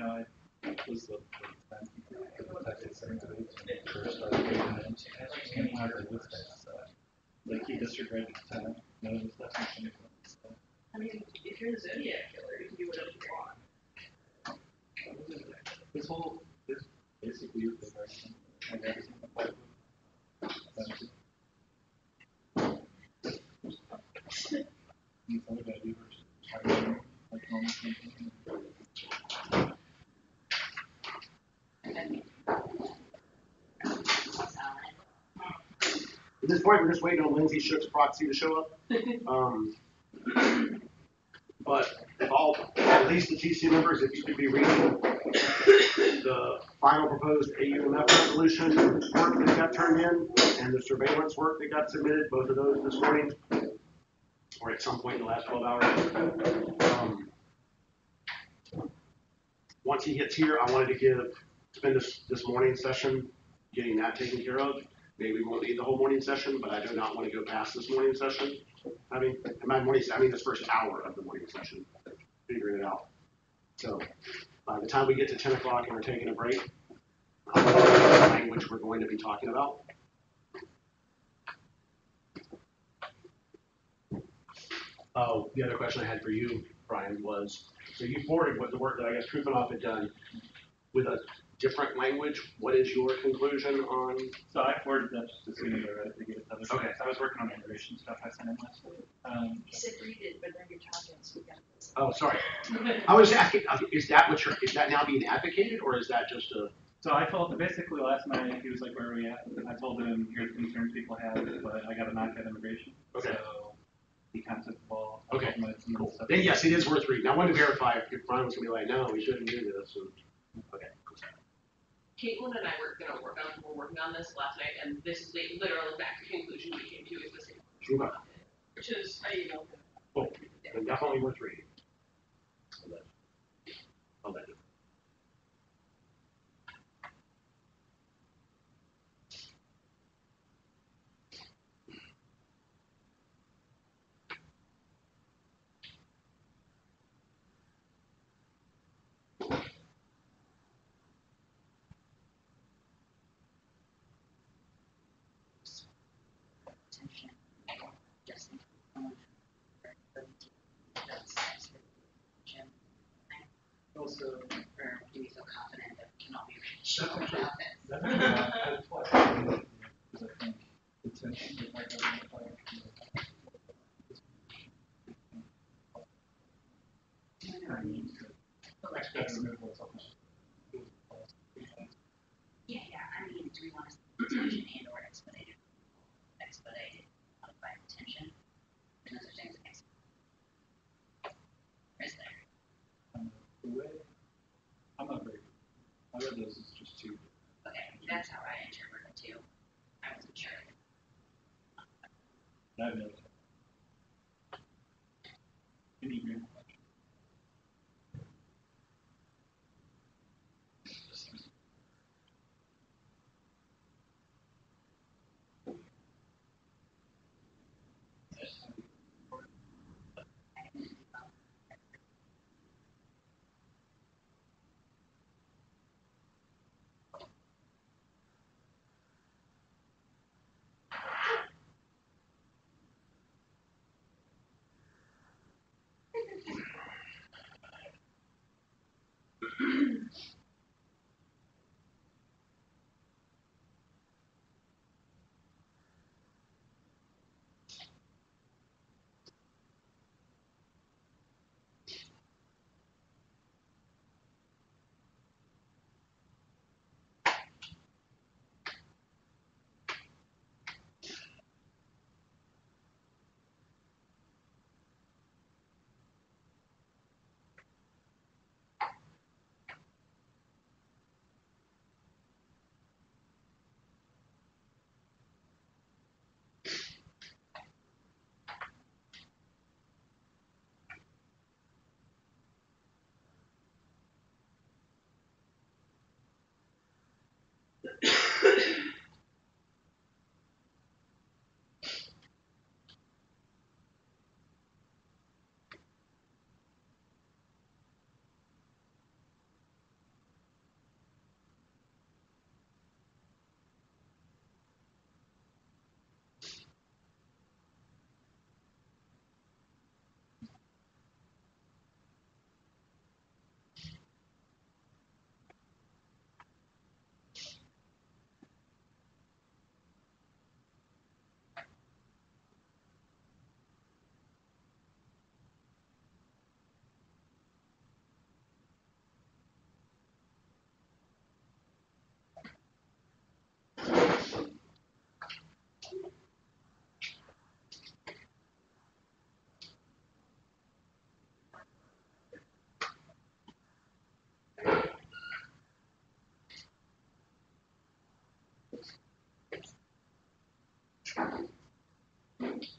I was the time teacher for the Texas 7th grade when I first started getting them. And I was with this, like he disregarded the time. None of the stuff he finished. I mean, if you're the Zodiac killer, you can do whatever you want. This whole, this basically is the version. I got it. You thought about you were like normal thinking. At this point, we're just waiting on Lindsay Shook's proxy to show up. But if all, at least the TC members, if you could be reading the final proposed AUMF resolution work that got turned in and the surveillance work that got submitted, both of those this morning, or at some point in the last 12 hours. Once he gets here, I wanted to spend this morning session getting that taken care of. Maybe we won't need the whole morning session, but I do not want to go past this morning session. I mean this first hour of the morning session, figuring it out. So by the time we get to 10 o'clock and we're taking a break, I'll know the language we're going to be talking about. Oh, the other question I had for you, Brian, was, so you forwarded what the work that I guess Krupinoff had done with a different language. What is your conclusion on? So I forwarded that just as soon as I read it to get it done. Okay. I was working on the immigration stuff I sent in last week. You said read it, but then you're talking, so we got this. Oh, sorry. I was asking, is that now being advocated, or is that just a? So I told him basically last night, he was like, where are we at? And I told him, here's the concerns people have, but I got to knock out immigration. Okay. So he contacted the ball. Okay, cool. Then yes, it is worth reading. I wanted to verify if Brian was going to be like, no, we shouldn't do this. And, okay, cool. Caitlin and I were working on this last night, and this is the literal exact conclusion we came to is the same. Okay. Which is, Cool. Then definitely worth reading. I'll let you. Also, or do you feel confident that we can all be sure about this? I think the tension that might have Yeah, I mean, do we want to detention and or expedited modified detention? And those are things that is there. The way I'm not very good. I read those as just two. Okay, that's how I interpret it too. I wasn't sure. I've noticed. Any green question?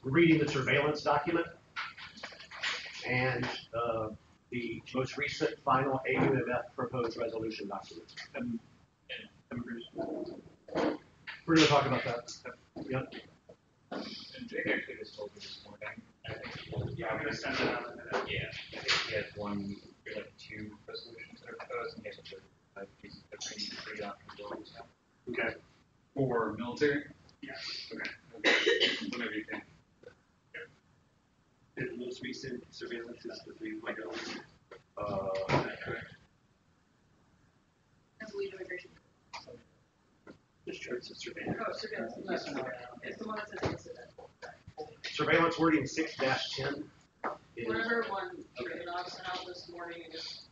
reading the surveillance document and the most recent final AUMF proposed resolution document. We're going to talk about that. Yep. And Jake actually just told me this morning, I think, yeah, I'm gonna send it out in a minute. Yeah, I think he has like two resolutions that are proposed, and he has a piece of pretty on his board, so. Okay. For military? Yeah. Okay. Whatever you think. The most recent surveillance is the 3.0. Correct. I believe immigration. Just charts of surveillance. Oh, surveillance. It's the one that says incident. Surveillance wording 6-10 is. Whatever one Dragunov sent out this morning, I just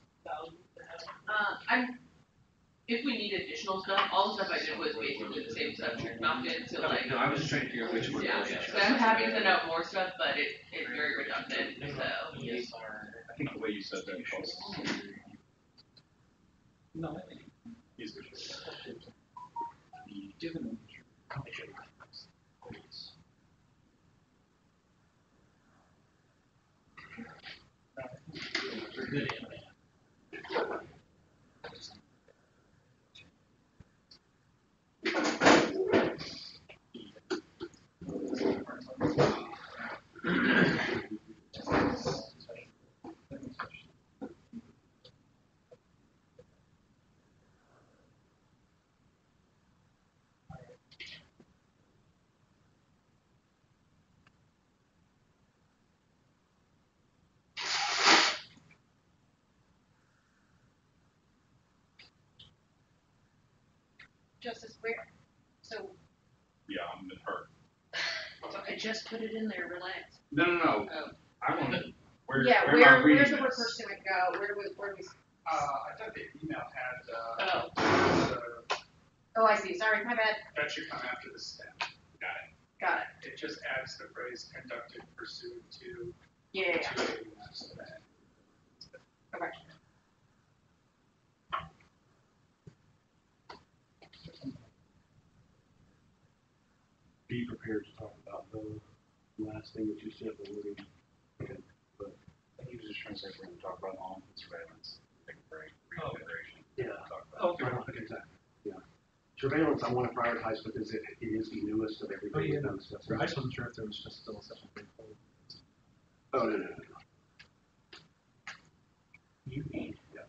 if we need additional stuff, all the stuff I did was basically the same stuff you knocked in, so like. No, I was just trying to figure out which one. Yeah, so I'm happy to send out more stuff, but it's very redundant, so. These are, I think the way you said that calls. No, I think. These are. Given. Good. Justice, where? So, Yeah, I'm in her. so I just put it in there, relax. No. Oh. I want to. Where Yeah, am I reading where's the word this? pursuant go? Where do we? I thought the email had, Oh. Oh, I see, sorry, my bad. that should come after the step. Got it. It just adds the phrase conducted pursuant to. Yeah. to AUMF, so that- Okay. Be prepared to talk about the last thing that you said, but we're going I think he was just trying to say we're going to talk about all surveillance, take a break, Oh. reconsideration. Yeah. Talk about Exactly. Yeah. Surveillance, I want to prioritize because it is the newest of everything. Oh, yeah. we've done stuff. I just wasn't sure if there was just still such a big hole. Oh, no. You need. Yeah.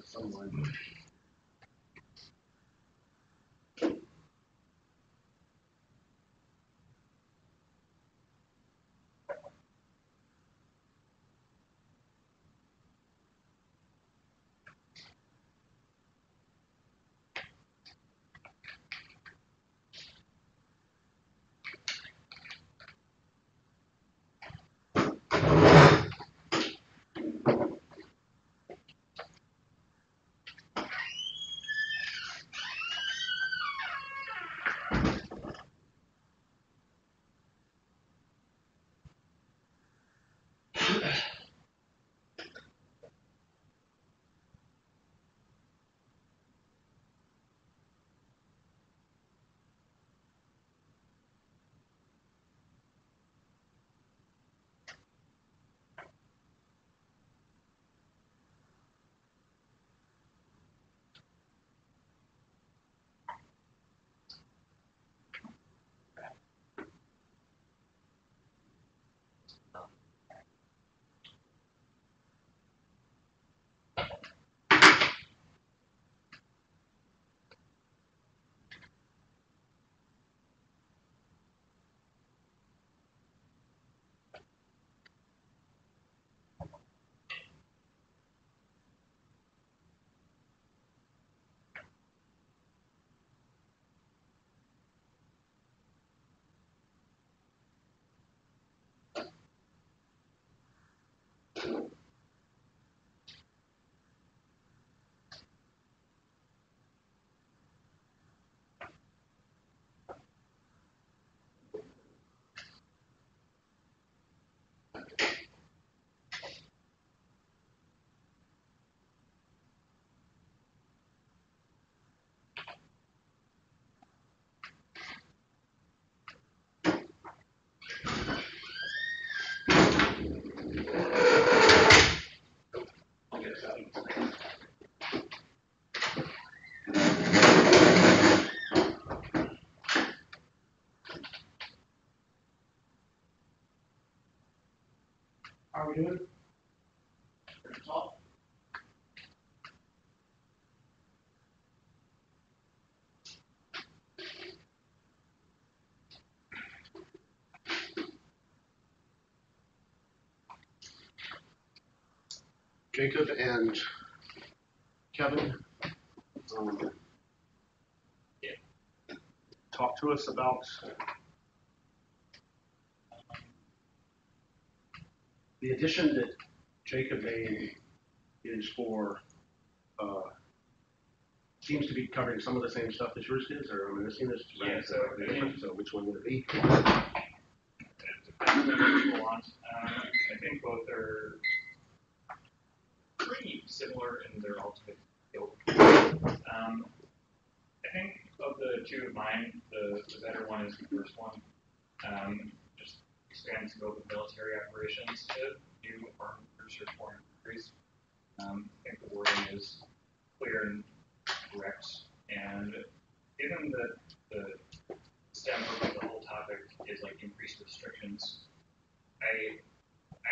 Someone. I'll get it out. How are we doing? Ready to talk? Jacob and Kevin, talk to us about the addition that Jacob made is for, seems to be covering some of the same stuff that yours is, or am I missing this? Yeah, so I think- So which one would it be? It depends on what you want. I think both are pretty similar in their ultimate scope. I think of the two of mine, the better one is the first one. Just expand scope of military operations to new armed groups or foreign countries. I think the wording is clear and correct, and given that the stem of the whole topic is like increased restrictions, I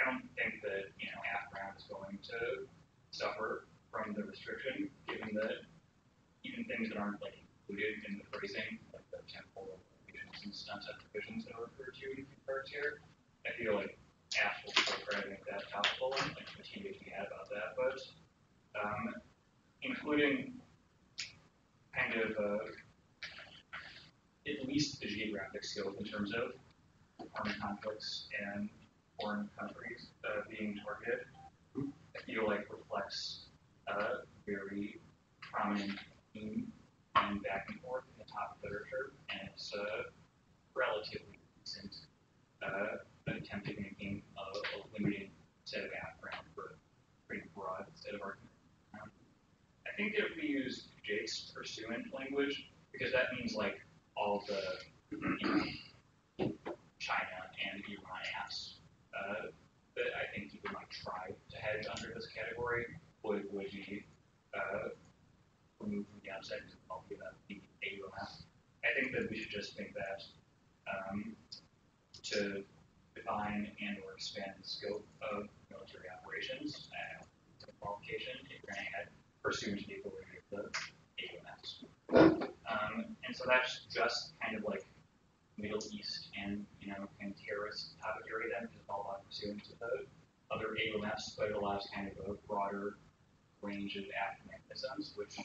don't think that AFRAM is going to suffer from the restriction, given that even things that aren't like included in the phrasing, like the temporal locations and sunset provisions that are referred to in the parts here, I feel like AF will still try to make that topical and like continue to add about that, but including kind of at least the geographic scope in terms of armed conflicts and foreign countries being targeted, I feel like reflects a very prominent theme and back and forth in the top literature, and it's a relatively recent attempt at making a limited set of background for a pretty broad set of arguments. I think that if we use Jake's pursuant language, because that means like all the China and Iran apps that I think people might try to hedge under this category would be removed from the outset because I'll give that the AUM app. I think that we should just think that to define and or expand the scope of military operations and the qualification, if you're going to add pursuant to the ability of the AUMS. And so that's just kind of like Middle East and kind of terrorist topic area then, because it's all about pursuant to the other AUMS, but it allows kind of a broader range of act mechanisms, which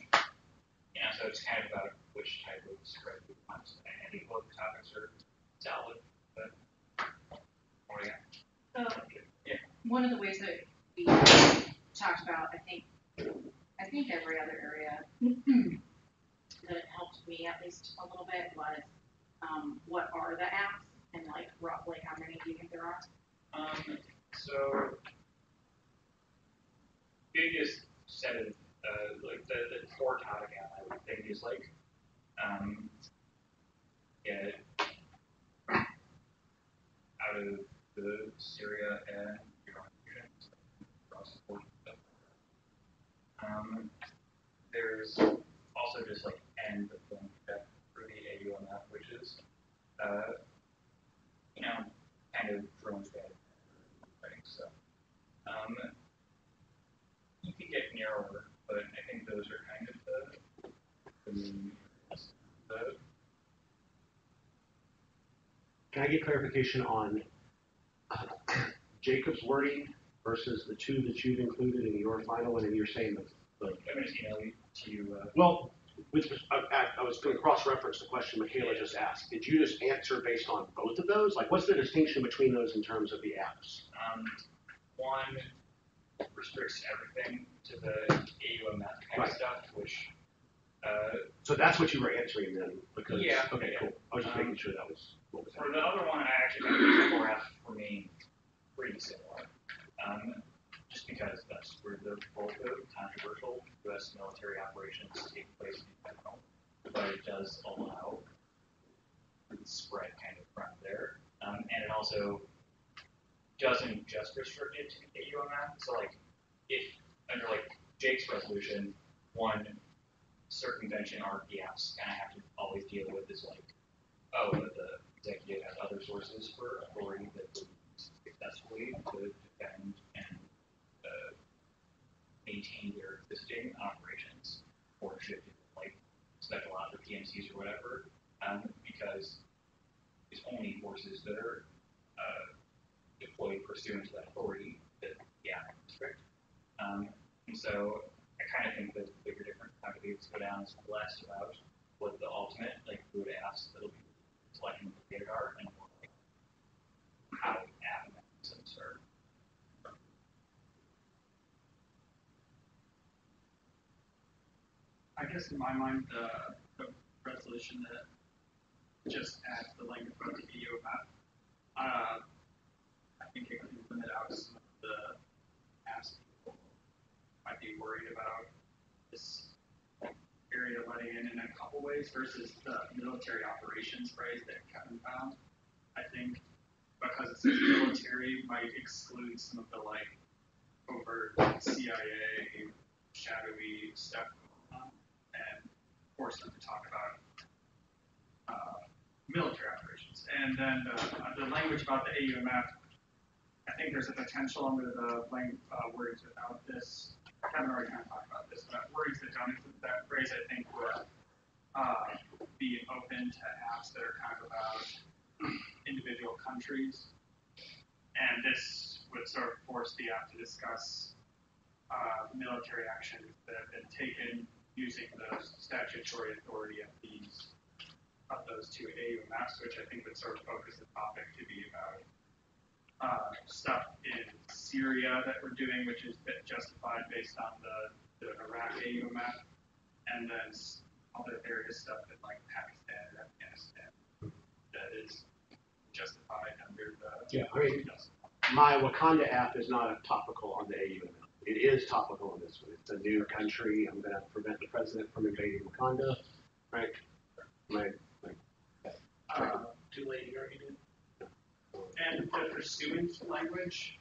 so it's kind of about which type of spread we want. I think both topics are valid, but One of the ways that we talked about, I think every other area that it helped me at least a little bit was what are the apps and like roughly how many do you think there are? So biggest set of like the core topic app I would think is like get out of the Syria and Iran regions across the board. There's also just like end the film check for the AUM app, which is kind of drones bad writing stuff. You can get narrower, but I think those are kind of the main areas. Can I get clarification on Jacob's wording versus the two that you've included in your final one, and you're saying the I'm going to email you to you. well, I was going to cross-reference the question Michaela just asked. Did you just answer based on both of those? Like, what's the distinction between those in terms of the apps? One restricts everything to the AUM kind of stuff, which. So that's what you were answering then, because Yeah. Okay, cool. I was just making sure that was what was For happening. the other one, I actually think the core apps remain pretty similar. Just because that's where the bulk of controversial U.S. military operations take place in general, but it does allow also doesn't just restrict it to AUMF. So like, if under like Jake's resolution, one circumvention our gaps kind of have to always deal with is like, oh, but the executive has other sources for authority that would use successfully to defend and maintain their existing operations, or should like special ops or PMCs or whatever, because it's only forces that are deployed pursuant to that authority that restrict. And so I kind of think that the bigger difference how do these go down is less about what the ultimate like who to ask that'll be selecting the data are and more like how app mechanisms are. I guess in my mind, the resolution that just adds the language about the EU map, I think it can limit out some of the apps people might be worried about this area letting in a couple ways versus the military operations phrase that Kevin found. I think because it says military might exclude some of the like overt CIA shadowy stuff going on and force them to talk about military operations. And then the language about the AUMF, I think there's a potential under the words without this. Kevin already kind of talked about this, but words that don't include that phrase, I think, would be open to apps that are kind of about individual countries. And this would sort of force the app to discuss military actions that have been taken using the statutory authority of those two AU maps, which I think would sort of focus the topic to be about stuff in Syria that we're doing, which is justified based on the Iraq AU map, and then other various stuff in like Pakistan and Afghanistan that is justified under the. Yeah, I mean, my Wakanda app is not topical on the AU map. It is topical on this one. It's a new country. I'm going to prevent the president from invading Wakanda, right? Too late, you already did. And the pursuant language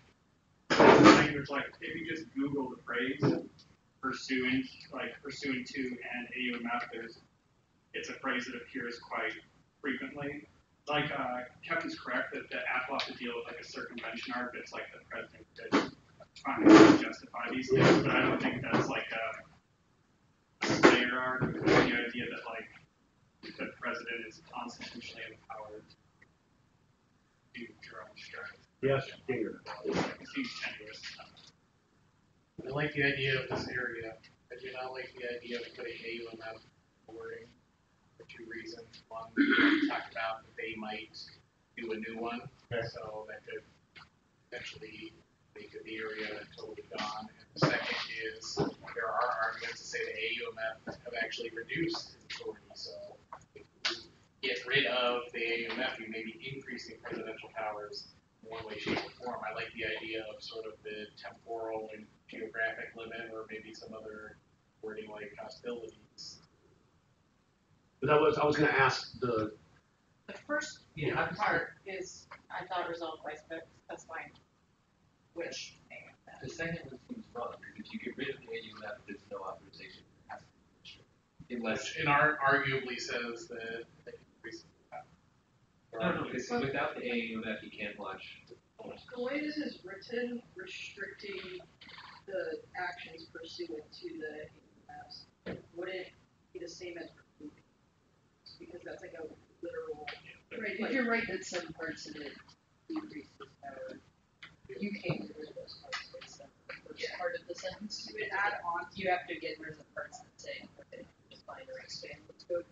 like if you just Google the phrase pursuant to and AUMF, it's a phrase that appears quite frequently. Like Kevin's correct that the app will have to deal with like a circumvention arc that's like the president is trying to justify these things, but I don't think that's like a Slayer arc with the idea that like the president is constitutionally empowered to do drone strikes. Yes, here. It seems tenuous. I like the idea of this area. I do not like the idea of putting AUMF wording for two reasons. One, we talked about that they might do a new one, so that could potentially make the area totally gone. And the second is there are arguments to say that AUMF have actually reduced its authority. So if you get rid of the AUMF, you may be increasing presidential powers in one way, shape, or form. I like the idea of sort of the temporal and geographic limit, or maybe some other wording like hostilities. But I was going to ask the. The first part is, I thought resolved by specifying which. The second one seems wrong, because if you get rid of the AUMF, there's no authorization. It has to be restricted. Unless. Which arguably says that they increase the No, because without the AUMF, you can't launch. The way this is written, restricting the actions pursuant to the AUMFs wouldn't be the same as removing, because that's like a literal. Right, but you're right that some parts of it decreases power. You can't get rid of those parts, it's the first part of the sentence. You would add on, you have to get rid of the parts that say, okay, define or expand the code.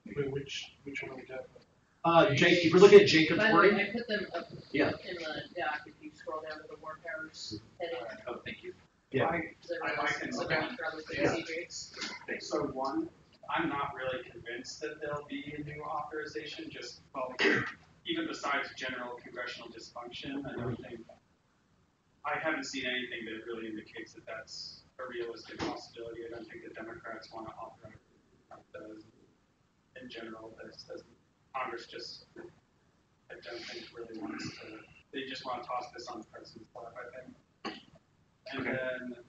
Wait, which one are we talking about? Jake, if you're looking at Jacob's By the way, wording. I put them up Yeah. in the doc, if you scroll down to the war powers heading. Oh, thank you. Yeah. Because I everyone can else look is at probably Yeah. see Jake's. So one, I'm not really convinced that there'll be a new authorization, just, well, even besides general congressional dysfunction, I don't think, I haven't seen anything that really indicates that that's a realistic possibility. I don't think the Democrats want to authorize those. In general, this doesn't, Congress just identifies don't think really wants to, they just want to toss this on the president's lap, I think. And then,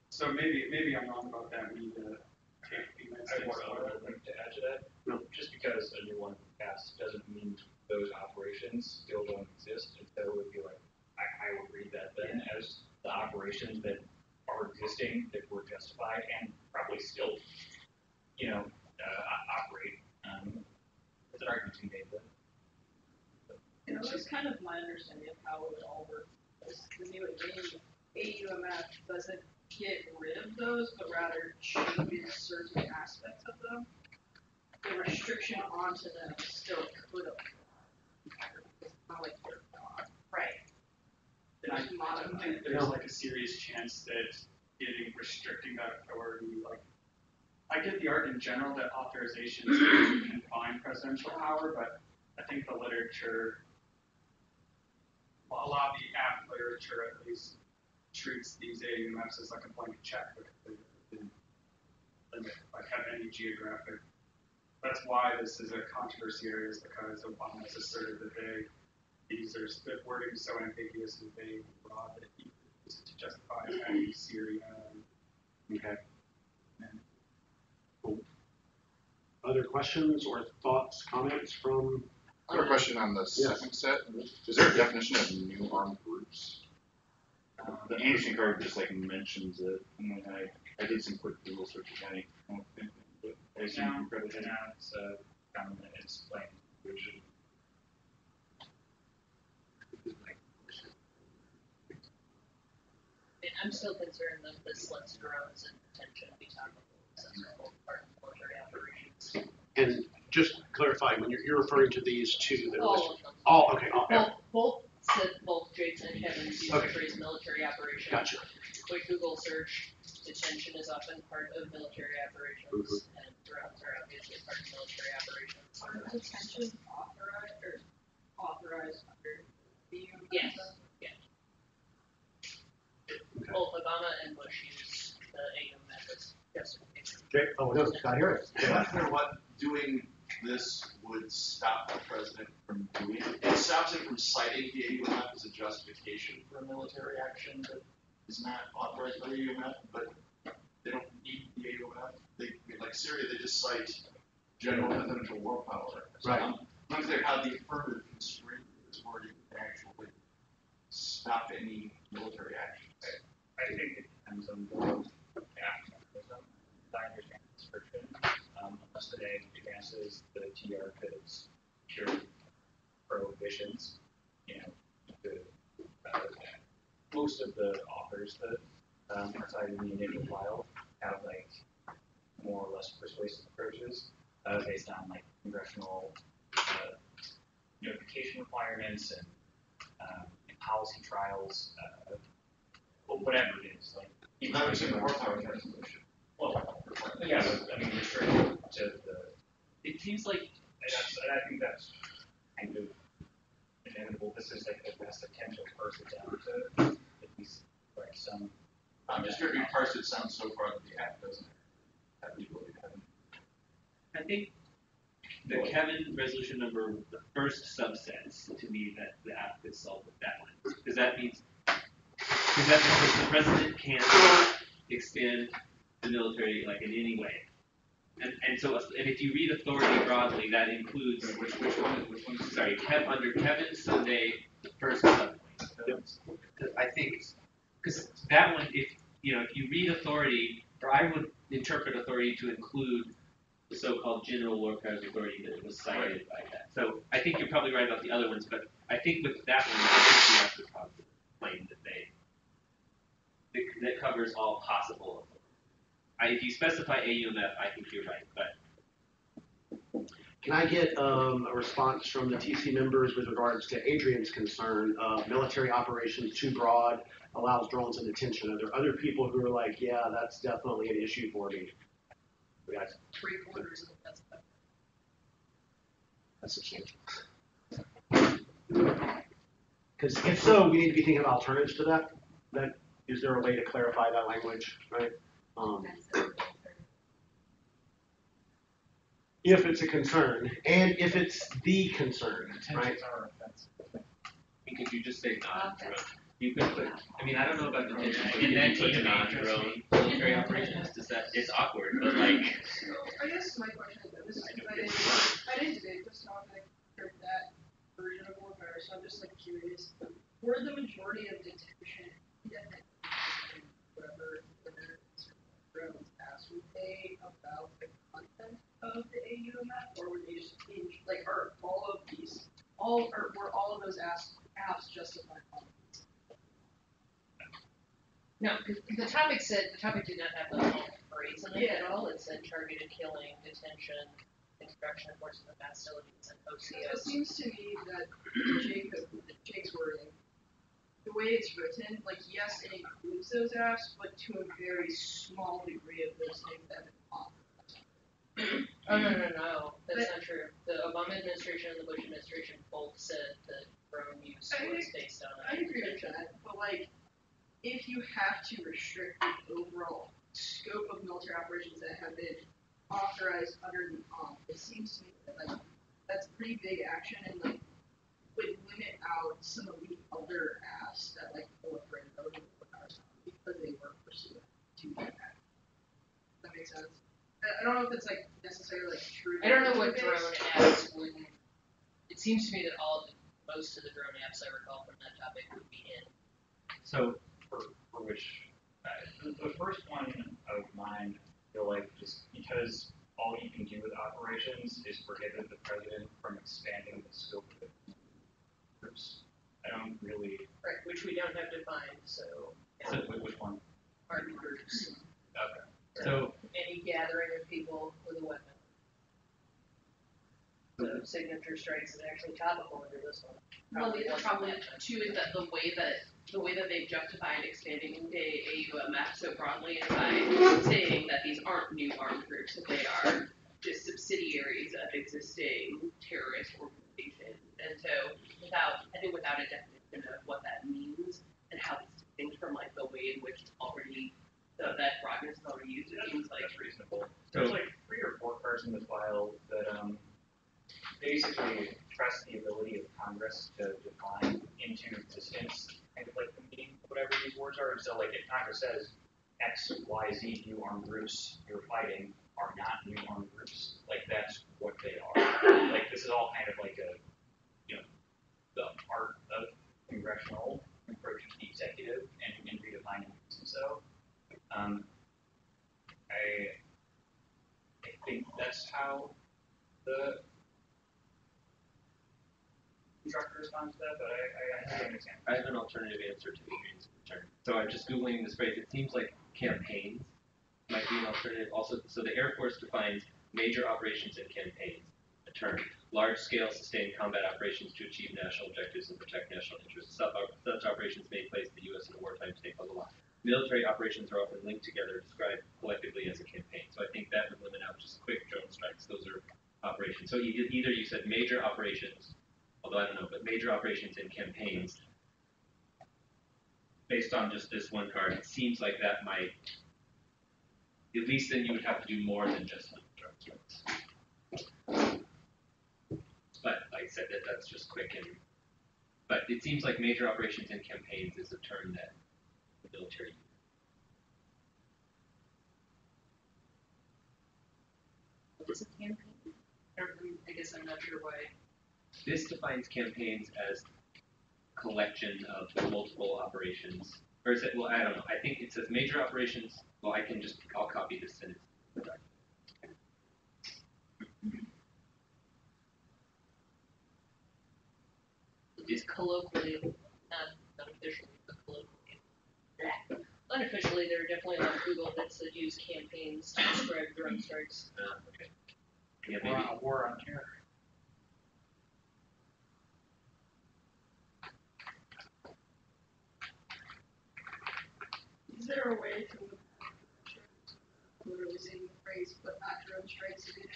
so maybe I'm wrong about that, we need to take a few minutes. I have one other thing to add to that. No. Just because a new one passed doesn't mean those operations still don't exist. And so it would be like, I would read that then as the operations that are existing, that were justified and probably still, operate. There's an argument to be made there. And that was kind of my understanding of how it all works. The new AUMF doesn't get rid of those, but rather changes certain aspects of them. The restriction onto them still could apply. It's not like they're gone. Right. And I Just modify think it. there's like a serious chance that restricting that authority, like, I get the argument in general that authorizations confine presidential power, but I think the literature, well, a lot of the app literature at least treats these AUMFs as like a blanket check because they didn't limit, like have any geographic. That's why this is a controversy area, is because Obama has asserted that the wording is so ambiguous and vague and broad that he uses it to justify having Syria. Okay. Cool. Other questions or thoughts, comments from? I have a question on the second set. Is there a definition of new armed groups? The ancient card just like mentions it, and then I did some quick Google searches. I don't think, but I assume you probably did. It's plain language. I'm still concerned that this lets drones and detention be tackled as a whole part of military operations. And just clarify, when you're referring to these two that are All listed. of them. All, okay, all, Both Jason and Kevin's use Okay. the phrase military operations. gotcha. Quick Google search, detention is often part of military operations, and drones are obviously part of military operations. Are detentions authorized under the AUMF? Yes. Both Obama and Bush use the AUMF as justification. Okay, no, Scott Harris. I'm not clear what doing this would stop the president from doing. It stops him from citing the AUMF as a justification for a military action that is not authorized by the AUMF, but they don't need the AUMF. Like Syria, they just cite general presidential war power. So Right. I'm not clear how the affirmative constraint is worded can actually stop any military action. I think it depends on the activism. I understand the description. Unless the day advances, the TR could cure prohibitions. Most of the authors that are cited in the initial file have like more or less persuasive approaches based on like congressional notification requirements and policy trials. Whatever it is, like. That was in the horsepower resolution. Well, yeah, but I mean, restricted to it seems like, I think that's kind of inevitable. This is like the best attempt to parse it down to at least like some. I'm just trying to parse it sounds so far that the app doesn't have the ability to have it. I think the Kevin resolution number, the first subsets, to me, that the app could solve with that one. Because that means the president can't extend the military like in any way. And so if you read authority broadly, that includes Which one? sorry, under Kevin Sunday, the first subpoint. I think because that one, if you read authority, or I would interpret authority to include the so-called general war powers authority that was cited by that. So I think you're probably right about the other ones, but I think with that one, I think you have to probably claim that that covers all possible. If you specify AUMF, I think you're right, but. Can I get a response from the TC members with regards to Adrian's concern of military operations too broad, allows drones and detention? Are there other people who are like, yeah, that's definitely an issue for me? Guys, 3/4 of that's that's substantial. Because if so, we need to be thinking of alternatives to that. Is there a way to clarify that language, right? if it's a concern, and if it's the concern, right? Intentions are offensive. Could you just say non-drone? You could put, I mean, I don't know about detention, but And you then could put TMA non-drone military operations, does that, it's awkward, but like, So I guess my question is, this is, I didn't debate this topic or that version of warfare, so I'm just like curious. Were the majority of detention, whatever, drones asked, were they about the content of the AUMF, or were they just in, like, are all of these, were all of those apps justified? No, because the topic did not have the whole phrase in it at all. It said targeted killing, detention, introduction of forces of hostilities, and So it OCS. seems to me that Jake's wording, the way it's written, like, yes, it includes those apps, but to a very small degree of those things that have been offered. Oh, no, that's not true. The Obama administration and the Bush administration both said that drone use was based on I agree with that, but like, if you have to restrict the overall scope of military operations that have been authorized under the it seems to me that like that's pretty big action and like would limit out some of the other asks that like proliferate because they were pursuing to do that. Does that make sense? I don't know if it's like necessarily like true. I don't know what drone apps would. It seems to me that most of the drone apps I recall from that topic would be in. so, For which, the first one of mine, I feel like just because all you can do with operations is prohibit the president from expanding the scope of the groups. I don't really. Right, which we don't have defined, so. Which one? Armed groups. Okay. so, Any gathering of people with a weapon. The signature strikes is actually topical under this one. Well, the other Probably problem too is that the way that they've justified expanding the AUMF so broadly is by saying that these aren't new armed groups, that they are just subsidiaries of existing terrorist organizations. And so without a definition of what that means and how it's distinct from like the way in which it's already that broadness is already used, it seems like That's reasonable. There's like 3 or 4 parts in the file that basically trust the ability of Congress to define into existence kind of like the meaning of whatever these words are. So like if Congress says X, Y, Z new armed groups you're fighting are not new armed groups, like that's what they are. Like this is all kind of like a, the art of congressional approach to the executive and redefining things. And so I think that's how the instructor responds to that, but I don't understand. I have an alternative answer to Adrian's concern. So I'm just Googling this phrase. It seems like campaigns might be an alternative. Also, so the Air Force defines major operations and campaigns, a term. Large-scale sustained combat operations to achieve national objectives and protect national interests. Such operations may place the U.S. in a wartime state, blah, blah, blah. Military operations are often linked together, described collectively as a campaign. So I think that would limit out just quick drone strikes. Those are operations. So either you said major operations, although I don't know, but major operations and campaigns, based on just this one card, it seems like that might, at least then you would have to do more than just drone strikes. But like I said, that's just quick and, but it seems like major operations and campaigns is a term that the military uses. What is a campaign? I guess I'm not sure why. This defines campaigns as collection of multiple operations. Or is it, well, I don't know. I think it says major operations. Well, I'll copy this sentence. It's colloquially, not officially, but colloquially. Yeah. Unofficially, there are definitely on Google that said use campaigns to describe drone strikes. Okay. Yeah, We're maybe. on a war on terror. Is there a way to literally saying the phrase, but not drone strikes either?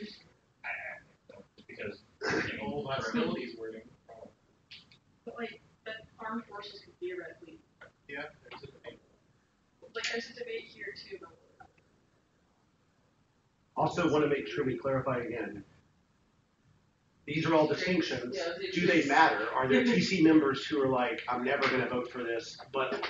Because The old hostilities wording. But like, that armed forces could theoretically, Yeah, there's a debate. like, there's a debate here too about Also want to make sure we clarify again, These are all distinctions. Yeah, it's Do they just- matter? Are there TC members who are like, I'm never gonna vote for this,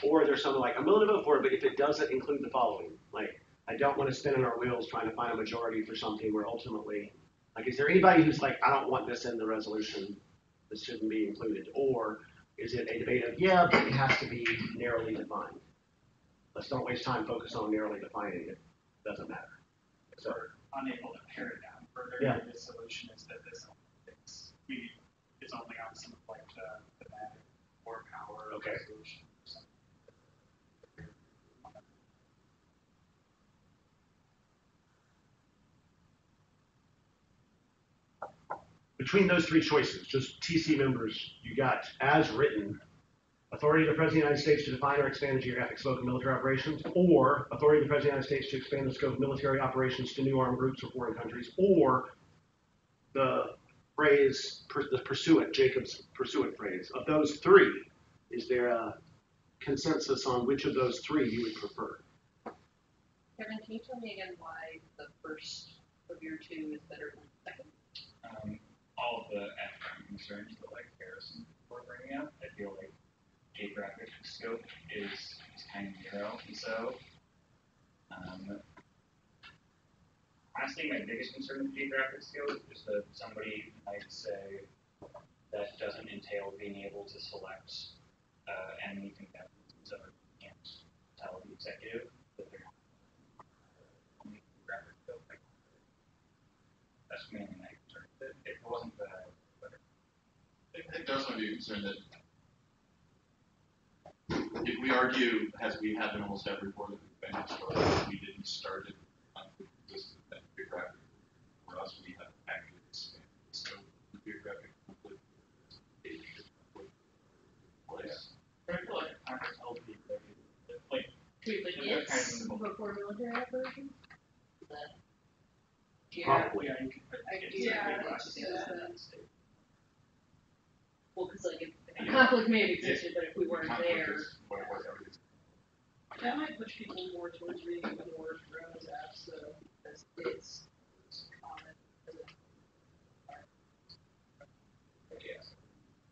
or there's someone like, I'm willing to vote for it, but if it doesn't include the following, like, I don't wanna spin in our wheels trying to find a majority for something where ultimately, like, is there anybody who's like, I don't want this in the resolution, this shouldn't be included? Or is it a debate of, yeah, but it has to be narrowly defined? Let's don't waste time focusing on narrowly defining it, doesn't matter. So, Unable to pare it down further, Yeah. the solution is that this it's only on some of like the matter or power Okay. resolution. Or something. between those three choices, just TC members, you got as written, authority of the President of the United States to define or expand the geographic scope of military operations, or authority of the President of the United States to expand the scope of military operations to new armed groups or foreign countries, or the phrase, the pursuant, Jacob's pursuant phrase. Of those three, is there a consensus on which of those three you would prefer? Kevin, can you tell me again why the first of your two is better than the second? All of the economic concerns that like Harrison were bringing up, I feel like geographic scope is kind of narrow, and so honestly, my biggest concern with geographic scope is that somebody might say that doesn't entail being able to select enemy combatants, so you can't tell the executive that they're only geographic scope. Like, that's mainly my concern. If it wasn't that, It does want to be a concern that if we argue, as we have in almost every board that we've been historically, we didn't start it on that geographic. For us, we have actually expanded. So the geographic conflict is place. I feel like I can tell the executive, like, Wait, but Yeah, it's kind of. before military operations? Probably. yeah, you can put I it do in have the to last say thing that. that. Well, because like if a conflict may have existed, but if we weren't Conflict there, is what it was already. That might push people more towards reading more drones apps, though, because it's common. Yeah.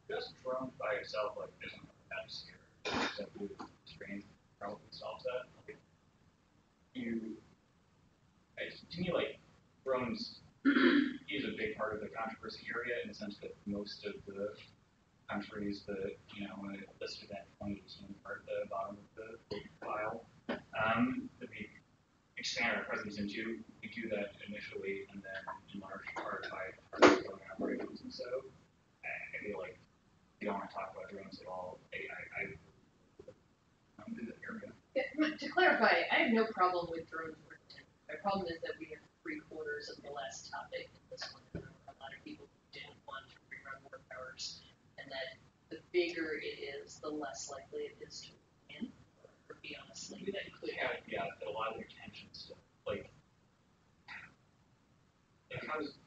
Just drone by itself, like, isn't that scary. Executive screen probably solves that. Like, to me, like, drones is a big part of the controversy area in the sense that most of the countries that, listed at 2018 are at the bottom of the file, that we expand our presence into. We do that initially and then in large part by our drone operations. And so I feel like we don't want to talk about drones at all. I'm in the area. Yeah, to clarify, I have no problem with drones. My problem is that we have 3/4 of the last topic in this one. And a lot of people didn't want to rerun war powers, and that the bigger it is, the less likely it is to win. Or be honestly, that could happen. Yeah, a lot of their tension stuff. Like how does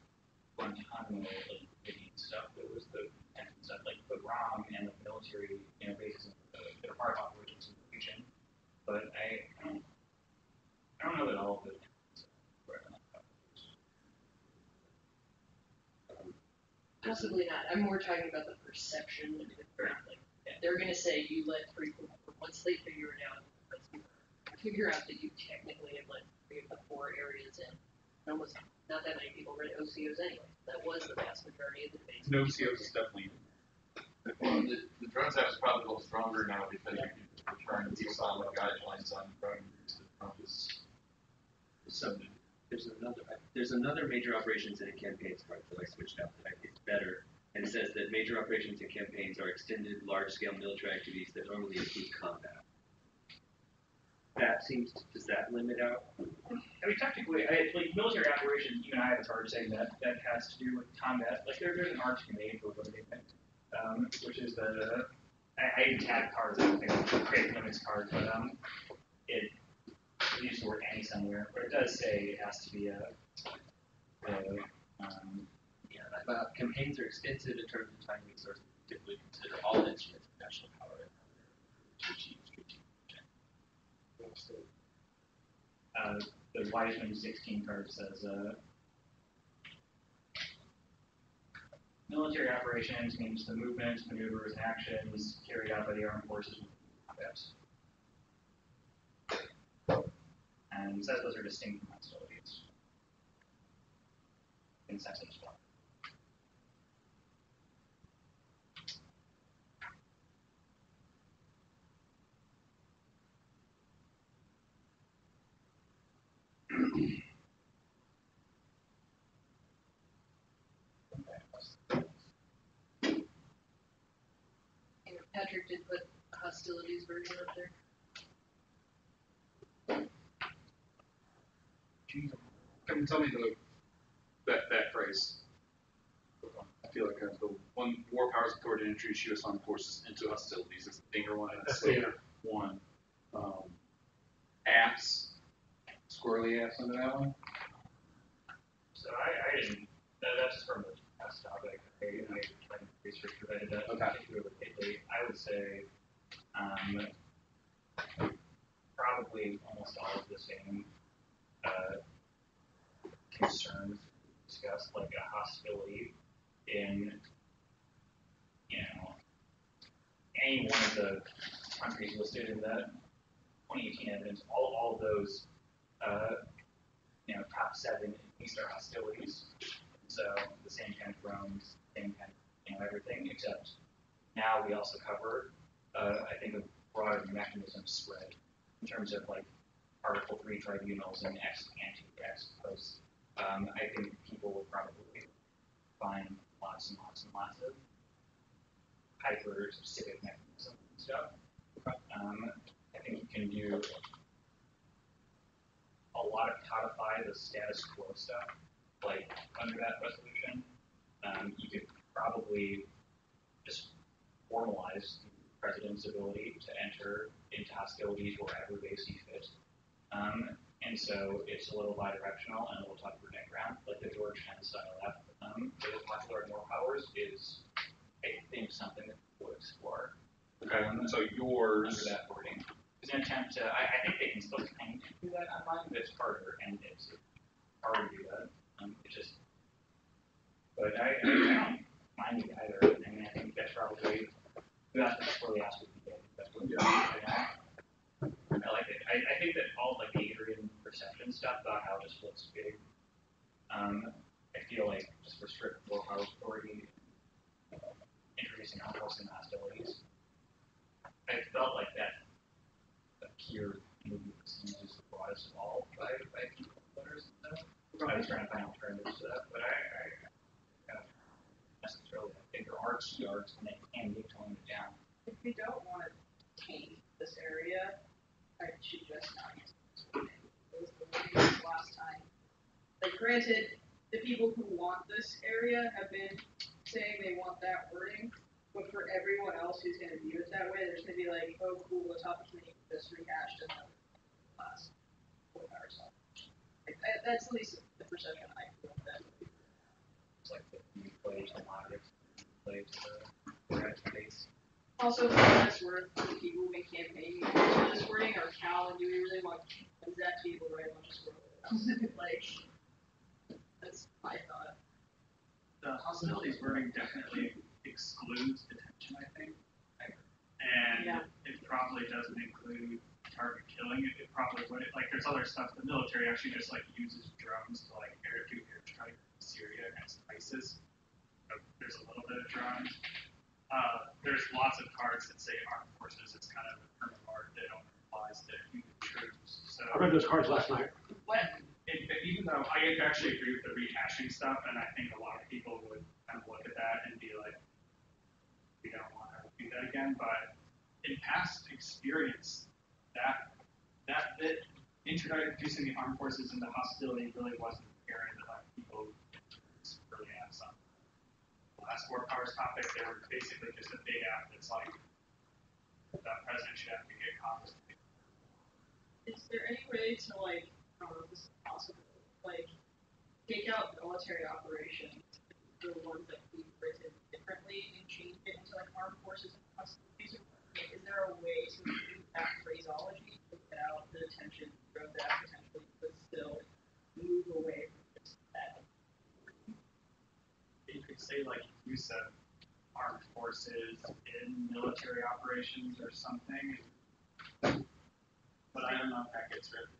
Guantanamo, like, the stuff that was the tension stuff, like the ROM and the military, bases, they're part of operations in the region. But I don't know that all of the Possibly not. I'm more talking about the perception of it. Like, they're going to say you let 3/4. Once they figure it out, figure out that you technically have let 3 of the 4 areas in. And almost not that many people read OCOs anyway. That was the vast majority of the debate. No, COs is definitely. Well, the drones app is probably a little stronger now because we're trying to do solid guidelines on drone use that Trump is. So there's another major operations and campaigns part that I switched out that I think is better, and it says that major operations and campaigns are extended large-scale military activities that normally include combat. Does that limit out? I mean, technically, like military operations, you and I have a hard saying that has to do with combat. Like there's an argument made for what they think, which is that I even tag cards. I don't think I create limits card, but it uses the word any somewhere, but it does say it has to be About campaigns are extensive in terms of time resources, typically consider all instruments of national power to achieve strategic objectives. The Wiseman 16 card says military operations means the movements, maneuvers, and actions carried out by the armed forces within combat. And says those are distinct from hostilities. In sense as well. Patrick did put a hostilities version up there. Can you tell me that phrase? I feel like the one war powers authority to introduce U.S. armed forces into hostilities is the Dinger one. That's Dinger. One. Apps. Squirrely apps under that one. So I didn't, that's just from the past topic. I tried to research related to that particularly lately. I would say probably almost all of the same concerns discussed, like a hostility in, any one of the countries listed in the 2018 evidence. All of those, top 7 at least are hostilities. So the same kind of drones, same kind of, everything, except now we also cover, I think, a broader mechanism spread in terms of like Article 3 tribunals and anti-ex posts. I think people will probably find lots and lots and lots of hyper-specific mechanism stuff. I think you can do a lot of codify the status quo stuff, like under that resolution. You could probably just formalize the president's ability to enter into hostilities wherever they see fit. And so it's a little bidirectional and a little tougher to get around, like the George Penn style F. For the popular more powers is, I think, something that we'll explore. Okay, so yours. Under that wording. It's an attempt to, I think they can still kind of do that online, but it's harder, and it's harder to do that. It's just, but I don't mind it either. I mean, I think that's probably, that's really asked what you did. That's what you're doing now. I like it. I think that all like the Adrian perception stuff about how it just looks big. I feel like just restrict war power authority, introducing outposts and hostilities. I felt like that appeared movie seems as the broadest of all by people voters and stuff. I was trying to find alternatives to that, but I necessarily I think there are key arcs and they can be toning it down. If you don't want to taint this area, I should just not use it. It was the way last time. Like, granted, the people who want this area have been saying they want that wording, but for everyone else who's going to view it that way, there's going to be like, oh, cool, the topic committee just rehashed in the last 4 hours. Like, that's at least the perception I feel of that. It's like the new play to the moderates, play to the red space. Also, for what it's worth, the people who make campaign for this wording are Cal, and do we really want Zach to be able to write a bunch of squirrel? Like, that's my thought. The hostilities wording definitely excludes detention, I think. And it probably doesn't include target killing. It probably would. Like, there's other stuff. The military actually just like uses drones to like do airstrike in Syria against ISIS. So there's a little bit of drones. There's lots of cards that say armed forces. It's kind of a term of art that only applies to human troops. So I read those cards last night. Even though I actually agree with the rehashing stuff, and I think a lot of people would kind of look at that and be like, we don't want to do that again. But in past experience, that introducing the armed forces into hostility really wasn't an area that like people really had some. Last war powers topic, they were basically just a big app that's like the president should have to get Congress to do. Is there any way to like, I don't know if this is possible, like take out military operations, the ones that we've written differently and change it into like armed forces and hostilities? Is there a way to use that phraseology without the attention from that potentially, but still move away from just that? You could say like use of armed forces in military operations or something. But I don't know if that gets rid of it.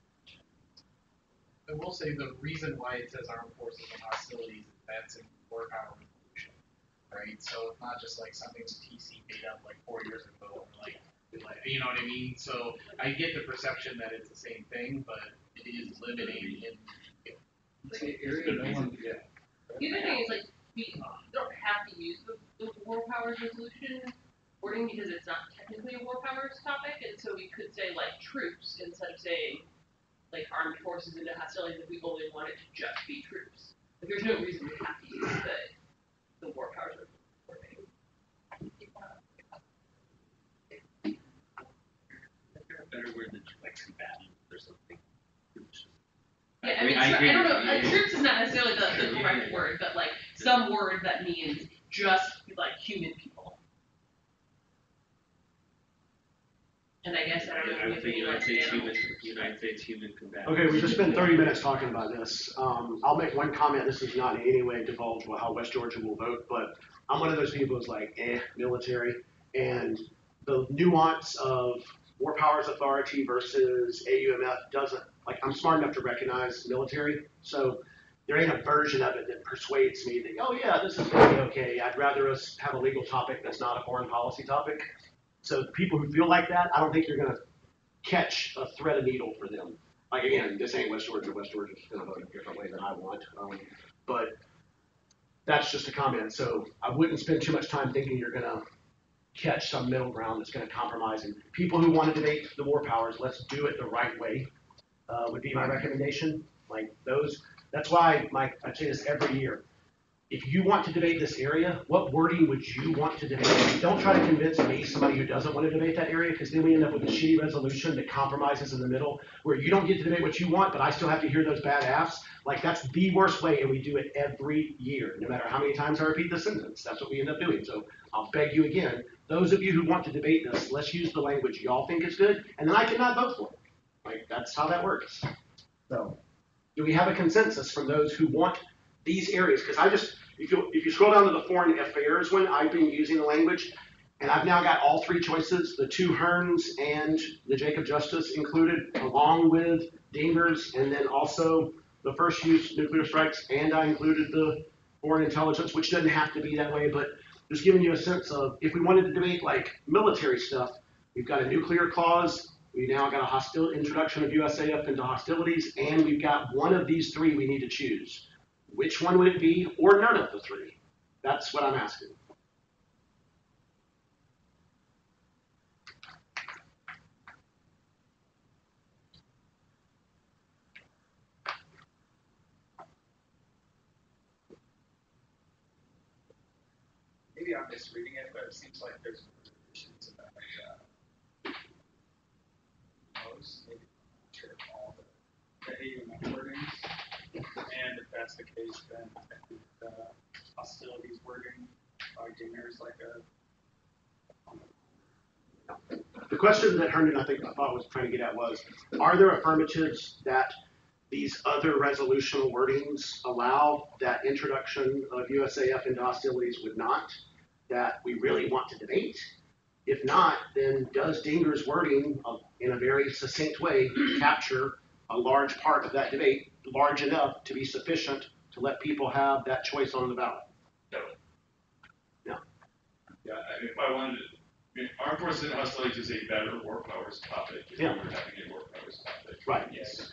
I will say the reason why it says armed forces and hostilities is that's in war power resolution, right? So it's not just like something the TC made up like 4 years ago, or like, you know what I mean? So I get the perception that it's the same thing, but it is limiting in. The other thing is like we don't have to use the war powers resolution wording because it's not technically a war powers topic, and so we could say like troops instead of saying like armed forces into hostilities if we only want it to just be troops. Like, there's no reason we have to use the war powers wording. Is there a better word than like combatant or something? Yeah, I mean, I agree. I don't know. Like, troops is not necessarily the correct word, but like some word that means just like human people. And I guess I don't know I would if think we United like States human combatant. Okay, we just spent 30 minutes talking about this. I'll make one comment. This is not in any way divulge how West Georgia will vote, but I'm one of those people who's like, military. And the nuance of War Powers Authority versus AUMF doesn't, like, I'm smart enough to recognize military. So there ain't a version of it that persuades me that, oh yeah, this is going to be okay. I'd rather us have a legal topic that's not a foreign policy topic. So the people who feel like that, I don't think you're going to catch a thread of needle for them. Like, again, this ain't West Georgia. West Georgia's going to vote a different way than I want. But that's just a comment. So I wouldn't spend too much time thinking you're going to catch some middle ground that's going to compromise. And people who want to debate the war powers, let's do it the right way, would be my recommendation. Like those, that's why, Mike, I say this every year. If you want to debate this area, what wording would you want to debate? Don't try to convince me, somebody who doesn't want to debate that area, because then we end up with a shitty resolution that compromises in the middle, where you don't get to debate what you want, but I still have to hear those bad asks. Like, that's the worst way, and we do it every year. No matter how many times I repeat the sentence, that's what we end up doing. So I'll beg you again, those of you who want to debate this, let's use the language y'all think is good, and then I cannot vote for it. Like, that's how that works. So, do we have a consensus from those who want these areas? Because I just, if you scroll down to the foreign affairs one, I've been using the language, and I've now got all three choices, the two Hearns and the Jacob Justice included, along with Dingers, and then also the first use nuclear strikes, and I included the foreign intelligence, which doesn't have to be that way, but just giving you a sense of, if we wanted to debate like military stuff, we've got a nuclear clause, we now got a introduction of USAF into hostilities, and we've got one of these three we need to choose. Which one would it be, or none of the three? That's what I'm asking. Maybe I'm misreading it, but it seems like there's issues about most, maybe not all the AUMF wordings. And if that's the case, then I think hostilities wording by Dingers like The question that Herndon, I thought was trying to get at was, are there affirmatives that these other resolutional wordings allow that introduction of USAF into hostilities would not, that we really want to debate? If not, then does Dinger's wording in a very succinct way capture a large part of that debate, large enough to be sufficient to let people have that choice on the ballot? No. No. Yeah, if I wanted to, I mean, armed forces and hostilities is a better war powers topic if Yeah. we were having a war powers topic. Right. Yes.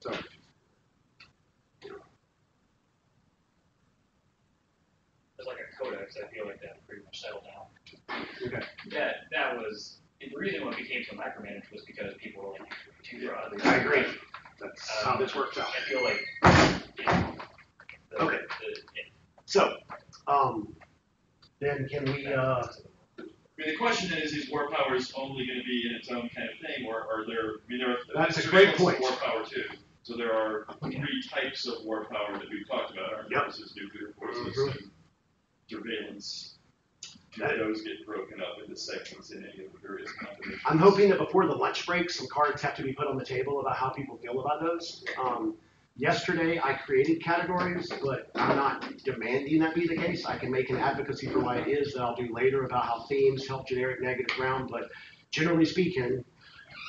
So. There's like a codex, I feel like that pretty much settled down. Okay. That was, the reason why it became so micromanaged was because people were like, too broad. I agree. That's how this works out. I feel like, Okay. So, then can we, I mean, the question is war powers only going to be in its own kind of thing, or are there, I mean, there are, That's a great point. War power too. So there are three types of war power that we've talked about, armed forces, nuclear forces, and surveillance. Do those get broken up into segments in any of the various combinations? I'm hoping that before the lunch break, some cards have to be put on the table about how people feel about those. Yesterday, I created categories, but I'm not demanding that be the case. I can make an advocacy for why it is that I'll do later about how themes help generic negative ground, but generally speaking,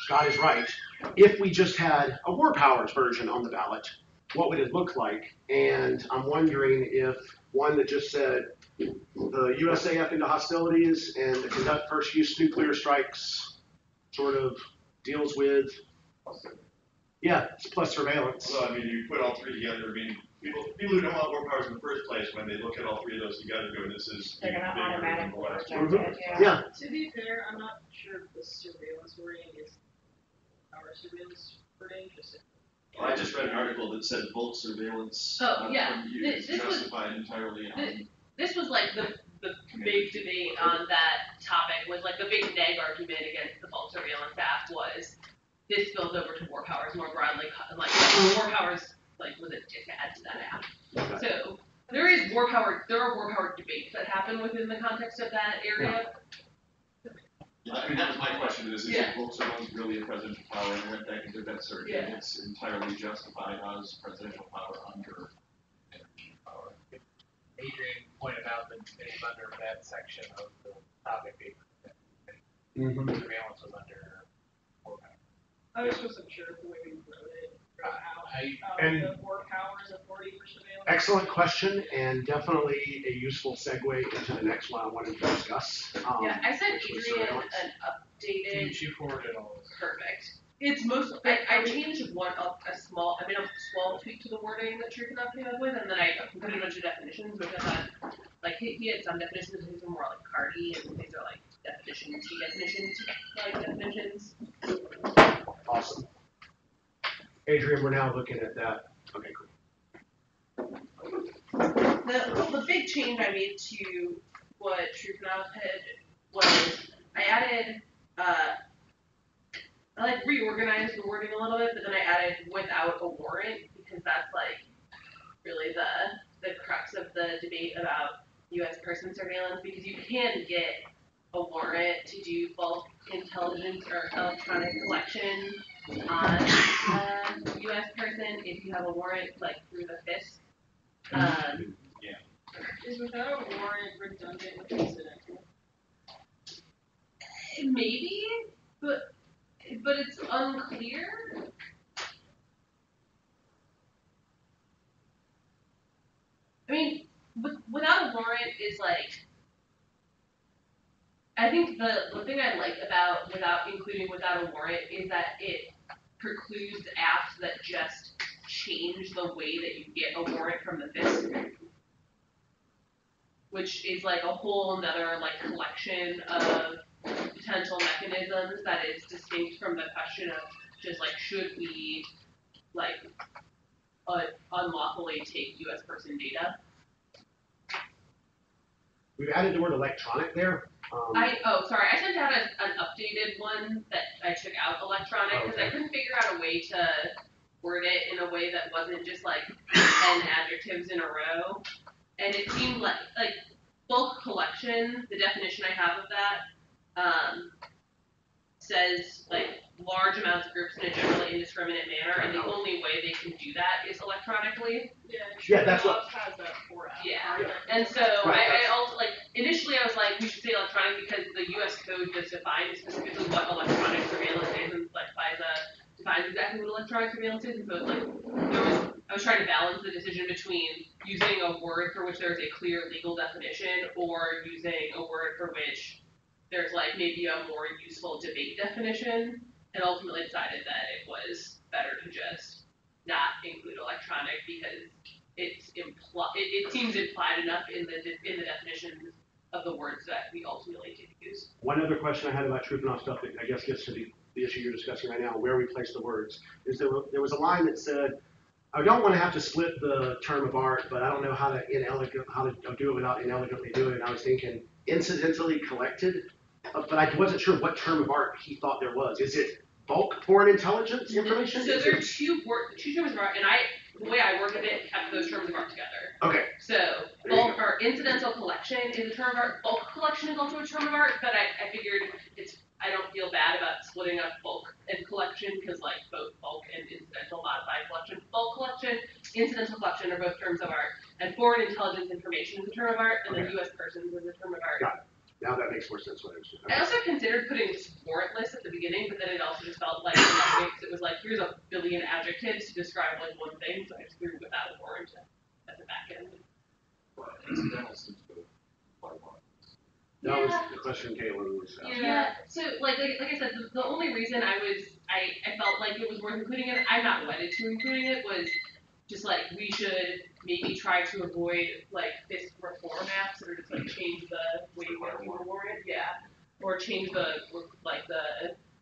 Scott is right. If we just had a war powers version on the ballot, what would it look like? And I'm wondering if one that just said the USAF into hostilities and the conduct first use nuclear strikes sort of deals with, yeah, it's plus surveillance. Well, I mean, you put all three together, I mean, people who don't want war powers in the first place, when they look at all three of those together, go, this is They're gonna bigger than the automatically last reject one. it, Yeah. To be fair, I'm not sure if the surveillance wording is our surveillance wording, just. Well, I just read an article that said bulk surveillance Oh, yeah. from you is This was- justified entirely on. This was like the big debate on that topic, was like the big neg argument against the bulk surveillance act was this spills over to war powers more broadly, like war powers like was a dick add to that act. So there are war power debates that happen within the context of that area. Yeah, I mean, that was my question, is Yeah. bulk surveillance really a presidential power, and went back into that search, and Yeah. it's entirely justified as presidential power under energy power. Adrian pointed out that it was under that section of the topic. Surveillance was under war power. I just wasn't sure if the way we wrote it, how, and- the war powers authority for surveillance. Excellent question, and definitely a useful segue into the next one I wanted to discuss. Yeah, I sent which was Adrian surveillance. an updated. She forwarded all of this. Perfect. It's most. I changed a small tweak to the wording that Truth Enough came up with, and then I put a bunch of definitions, which I thought, like, he had some definitions, these are more like cardy, and these are like definitions. Awesome. Adrian, we're now looking at that. Okay, cool. The big change I made to what Truth Enough had was I added I like reorganized the wording a little bit, but then I added without a warrant because that's like really the crux of the debate about U.S. person surveillance, because you can get a warrant to do bulk intelligence or electronic collection on a U.S. person if you have a warrant like through the FISC. Is without a warrant redundant with incidental? Maybe, but it's unclear. I mean, without a warrant is like, I think the thing I like about including without a warrant is that it precludes apps that just change the way that you get a warrant from the FISC, which is like a whole another like collection of potential mechanisms that is distinct from the question of just like, should we like unlawfully take U.S. person data? We've added the word electronic there. I sent out an updated one that I took out electronic because I couldn't figure out a way to word it in a way that wasn't just like 10 adjectives in a row. And it seemed like bulk collection, the definition I have of that, says like large amounts of groups in a generally indiscriminate manner, and the only way they can do that is electronically. Yeah, that's what. Has that for app. Yeah, and so I also like initially I was like we should say electronic because the U.S. code just defines specifically what electronic surveillance is, and like FISA defines exactly what electronic surveillance is, and so it's like I was trying to balance the decision between using a word for which there is a clear legal definition or using a word for which there's like maybe a more useful debate definition, and ultimately decided that it was better to just not include electronic because it seems implied enough in the definitions of the words that we ultimately did use. One other question I had about Truth Enough stuff that I guess gets to the issue you're discussing right now, where we place the words, is there was a line that said, I don't want to have to split the term of art, but I don't know how to do it without inelegantly doing it. And I was thinking incidentally collected, but I wasn't sure what term of art he thought there was. Is it bulk foreign intelligence information? So there are two terms of art, and the way I worded it kept those terms of art together. Okay. So bulk or incidental collection is a term of art. Bulk collection is also a term of art, but I figured it's I don't feel bad about splitting up bulk and collection, because like both bulk and incidental modified collection, bulk collection, incidental collection are both terms of art, and foreign intelligence information is a term of art, and then U.S. persons is a term of art. Got it. Now that makes more sense what I was doing. I also considered putting this warrant list at the beginning, but then it also just felt like it was like, here's a billion adjectives to describe like one thing, so I just threw without a warrant at the back end. Well, incidental seems to go quite a lot. That was the question Caitlin was asking. Yeah. So like I said, the only reason I felt like it was worth including it, I'm not wedded to including it, was just like we should maybe try to avoid like FISC reform apps that are just like change the way you want to warrant, yeah, or change the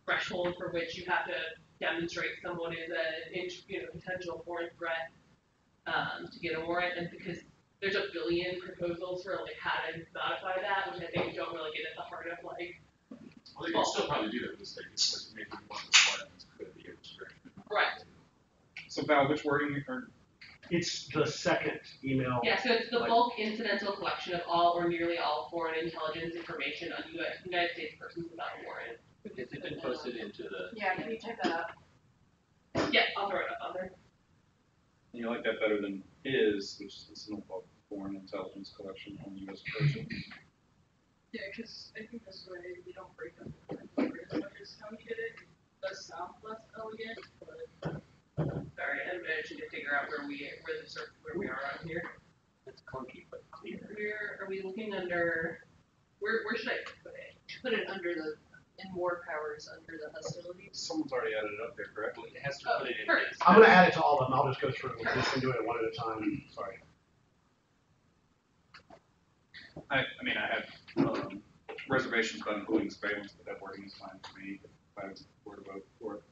threshold for which you have to demonstrate someone is a potential foreign threat to get a warrant, and because there's a billion proposals for like how to modify that, which I think don't really get at the heart of like. Well, they can still probably do that, because they just maybe one of the requirements could be a restriction. Right. So Val, which wording are? It's the second email. Yeah, so it's the bulk incidental collection of all or nearly all foreign intelligence information on United States persons without a warrant. Has it been posted into the? Yeah, can you check that out? Yeah, I'll throw it up on there. And you like that better than is, which is the Snowball Foreign Intelligence Collection on U.S. persons. Yeah, because I think this way we don't break up the as much as how we did it. It does sound less elegant, but. Sorry, I'm managing to figure out where we are on here. It's clunky but clear. Where are we looking under? Where should I put it? Put it under the, in war powers, under the hostilities. Someone's already added it up there, correct? It has to put it in. Perfect. I'm gonna add it to all of them. I'll just go through. We can do it one at a time. Sorry. I mean, I have reservations about including surveillance, but that wording is fine for me. If I were to vote for it.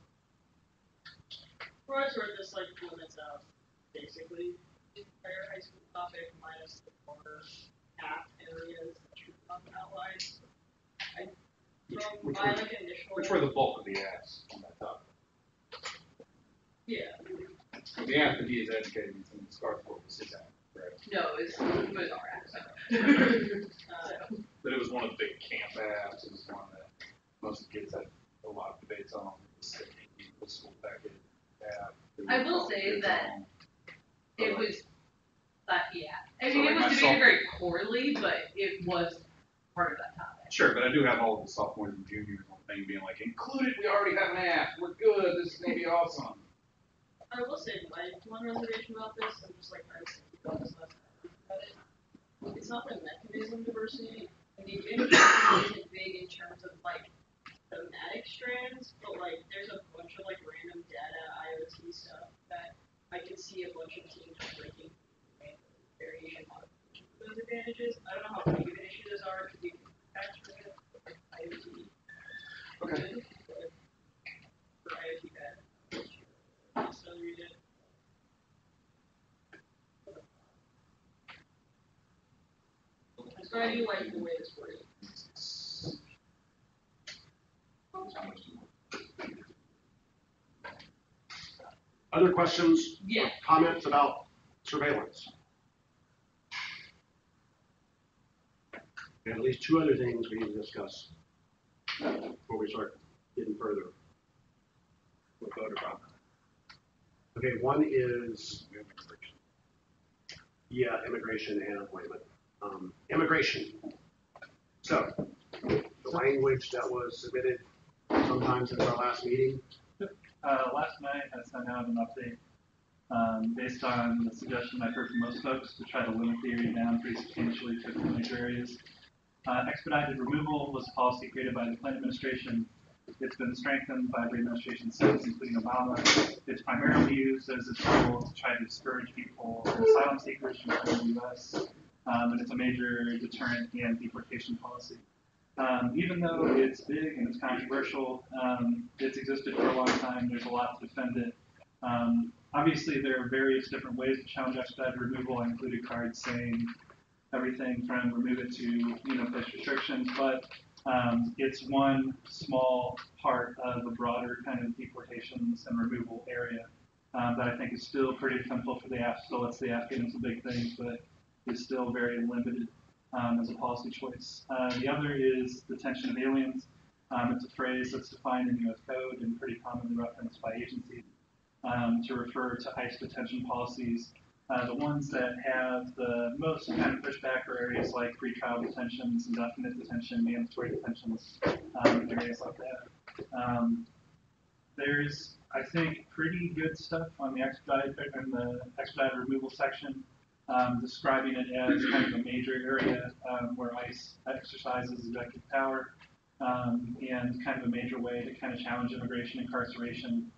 For us, where this like limits out basically the entire high school topic minus the corner half areas that you outlined. From my like initial. Which were the bulk of the ads on that topic. Yeah. The app that he is educating from Scarthorpe is his app, correct? No, it was our app. But it was one of the big camp apps. It was one that most of the kids had a lot of debates on. The school package app. I will say that it was, yeah. I mean, So it like was debated very poorly, but it was part of that topic. Sure, but I do have all of the sophomores and juniors on the thing being like, included, we already have an app, we're good, this is gonna be awesome. I will say my one reservation about this, I'm just like I was thinking about this last time about it. It's not the mechanism diversity, and the information isn't big in terms of like thematic strands, but like there's a bunch of like random data IoT stuff that I can see a bunch of teams breaking variation modification for those advantages. I don't know how big of an issue those are because you can patch for it, like IoT. Okay. But for IoT bad. So read it. So I do like the way this works. Other questions? Yeah. Comments about surveillance? We have at least two other things we need to discuss before we start getting further with voter problem. Okay, one is immigration and employment. Immigration. So, the language that was submitted sometime since our last meeting. Last night I sent out an update based on the suggestion I've heard from most folks to try to limit the area down pretty substantially to a few major areas. Expedited removal was a policy created by the Clinton administration. It's been strengthened by the administration since, including Obama. It's primarily used as a tool to try to discourage people, asylum seekers from coming to the U.S. And it's a major deterrent and deportation policy. Even though it's big and it's controversial, it's existed for a long time. There's a lot to defend it. Obviously, there are various different ways to challenge expedited removal. I included cards saying everything from remove it to place restrictions, but it's one small part of a broader kind of deportations and removal area that I think is still pretty defensible for the app. Still lets the app get into big things, but is still very limited as a policy choice. The other is detention of aliens. It's a phrase that's defined in U.S. code and pretty commonly referenced by agencies to refer to ICE detention policies. The ones that have the most kind of pushback are areas like pretrial detentions, indefinite detention, mandatory detentions, areas like that. There's, I think, pretty good stuff on the expedited removal section, describing it as kind of a major area where ICE exercises executive power, and kind of a major way to kind of challenge immigration incarceration.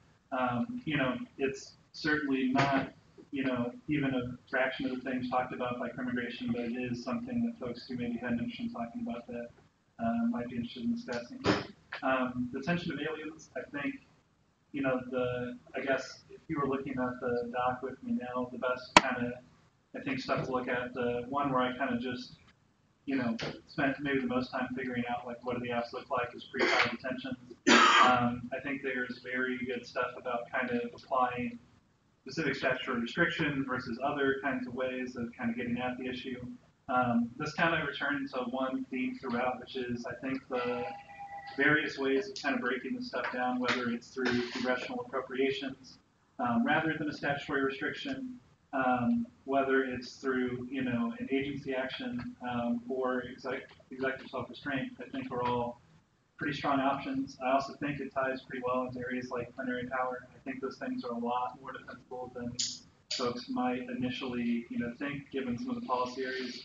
It's certainly not, even a fraction of the things talked about by Crimmigration, but it is something that folks who maybe had an interest in talking about that might be interested in discussing. Detention of aliens, I think, I guess if you were looking at the doc with me now, the best kind of, I think, stuff to look at, the one where I kind of just, spent maybe the most time figuring out, like, what do the apps look like is pre-trial detentions. I think there's very good stuff about kind of applying specific statutory restrictions versus other kinds of ways of kind of getting at the issue. This kind of returns to one theme throughout, which is, I think, the various ways of kind of breaking this stuff down, whether it's through congressional appropriations rather than a statutory restriction, whether it's through, an agency action or executive self-restraint, I think are all pretty strong options. I also think it ties pretty well into areas like plenary power. I think those things are a lot more defensible than folks might initially, think, given some of the policy areas.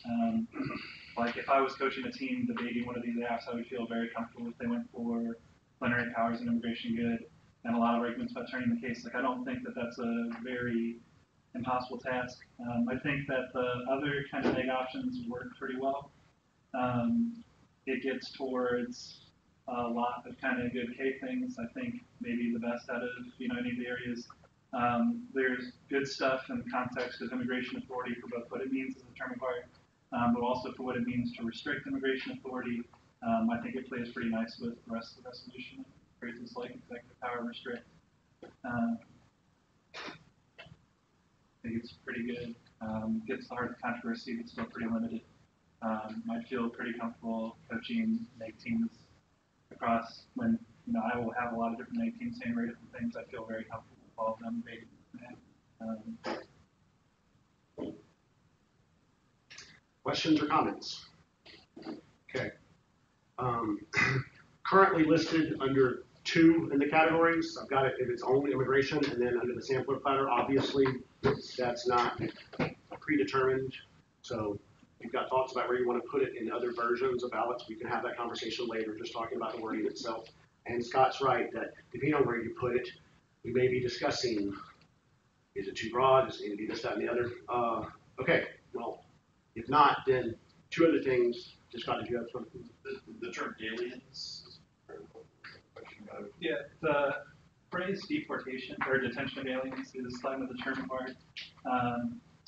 Like if I was coaching a team debating one of these apps, I would feel very comfortable if they went for plenary powers and immigration good and a lot of arguments about turning the case. Like I don't think that that's a very impossible task. I think that the other kind of neg options work pretty well. It gets towards a lot of kind of good K things. I think maybe the best out of any of the areas. There's good stuff in the context of immigration authority for both what it means as a term of art, but also for what it means to restrict immigration authority. I think it plays pretty nice with the rest of the resolution. Phrases like executive power restrict. I think it's pretty good. Gets the heart of the controversy, but still pretty limited. I feel pretty comfortable coaching neg teams across when, I will have a lot of different neg teams saying very different things. I feel very comfortable with all of them debating that. Questions or comments? Okay. Currently listed under 2 in the categories. I've got it if it's only immigration, and then under the sampler platter, obviously, that's not predetermined. So if you've got thoughts about where you want to put it in other versions of ballots, we can have that conversation later, just talking about the wording itself. And Scott's right that depending on where you put it, we may be discussing, is it too broad? Does it need to be this, that, and the other? Okay, well, if not, then 2 other things. Just Scott, did you have something? The term aliens is a question about it. Yeah, the phrase deportation or detention of aliens is kind of the term of art.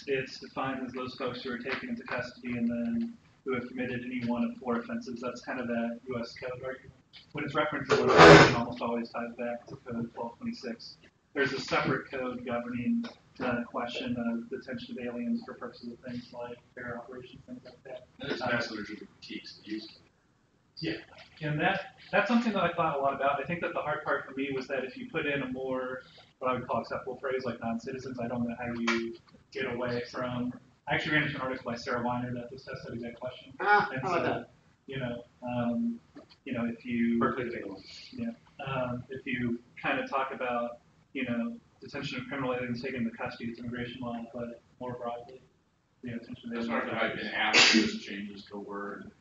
It's defined as those folks who are taken into custody and then who have committed any one of 4 offenses. That's kind of that U.S. code argument. When it's referenced in it almost always ties back to Code 1226. There's a separate code governing the question of detention of aliens for purposes of things like fair operations, things like that. And there's mass literature that critiques the use of it. Yeah, and that's something that I thought a lot about. I think that the hard part for me was that if you put in a more, what I would call acceptable phrase like non-citizens, I don't know how you get away from. I actually ran into an article by Sarah Weiner that discussed that exact question. And so, if you if you kind of talk about detention of criminal aliens taken into custody, it's immigration law, but more broadly, detention of aliens. That's hard to have been asked to just changes the word.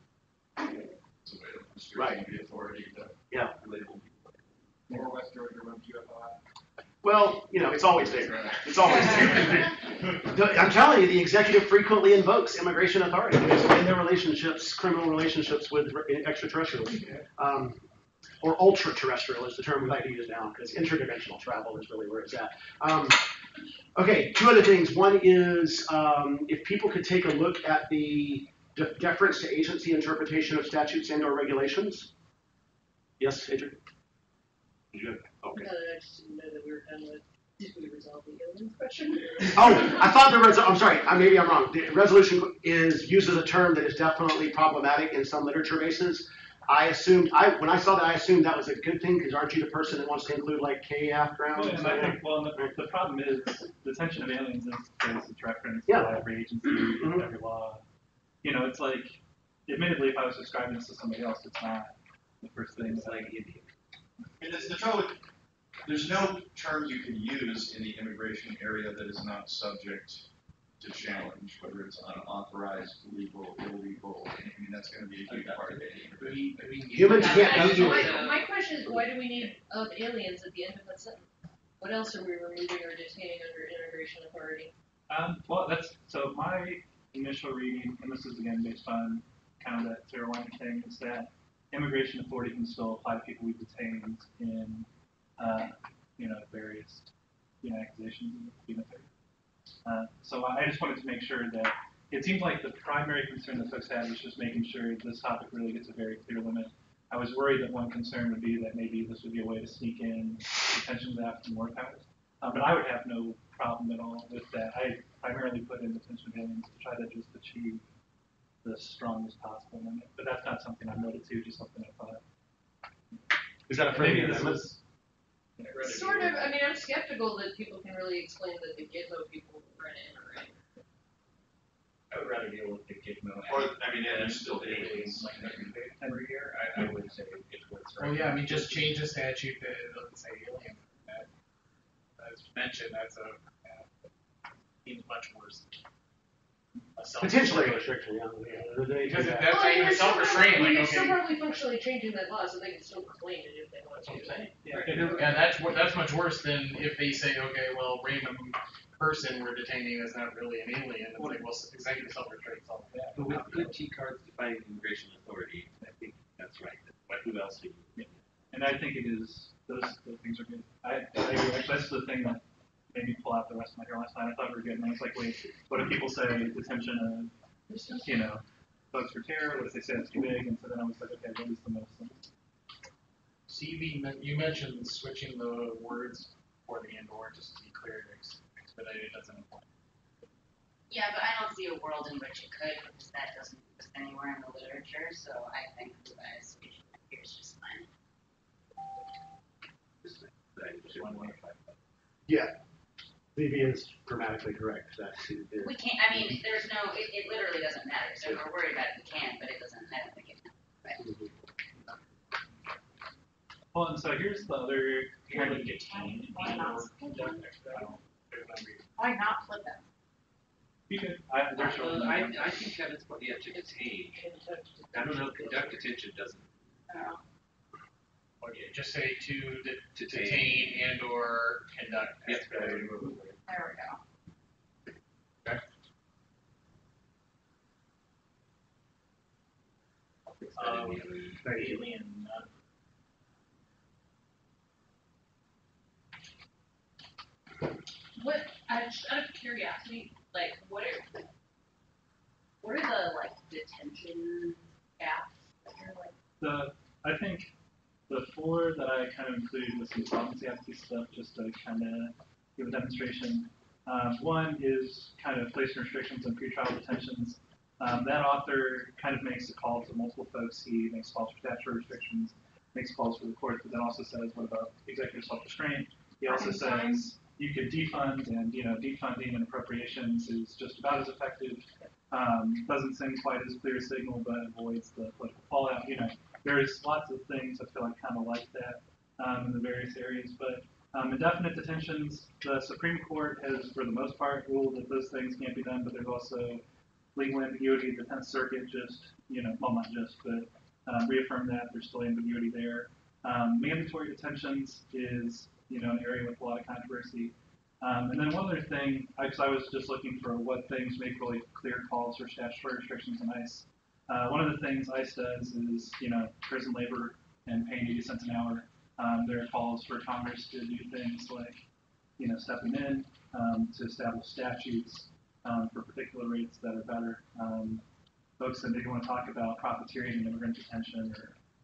It's a way of restricting the authority to label people. More West Georgia run UFI. Well, it's always there. It's always there. I'm telling you, the executive frequently invokes immigration authority in their relationships, criminal relationships with extraterrestrials. Or ultra-terrestrial is the term we like to use now, because interdimensional travel is really where it's at. Okay, 2 other things. One is if people could take a look at the deference to agency interpretation of statutes and or regulations. Yes, Adrian? Okay. I just didn't know that we were done with, did we resolve the aliens question? Oh, I thought I'm sorry, maybe I'm wrong. The resolution uses a term that is definitely problematic in some literature bases. I when I saw that, I assumed that was a good thing, because aren't you the person that wants to include like KF grounds? Well, and I think, the problem is detention of aliens is it's referenced Yeah. by every agency, every law. You know, it's like, admittedly, if I was describing this to somebody else, it's not the first thing. It's like Indian. And it's the trouble with, there's no term you can use in the immigration area that is not subject to challenge, whether it's unauthorized, legal, illegal. I mean, that's gonna be a huge part of any immigration. Humans can't be My question is, why do we need aliens at the end of that sentence? What else are we removing or detaining under immigration authority? Well, so my initial reading, and this is again based on kind of that zero line thing, is that immigration authority can still apply to people we've detained in, various, accusations of so I just wanted to make sure that it seems like the primary concern that folks had was just making sure this topic really gets a very clear limit. I was worried that one concern would be that maybe this would be a way to sneak in detentions after more powers. But I would have no problem at all with that. I primarily put in detention of aliens to try to just achieve the strongest possible limit. But that's not something I noted to, just something I thought. Is that a friendly amendment? Sort of, I mean, I'm skeptical that people can really explain that the Gitmo people were in it, right? I would rather deal with the Gitmo. Or, I mean, and there's still aliens. Like every year, I would say it's what's right. Well, yeah, I mean, just change the statute that it doesn't say alien. As mentioned, that's seems much worse. Potentially a restriction, yeah. Because if that's saying you're self-restrained, like, You're okay. still probably functionally changing that law so they can still claim it if they want to. Yeah, that's much worse than if they say, okay, well, random person we're detaining is not really an alien. It's like, well, executive self-restraint solves that. But with good T cards defining immigration authority, I think that's right. But who else do you? And I think it is, those things are good. I agree. That's the thing that made me pull out the rest of my hair last night. I thought we were good, and I was like, wait, what if people say detention of, folks for terror? What if they say it's too big? And so then I was like, okay, what is the most sense? CV, you mentioned switching the words for the and/or, just to be clear, expedited doesn't apply. Yeah, but I don't see a world in which it could, because that doesn't exist anywhere in the literature, so I think the bias here is just fine. Yeah. Vivian's grammatically correct. We can't, I mean, there's no, it literally doesn't matter, so if we're worried about it, we can, but it doesn't, I don't think it matters. Well, and so here's the other kind of detained. Why not flip them? You can, I think Kevin's point, yeah, to detain. I don't know, conduct detention doesn't. Or yeah, just say to detain and/or conduct. Yep. There we go. Okay. Alien. What, just out of curiosity, like, what are the, like, detention apps that you're, like? I think the four that I kind of included with some solvency apathy stuff, just to kind of give a demonstration. One is kind of placement restrictions and pretrial detentions. That author kind of makes a call to multiple folks. He makes calls for statutory restrictions, makes calls for the court, but then also says, what about executive self-restraint? He also says you could defund, and defunding and appropriations is just about as effective. Doesn't send quite as clear a signal, but avoids the political fallout. There's lots of things I feel like kind of like that in the various areas, but indefinite detentions, the Supreme Court has, for the most part, ruled that those things can't be done, but there's also legal ambiguity. The 10th Circuit just, well, not just, but reaffirmed that there's still ambiguity there. Mandatory detentions is, an area with a lot of controversy. And then one other thing, because I was just looking for what things make really clear calls for statutory restrictions in ICE. One of the things ICE does is, prison labor and paying 80 cents an hour. There are calls for Congress to do things like, stepping in to establish statutes for particular rates that are better. Folks that maybe want to talk about profiteering and immigrant detention.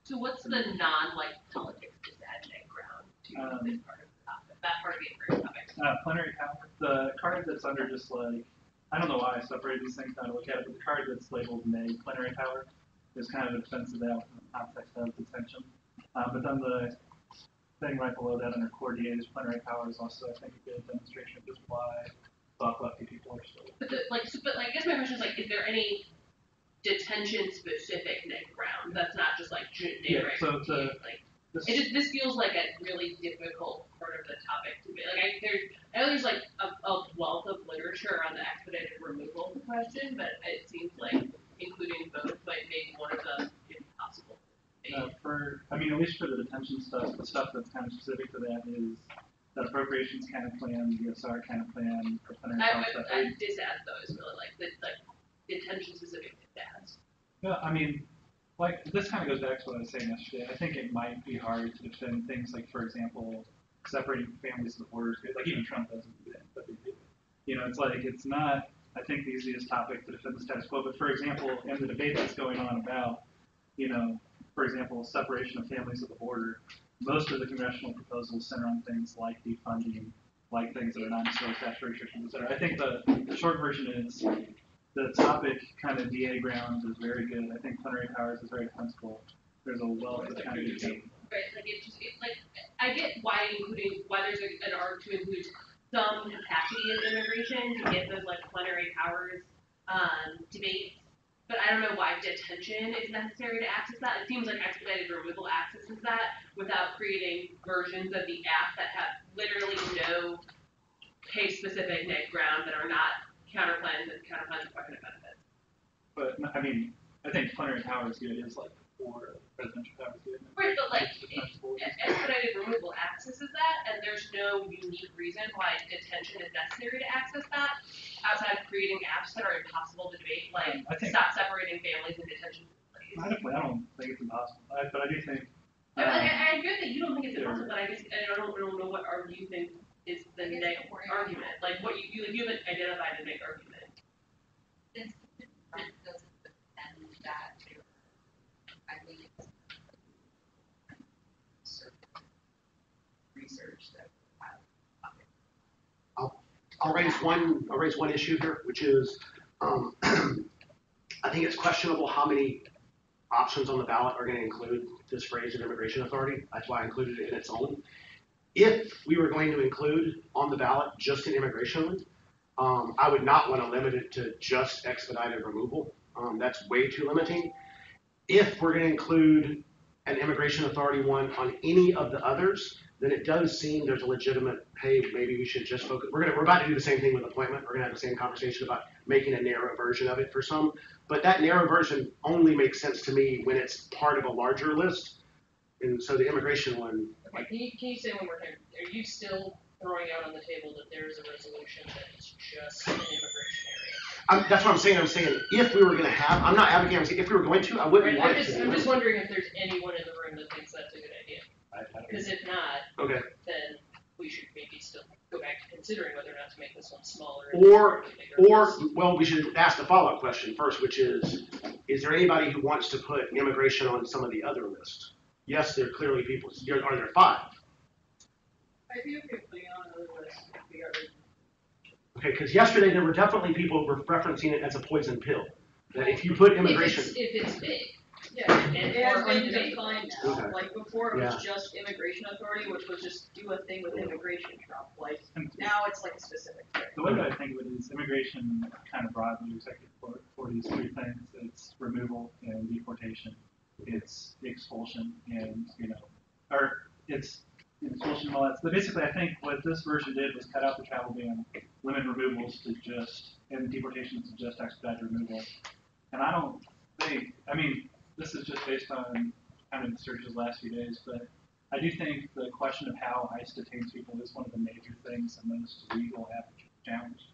So what's the politics disadvantage ground to this part of the topic, that part of the immigration topic? Plenary power. The card that's under just like, I don't know why I separated these things now to look at it, but the card that's labeled NA, plenary power, there's kind of a defense of that within the context of detention. But then the thing right below that under core DA is plenary powers also, I think, a good demonstration of just why soft lefty people are still. But I guess my question is is there any detention specific neck ground that's not just generic? So this feels like a really difficult part of the topic to be. I know there's a wealth of literature on the expedited removal question, but it seems like including both might make one of them impossible. At least for the detention stuff, the stuff that's kind of specific to that is the appropriations kind of plan, the ESR kind of plan, the plenary power stuff. DISAD though is really detention specific to DADs. Yeah, this kind of goes back to what I was saying yesterday. I think it might be hard to defend things like, for example, separating families of the borders. Even Trump doesn't do that, but they do. It's not, I think, the easiest topic to defend the status quo. But for example, in the debate that's going on about, for example, separation of families at the border, most of the congressional proposals center on things like defunding, like things that are not necessarily statutory restrictions, etc. I think the short version is the topic kind of DA ground is very good. I think plenary powers is very defensible. There's a wealth of kind of debate. Right, I get why there's an arc to include some capacity in immigration to get those plenary powers debates, but I don't know why detention is necessary to access that. It seems like expedited removal accesses that without creating versions of the app that have literally no case-specific neck ground that are not counterplans and counterplans of fucking benefits. But I think plenary powers good is for presidential powers good. Right, but expedited removal accesses that, and there's no unique reason why detention is necessary to access that outside of creating apps that are impossible to debate, stop separating families in detention facilities. I don't think it's impossible, but I do think. I agree that you don't think it's impossible, but I guess I don't know what you think is the neck argument. What you haven't identified the neck argument. It's doesn't defend that. I think it's research that I'll raise one issue here, which is I think it's questionable how many options on the ballot are going to include this phrase of immigration authority. That's why I included it in its own. If we were going to include on the ballot just an immigration one, I would not want to limit it to just expedited removal. That's way too limiting. If we're going to include an immigration authority one on any of the others, then it does seem there's a legitimate, hey, maybe we should just focus. We're about to do the same thing with appointment. We're going to have the same conversation about making a narrow version of it for some. But that narrow version only makes sense to me when it's part of a larger list. And so the immigration one. Okay, can you say one more time? Are you still throwing out on the table that there's a resolution that is just an immigration area? That's what I'm saying. I'm saying if we were going to have, I'm not advocating. I'm saying if we were going to, I wouldn't want it to. I'm just wondering if there's anyone in the room that thinks that's a good idea. Because if not, okay, then we should maybe still go back to considering whether or not to make this one smaller. Well, we should ask the follow-up question first, which is there anybody who wants to put immigration on some of the other lists? Yes, there are clearly people. Are there 5? I feel okay putting on another list if we are. Okay, because yesterday there were definitely people who were referencing it as a poison pill. That if you put immigration. If it's big. Yeah, it has been defined now. Okay. Like before, it was just immigration authority, which was just do a thing with immigration Trump. Now it's a specific thing. The way that I think of it is immigration kind of broadly executive for these 3 things. It's removal and deportation. It's expulsion and it's expulsion and all that. So basically, I think what this version did was cut out the travel ban, limit removals to and deportations to just expedited removal. And I don't think, this is just based on kind of the searches last few days, but I do think the question of how ICE detains people is one of the major things and most legal challenge.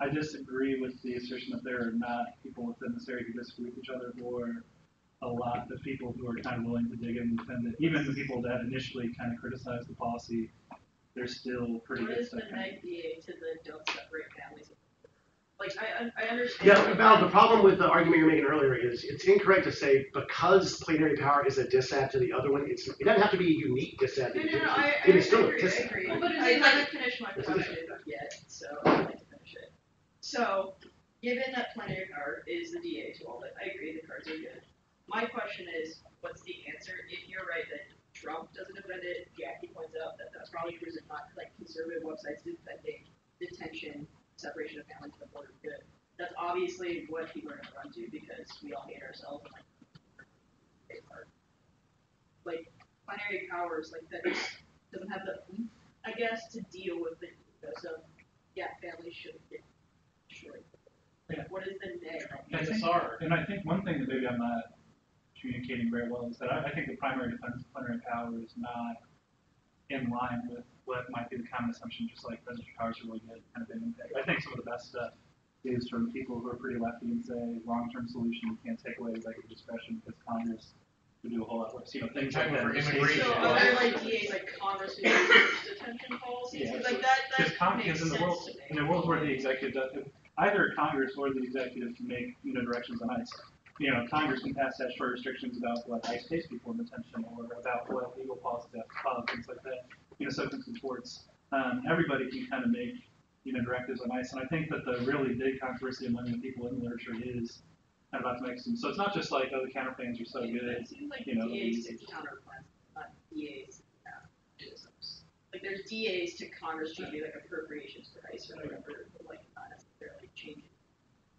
I disagree with the assertion that there are not people within this area who disagree with each other, or a lot of people who are kind of willing to dig in and defend it. Even the people that initially kind of criticized the policy, they're still pretty good stuff. What is the neg DA to the don't separate families? I understand. Yeah, Val, the problem with the argument you're making earlier is it's incorrect to say because plenary power is a disad to the other one, it doesn't have to be a unique disad. No, I agree. Well, but I haven't finished my question yet, so I'd like to finish it. So, given that plenary power is the DA to all that, I agree the cards are good. My question is, what's the answer? If you're right that Trump doesn't defend it, Jackie points out that that's probably because it's not like conservative websites defending detention, separation of families, and the border is good. That's obviously what people are going to run to because we all hate ourselves and like plenary powers like that doesn't have the oomph, I guess, to deal with the so yeah, families should get destroyed. Yeah. What is the negative? And I think one thing that maybe I'm not communicating very well is that I think the primary defense of plenary power is not in line with what might be the common assumption, just like presidential powers are really good kind of an impact. I think some of the best stuff is from people who are pretty lefty and say long-term solution, you can't take away executive discretion because Congress would do a whole lot worse. You know, things like that. So are there like DAs like Congress who do detention policies? Yeah. Like that makes in the sense world, to me. in a world where the executive does, either Congress or the executive can make, you know, directions on ICE. You know, Congress can pass statutory restrictions about what ICE pays people in detention or about what legal policies have to follow, things like that. You know, substance courts. Everybody can kind of make, you know, directives on ICE. And I think that the really big controversy among the people in the literature is kind of about to make some. So it's not just like, oh, the counterplans are so good. It seems like you know, DAs to counterplans, not DAs. Like there's DAs to Congress changing like appropriations for ICE or whatever, but like not necessarily changing.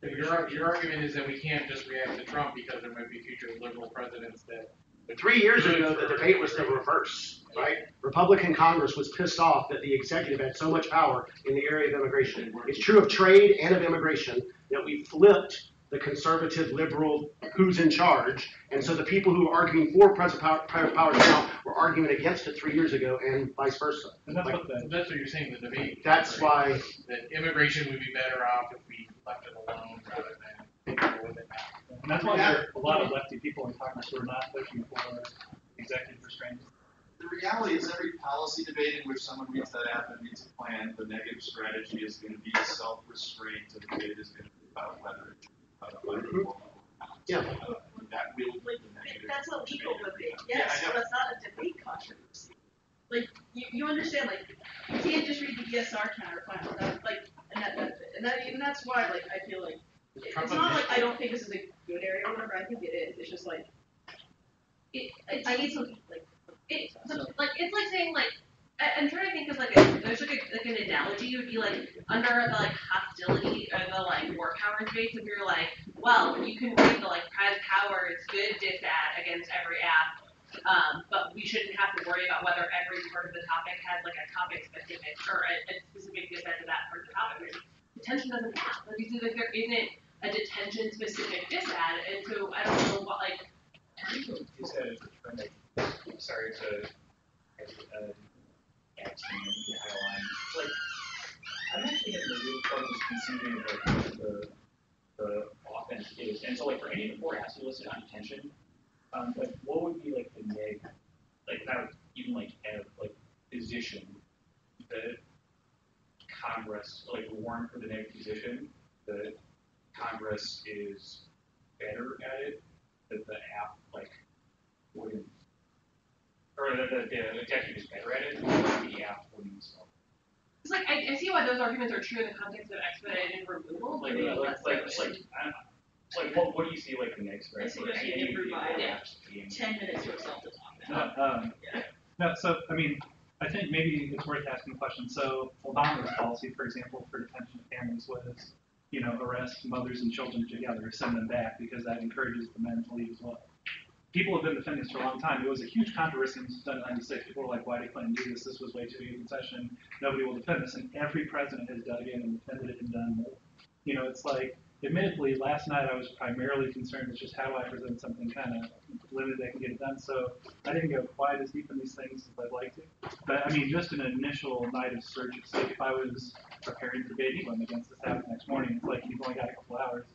Your argument is that we can't just react to Trump because there might be future liberal presidents that. 3 years ago, the debate was the reverse, right? Republican Congress was pissed off that the executive had so much power in the area of immigration. It's true of trade and of immigration that we flipped the conservative liberal who's in charge. And so the people who are arguing for private powers now were arguing against it 3 years ago and vice versa. And that's, that's what you're saying, the debate. That's right? why. That immigration would be better off if we left it alone rather than deal with it now. And that's why there are a lot of lefty people in Congress who are not pushing for executive restraints. The reality is every policy debate in which someone reads that app and reads a plan, the negative strategy is going to be self-restraint. The debate is going to be about whether it's yeah. That will be the negative. That's a legal debate, yes, but that's not a debate controversy. Like, you understand, like, you can't just read the ESR counterclaim, and that's why, like, I feel like, it's not like I don't think this is a good area or whatever, I think it is, it's just like, I need some, like, it's like saying like I'm trying to think of like there's like an analogy. It would be like under the like hostility or the like war powers debates. If you're like, well, you can read the like private powers good dis ad against every app, but we shouldn't have to worry about whether every part of the topic has like a topic specific or a specific dis ad to that part of the topic. Detention doesn't have. Like you see, like there isn't a detention specific dis ad, and so I don't know what like. Sorry to like I'm actually having a real trouble conceiving of the offense is, and so like for any of the four apps you listed on detention, like what would be like the neg, like not even like have like position that Congress like warrant for the neg position that Congress is better at it, that the app like wouldn't. Or the executive is better at it, the app wouldn't. It's like I see why those arguments are true in the context of expedited removal. Like what do you see like the next right? I see what you can provide 10 minutes to yourself to talk about. No, so I mean, I think maybe it's worth asking the question. So Obama's policy, for example, for detention of families was, you know, arrest mothers and children together, send them back because that encourages the men to leave as well. People have been defending this for a long time. It was a huge controversy in 1996. People were like, why did Clinton do this? This was way too big a concession. Nobody will defend this. And every president has dug in and defended it and done more. You know, it's like, admittedly, last night I was primarily concerned with just how do I present something kind of limited that can get it done. So I didn't go quite as deep in these things as I'd like to. But I mean, just an initial night of search, it's like if I was preparing for baby one against this happening next morning, it's like you've only got a couple hours.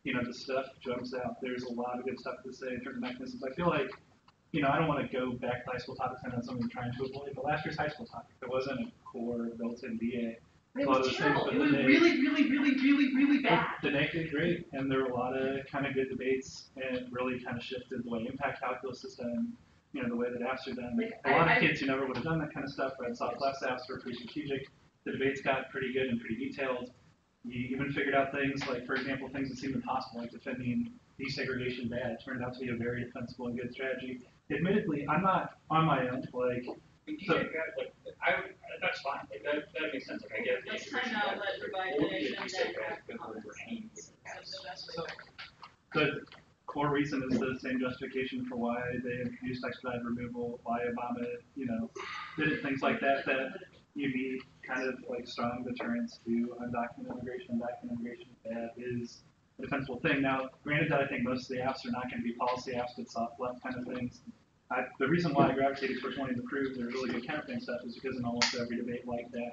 You know, the stuff jumps out. There's a lot of good stuff to say in terms of mechanisms. I feel like, you know, I don't want to go back to high school topics. I know something I'm trying to avoid, but last year's high school topic, there wasn't a core built-in DA. It was terrible. It was really bad. The NAC did great, and there were a lot of kind of good debates, and it really kind of shifted the way impact calculus is done, you know, the way that apps are done. Like, a lot of kids who never would have done that kind of stuff read soft less apps were pretty strategic. The debates got pretty good and pretty detailed. You even figured out things like, for example, things that seemed impossible, like defending desegregation bad. It turned out to be a very defensible and good strategy. Admittedly, I'm not on my own, like, so, That's fine, like, that makes sense, like, I get the Let's integration. time out, but let everybody all the finish, and issues then that have go comments. overhang That's the best way. So, the core reason is the same justification for why they introduced expedited removal, why Obama, did things like that, that you need kind of like strong deterrence to undocumented immigration. Undocumented immigration that is a defensible thing. Now, granted that I think most of the apps are not going to be policy apps, but soft left kind of things. The reason why I gravitated towards wanting to prove they're really good counterfeiting stuff is because in almost every debate like that,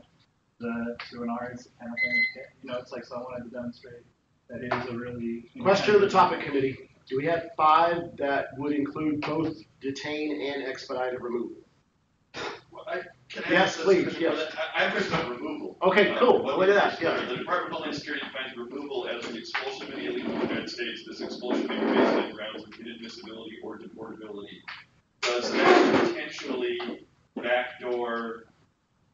the 2NR is counterfeiting. It's like, so I wanted to demonstrate that it is a really... Question of the topic committee. Do we have 5 that would include both detain and expedited removal? Well, can I Yes, ask please, this? yes. I have a question about removal. Okay, cool. What Look at that, yeah. The Department of Homeland Security defines removal as the expulsion of an alien from the United States. This expulsion may be based on grounds of inadmissibility or deportability. Does that potentially backdoor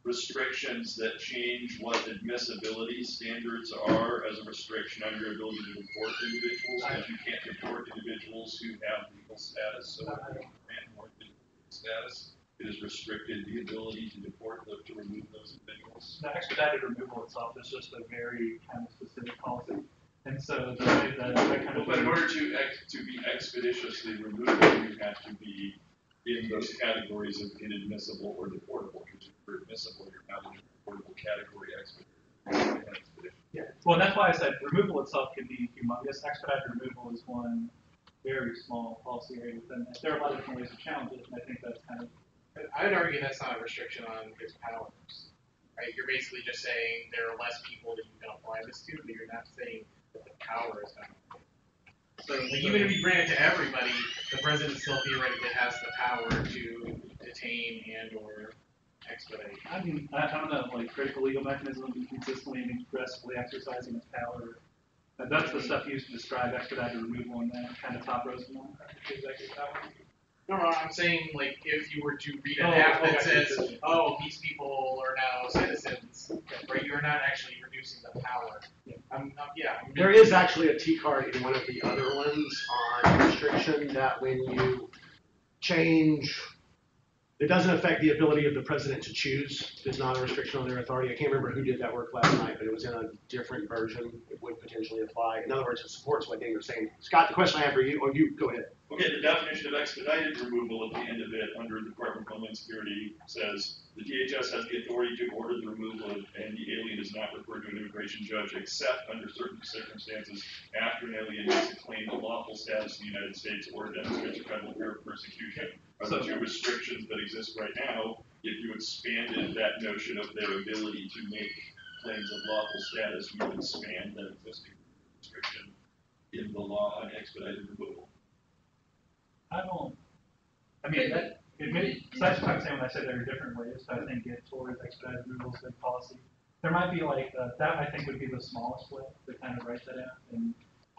restrictions that change what admissibility standards are as a restriction on your ability to deport individuals? Because you can't deport individuals who have legal status, so if you grant more legal status, it has restricted the ability to deport them, to remove those individuals. The expedited removal itself is just a very kind of specific policy. And so the way that kind of... But in order to be expeditiously removed, you have to be in those categories of inadmissible or deportable. Because if you're admissible, you're not in the deportable category expedition. Yeah. Well, that's why I said removal itself can be humongous. Expedited removal is one very small policy area within that. There are a lot of different ways to challenge it, and I think that's kind of... I would argue that's not a restriction on his powers, right? You're basically just saying there are less people that you can apply this to, but you're not saying that the power is not. So, like, even if you grant it to everybody, the president still theoretically has the power to detain and or expedite. I mean, I don't know, like, critical legal mechanism be consistently and aggressively exercising its power. And that's the stuff used to describe expedited removal in that kind of top rows of executive power. No, I'm saying, like, if you were to read an app that says, oh, these people are now citizens, right, you're not actually reducing the power. There is actually a T card in one of the other ones on restriction that when you change, it doesn't affect the ability of the president to choose. It's not a restriction on their authority. I can't remember who did that work last night, but it was in a different version. It would potentially apply. In other words, it supports what Dane was saying. Scott, the question I have for you, or you, go ahead. Okay, the definition of expedited removal at the end of it under the Department of Homeland Security says the DHS has the authority to order the removal of and the alien is not referred to an immigration judge except under certain circumstances after an alien makes a claim of lawful status in the United States or demonstrates a credible fear of persecution. Are the 2 restrictions that exist right now. If you expanded that notion of their ability to make claims of lawful status, you would expand that existing restriction in the law on expedited removal. That's what I'm saying when I say there are different ways that I think get towards expedited removal is good policy. There might be like, that I think would be the smallest way to kind of write that out. And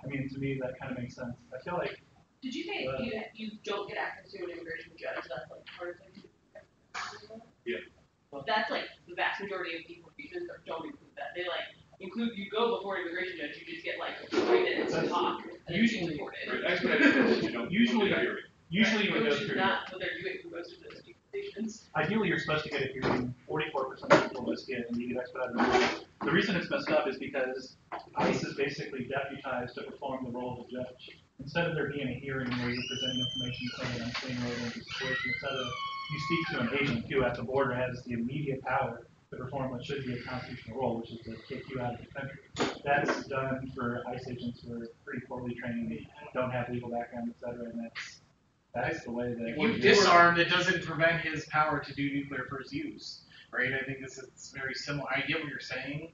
I mean, to me, that kind of makes sense. I feel like... Did you say you don't get access to an immigration judge? That's like part of it? Yeah. That's like the vast majority of deportations don't include that. They like include you go before an immigration judge, you just get like 3 minutes to talk and then you're deported. Usually you would go Which is through. not what they're doing for most of those deportations. Ideally, you're supposed to get a hearing. 44% of people just get immediate expedited removal. The reason it's messed up is because ICE is basically deputized to perform the role of a judge. Instead of there being a hearing where you're presenting information saying I'm staying right into the situation, instead of you speak to an agent who at the border has the immediate power to perform what should be a constitutional role, which is to kick you out of the country. That's done for ICE agents who are pretty poorly trained, don't have legal background, etc. And that's the way that... If you disarm, it doesn't prevent his power to do nuclear first use, right? I think this is very similar. I get what you're saying,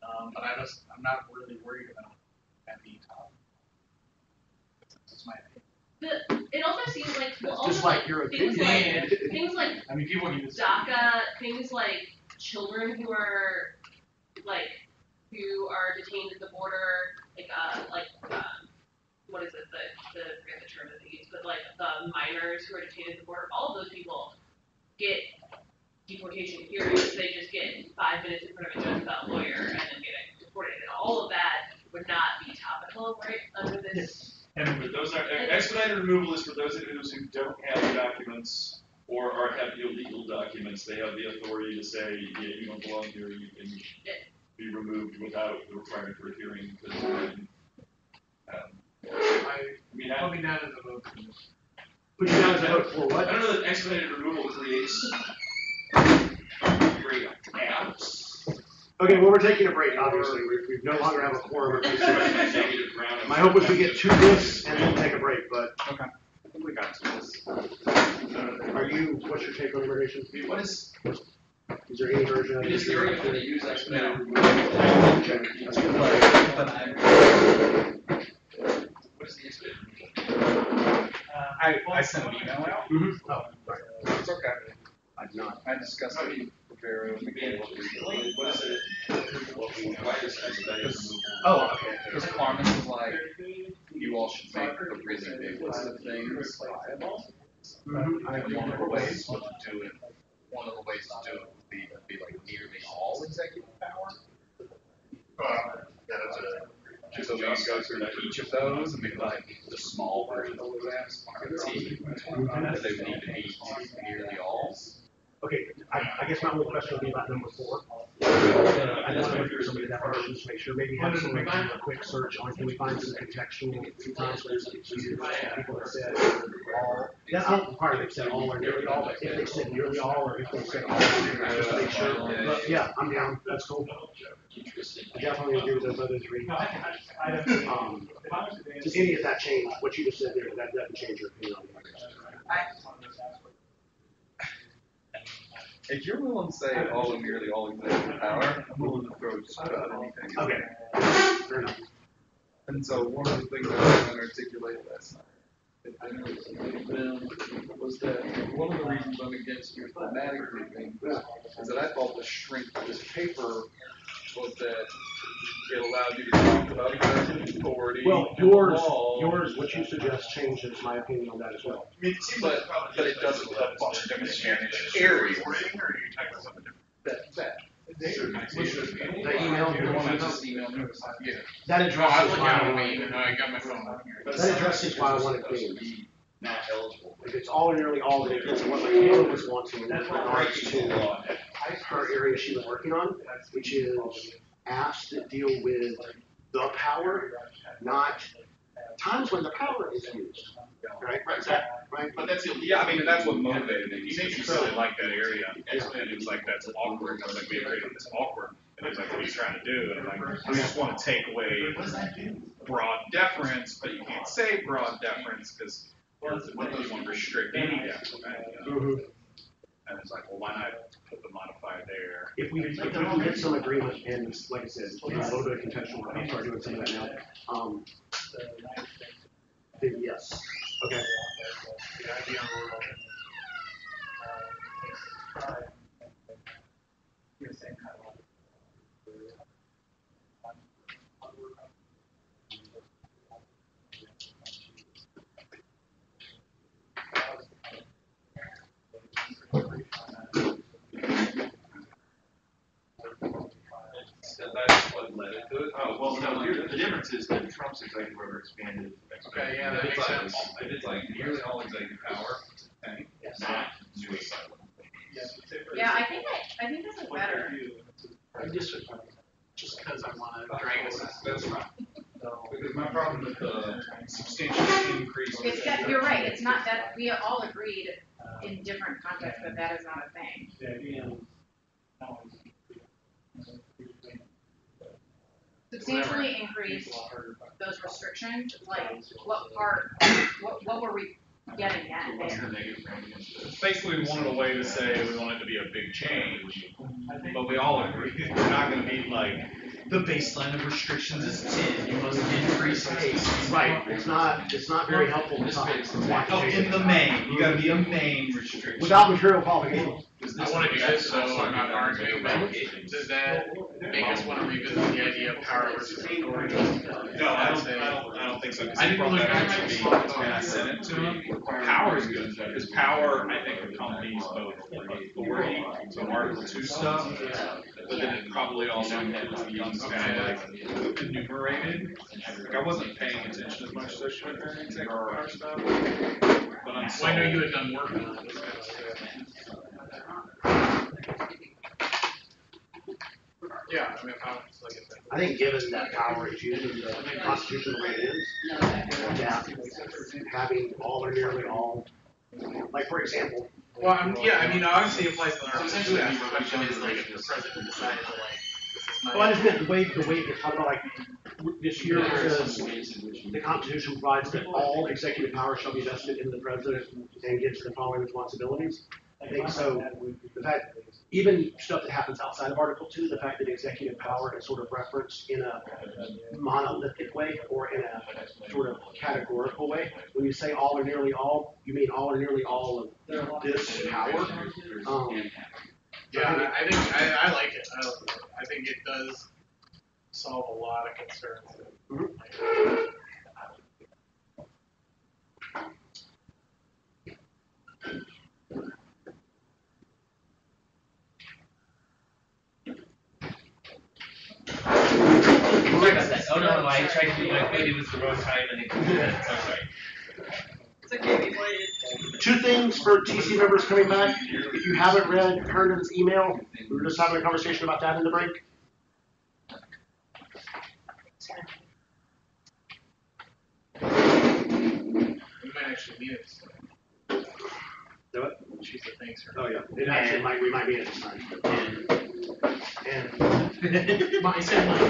but I'm not really worried about that being taught. That's my opinion. It also seems like Just like your opinion. Things like I mean, people can just DACA, things like children who are detained at the border, what is it, I forget the term that they use, but like the minors who are detained at the border, all of those people get deportation hearings. They just get 5 minutes in front of a judge without a lawyer and then get deported. And all all of that would not be topical, right, under this. But those are, expedited removal is for those individuals who don't have documents or have illegal documents. They have the authority to say, yeah, you don't belong here, you can be removed without the requirement for a hearing. Because, Put me down as a vote. Put you down as a vote for what? I don't know that expedited removal creates great apps. Okay, well, we're taking a break, obviously. We no longer have a quorum. My hope was to get to this and then take a break, but. Okay. I think we got to this. What's your take on immigration? What is there any version of it? Is the area for the use expedited removal? What is the expedited removal? I sent an email out. Mm-hmm. Oh, right. It's okay. I did not. I discussed it with Vero. What is it? Why is expedited removal? Oh, okay. Because Clarence was like, you all should make a really big list of things viable. Mm-hmm. And one of the ways to do it would be like nearly all executive power. So we go through each of those and be like the small version of those RMT, but they would need to be nearly all. Okay, I guess my only question would be about number 4. I just went through some of the definitions to make sure, maybe have someone do a quick search on, can we find some contextual, sometimes there's people that said all, that's not required they said all or nearly all, but if they said nearly all, or if they said all, just to make sure. But yeah, I'm down, that's cool. I definitely agree with those other 3. Does any of that change, what you just said there, that doesn't change your opinion on the migration? If you're willing to say all or nearly all executive power, I'm willing to throw just about anything. Okay, fair enough. And so one of the things that I was trying to articulate last night was that one of the reasons I'm against your thematic grouping is that I thought the strength of this paper was that it allowed you to talk about executive authority. Well, yours, what you suggest changes my opinion on that as well. But it doesn't help us understand areas. The email, You want to just email me? Yeah. that addresses why I I wanted. got my phone on here. That addresses why I wanted to be not eligible. If it's all or nearly all, then it gets what Michaela was wanting in regards to her area she was working on, which is apps that deal with the power, not times when the power is used. Right? Right, Right? but that's illegal. Yeah, I mean, that's what motivated me. You think You you really really like that area, Yeah. and it was like, that's awkward. I was like, we agreed on this awkward. And it was like, what are you trying to do? And I'm like, we just want to take away broad deference, but you can't say broad deference because what those want to restrict any deference. Mm-hmm. And it's like, well, why not put the modifier there? If we can get some agreement, and like I said, a little bit of contextual, I'll start doing some of that now. Then yes. Okay. That's what led it to it. Oh, well, no, the difference is that Trump's executive order expanded. Okay, yeah, that makes sense. If it's like nearly all executive power, Not suicide. Yeah, I think this is better. Just because I want to drag this. that's right. Because my problem with the substantial increase. You're right, it's not that, we all agreed in different contexts that that is not a thing. Substantially increase those restrictions, like what were we getting at there? Basically, we wanted a way to say we want it to be a big change, but we all agree we're not going to be like, the baseline of restrictions is 10, you must increase pace. Right. It's not very helpful to talk. Oh, in the main, you got to be a main restriction. Without material qualification. I want to do this so I'm not arguing, but does that make us want to revisit the idea of power versus authority? No, I don't think so. I didn't really mention me when I sent it to him. Power is good, because power, I think, accompanies both authority, so Article 2 stuff, but then it probably also becomes kind of enumerated. Like I wasn't paying attention as much as I should during executive power stuff, but I'm Well, I know you had done work on it, yeah, I mean, like I said. I think given that power is used in the Constitution the way it is, that having all or nearly all, like for example. Well, yeah, I mean, obviously it applies to So our. essentially, the question is like, if the president decided to like, this is my. Well, I just meant the way it's talking about, like, this year it says, the Constitution provides that all executive power shall be vested in the president and gives the following responsibilities. I think so, the fact, even stuff that happens outside of Article 2, the fact that executive power is sort of referenced in a monolithic way or in a sort of categorical way. When you say all or nearly all, you mean all or nearly all of this power. Yeah, I think, I like it. I think it does solve a lot of concerns. Sorry about that. Oh no, I tried to do my food, it was the wrong time and it alright. It's okay, we waited. 2 things for TC members coming back. If you haven't read Herndon's email, we were just having a conversation about that in the break. We might actually need it. Do it? She said thanks for. Oh, yeah. It actually might, we might need it this time. And I said mine.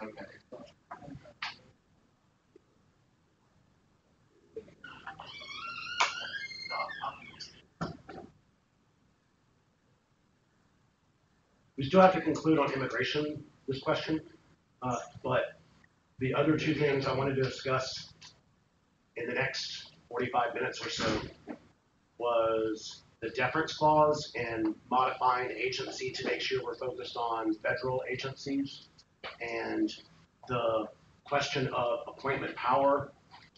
Okay. we still have to conclude on immigration, this question. But the other 2 things I wanted to discuss in the next 45 minutes or so was the deference clause and modifying agency to make sure we're focused on federal agencies, and the question of appointment power,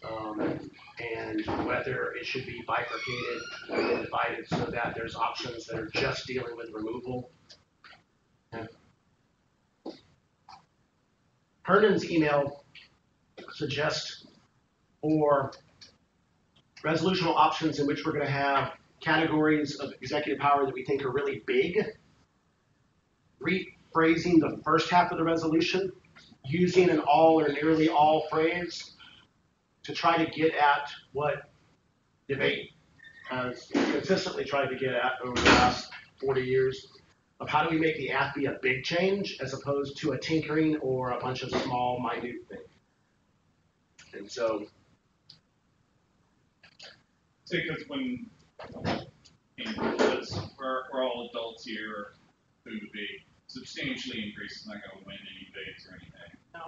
and whether it should be bifurcated and divided so that there's options that are just dealing with removal. Herndon's email suggests for resolutional options in which we're going to have categories of executive power that we think are really big, rephrasing the first half of the resolution, using an all or nearly all phrase to try to get at what debate has consistently tried to get at over the last 40 years of how do we make the AFB a big change as opposed to a tinkering or a bunch of small, minute things. And so, because when, we're all adults here, soon to be, substantially increase is not going to win any debates or anything. No.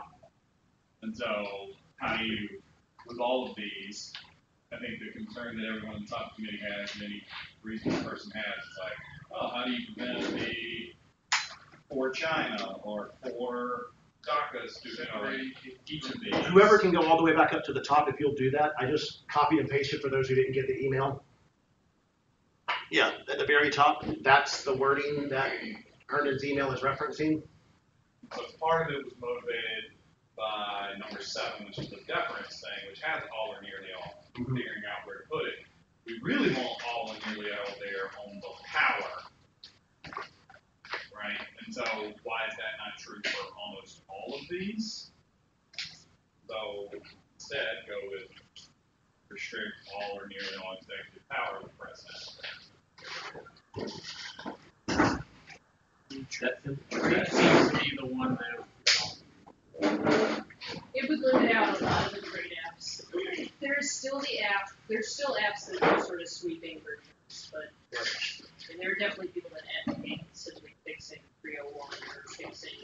And so, how do you, with all of these, I think the concern that everyone on the top committee has, and any reasonable person has, is like, oh, how do you prevent the for China or for DACA student or each of these? whoever can go all the way back up to the top, if you'll do that, I just copied and pasted for those who didn't get the email. Yeah, at the very top, that's the wording that Herndon's email is referencing. So part of it was motivated by number 7, which is the deference thing, which has all or nearly all, figuring out where to put it. We really want all or nearly all there on the power, right? And so why is that not true for almost all of these? So instead, go with restrict all or nearly all executive power of the president. That seems to be the one that. It would limit out a lot of the trade apps. There's still apps that are sort of sweeping versions, but and there are definitely people that advocate simply fixing 301 or fixing.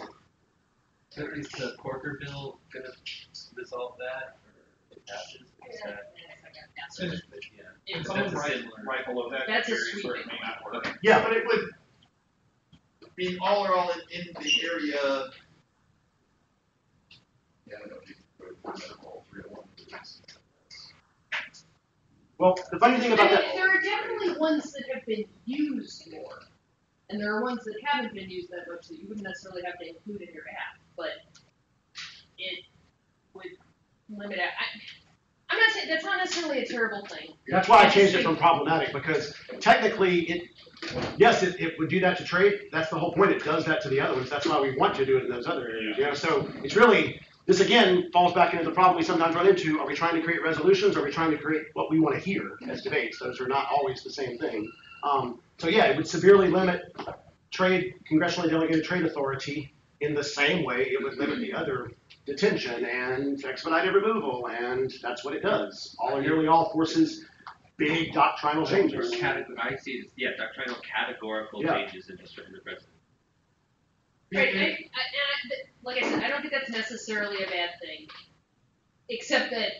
So is the Corker bill gonna resolve that, or it passes? It's almost right below that. That's a area where it sweeping. may not work. Yeah, But it would be all or all in the area. Yeah, I don't know if you could put all 301. Well, the funny thing about that. There are definitely ones that have been used more, and there are ones that haven't been used that much that you wouldn't necessarily have to include in your app, but it would limit it. I'm not saying that's not necessarily a terrible thing. That's why I changed it from problematic, because technically yes, it would do that to trade. That's the whole point. It does that to the other ones. That's why we want to do it in those other areas. You know, so it's really, this again falls back into the problem we sometimes run into. Are we trying to create resolutions? Or are we trying to create what we want to hear as debates? Those are not always the same thing. So yeah, it would severely limit congressionally delegated trade authority in the same way it would limit the other detention and expedited removal, and that's what it does. All or nearly all forces big doctrinal changes. I see it as, doctrinal categorical changes in the president. Right, like I said, I don't think that's necessarily a bad thing, except that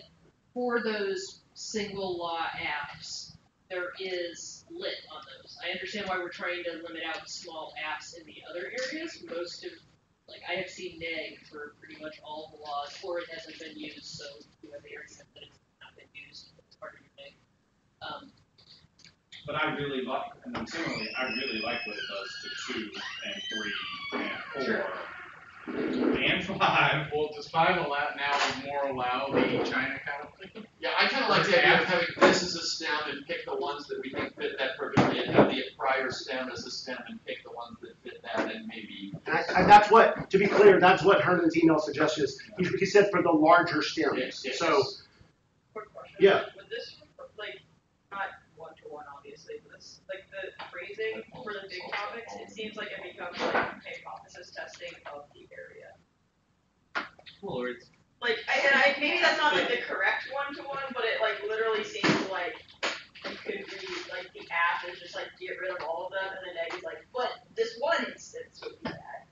for those single law apps, there is lit on those. I understand why we're trying to limit out small apps in the other areas. Most of, I have seen neg for pretty much all the laws, or it hasn't been used, so you have the areas that it's not been used as part of your neg. But I really like, and then similarly, I really like what it does to 2 and 3 and 4 and 5. Well, does 5 allow the China count? Yeah, I kind of like the idea of having this as a stem and pick the ones that we think fit that perfectly, and have the prior stem as a stem and pick the ones that fit that, and maybe. And that's what, to be clear, that's what Herman's email suggested. He said for the larger stems. Yes. So, Quick question. yeah. Would this, not one-to-one, obviously, but this, the phrasing for the big topics, it seems like it becomes hypothesis testing of the area. Well, or it's Maybe that's not the correct one-to-one, but it literally seems like you could read the app is just get rid of all of them, and then neg is but this one instance would be bad.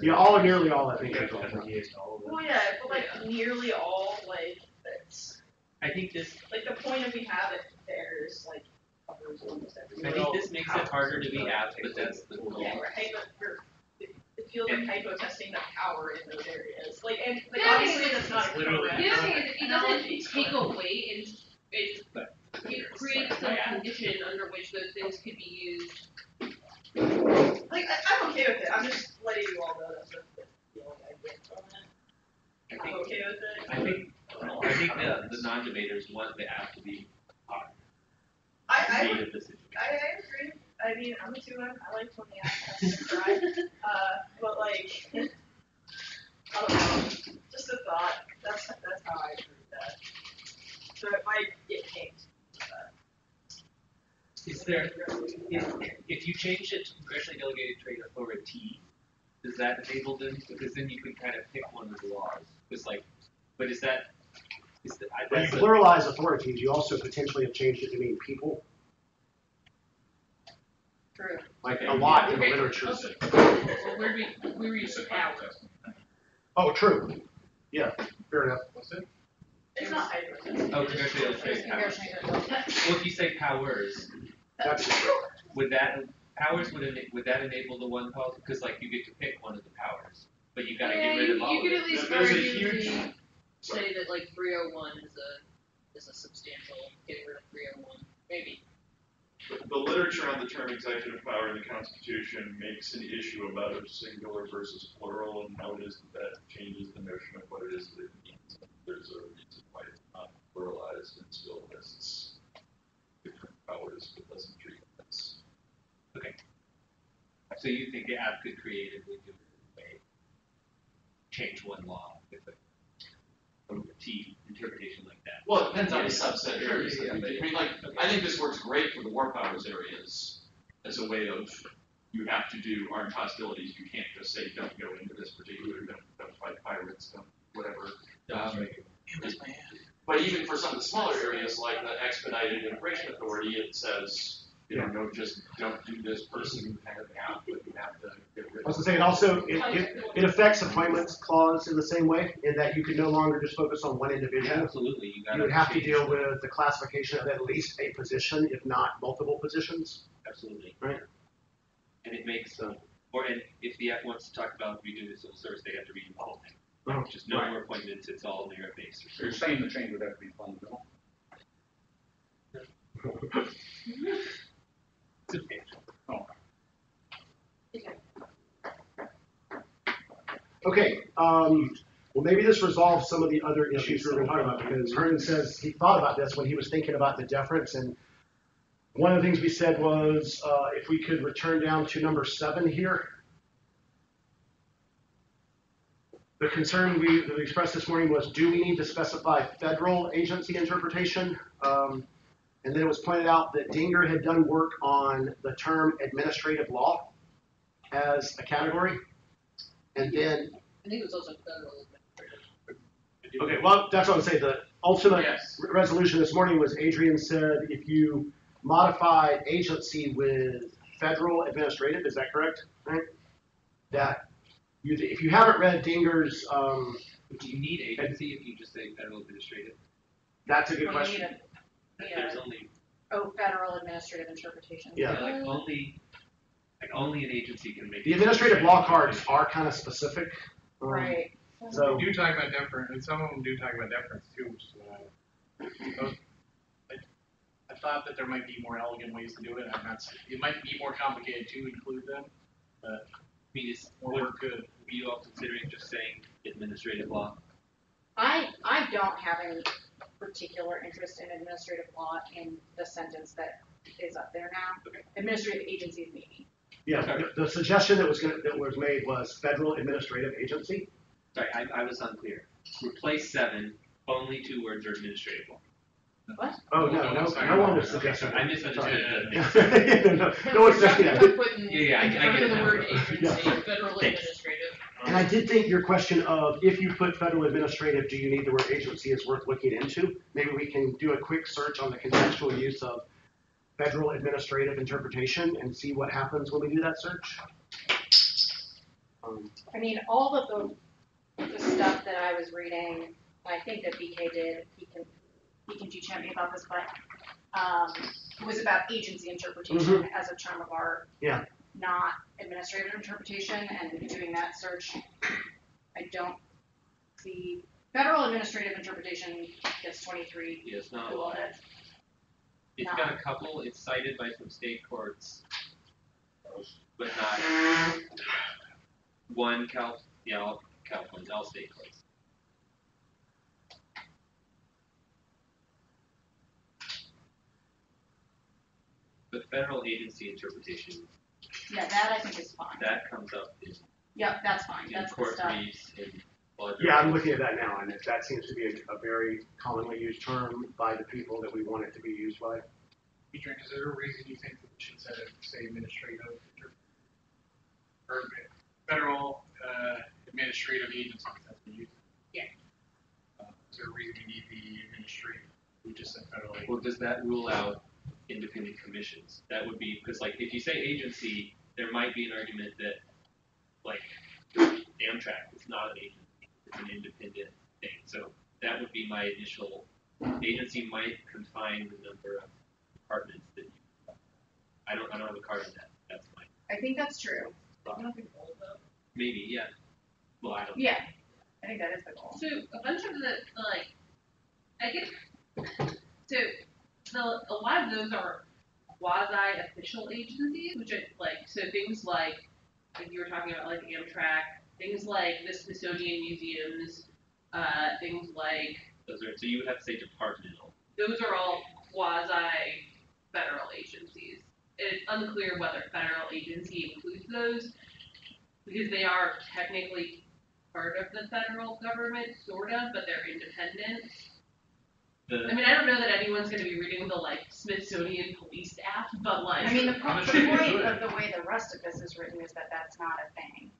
Yeah, all or nearly all, I think. Well, yeah, but nearly all, that's. I think this. The point of we have it there is covers almost everything. I think this makes it harder to be apt, but that's the goal. Yeah, it feels like hypo testing the power in those areas. Obviously that's not a The other thing is, it doesn't take away, it creates some condition under which those things could be used. I'm okay with it. I'm just letting you all know that's the feeling I get from it. I'm okay with it. I think the non-debaters want the app to be hard. I agree. I mean, I'm a 2M. I like when the app has to cry. But I don't know. Just a thought. That's how I agree with that. So it might get kinked. Is there, if you change it to congressionally delegated trade authority, does that enable them? Because then you can kind of pick one of the laws. But is that? When you pluralize authorities, you also potentially have changed it to mean people. True. A lot in the literature. Well, we were using power. Oh, true. Yeah, fair enough. What's it? It's not hyper. Oh, congressionally delegated powers. Well, if you say powers, that's would that enable the one policy? Because you get to pick one of the powers, but you got to get rid of all of You it. could at least There's a arguably say that 301 is a substantial get rid of 301, maybe. The literature on the term executive power in the Constitution makes an issue about a singular versus plural and how it is that changes the notion of what it is that it means. There's a reason why it's not pluralized and still lists different powers but doesn't treat them as. Okay. So you think the app could creatively do a change one law with a T interpretation like that? Well, it depends on the subset areas. I mean, I think this works great for the war powers areas as a way of you have to do armed hostilities. You can't just say don't go into this particular, don't fight pirates, don't whatever. But even for some of the smaller areas like the expedited immigration authority, it says don't do this person kind of app, but you have to get rid of. I was going to say, it also, it affects appointments clause in the same way, in that you could no longer just focus on one individual. Yeah, absolutely. You would have to deal with the classification of at least a position, if not multiple positions. Absolutely. Right. And it makes, and if the app wants to talk about redoing the civil service, they have to redo the whole thing. Oh, Just no more appointments, it's all merit-based. So you're saying the change would have to be fundamental? Okay, well, maybe this resolves some of the other issues we were going to talk about, because Hernan says he thought about this when he was thinking about the deference, and one of the things we said was if we could return down to number 7 here. The concern we expressed this morning was, do we need to specify federal agency interpretation? And then it was pointed out that Dinger had done work on the term administrative law as a category. And then, I think it was also federal. okay, well, that's what I'm saying. The ultimate Yes. resolution this morning was Adrian said if you modify agency with federal administrative, is that correct? Right? That you, if you haven't read Dinger's, Do you need agency if you just say federal administrative? that's a good Well, you question. need There's only, federal administrative interpretation. Yeah. like only an agency can make. The administrative law cards are kind of specific. Right. So We do talk about deference, and some of them do talk about deference too, which is what I thought that there might be more elegant ways to do it. I'm not, it might be more complicated to include them, but I mean, more work could. Were you all considering just saying administrative law? I don't have any particular interest in administrative law in the sentence that is up there now. Okay. Administrative agencies maybe. yeah, the suggestion that was made was federal administrative agency. Sorry, I was unclear. Replace 7, only 2 words are administrative law. What? Oh, no one was suggesting. I misunderstood No one's suggesting that. I get it The now. word agency, Yeah. federal Thanks. administrative. And I did think your question of if you put federal administrative, do you need the word agency is worth looking into. Maybe we can do a quick search on the contextual use of federal administrative interpretation and see what happens when we do that search. I mean, all of the stuff that I was reading, I think that BK did, he can teach me about this, but was about agency interpretation as a term of art. Yeah. Not administrative interpretation, and doing that search, I don't see federal administrative interpretation gets 23. Yeah, it's not a Google lot. it. It's No. got a couple, it's cited by some state courts, but not one California, all state courts. The federal agency interpretation, Yeah, that I think is fine. that comes up in Yep, that's fine. in That's the court stuff. briefs, in other. Yeah, I'm looking at that now, and that seems to be a very commonly used term by the people that we want it to be used by. Adrian, is there a reason you think that we should say administrative or federal administrative agencies? That's what you. Yeah. Is there a reason we need the administrative? We just said federal agency. Well, does that rule out independent commissions? That would be, because like, if you say agency, there might be an argument that, like, Amtrak is not an agency, it's an independent thing. So that would be my initial, agency might confine the number of departments that you, I don't have a card on that, that's fine. I think that's true. Maybe, yeah. Well, I don't. Yeah, I think that is the goal. So a bunch of the like, I get so a lot of those are quasi-official agencies, which are like so things like you were talking about like Amtrak, things like the Smithsonian Museums, things like Those are, so you would have to say departmental. those are all quasi-federal agencies. It's unclear whether federal agency includes those because they are technically part of the federal government, sort of, but they're independent. I mean, I don't know that anyone's going to be reading the like Smithsonian Police Act, but like. I mean, the point of the way the rest of this is written is that that's not a thing.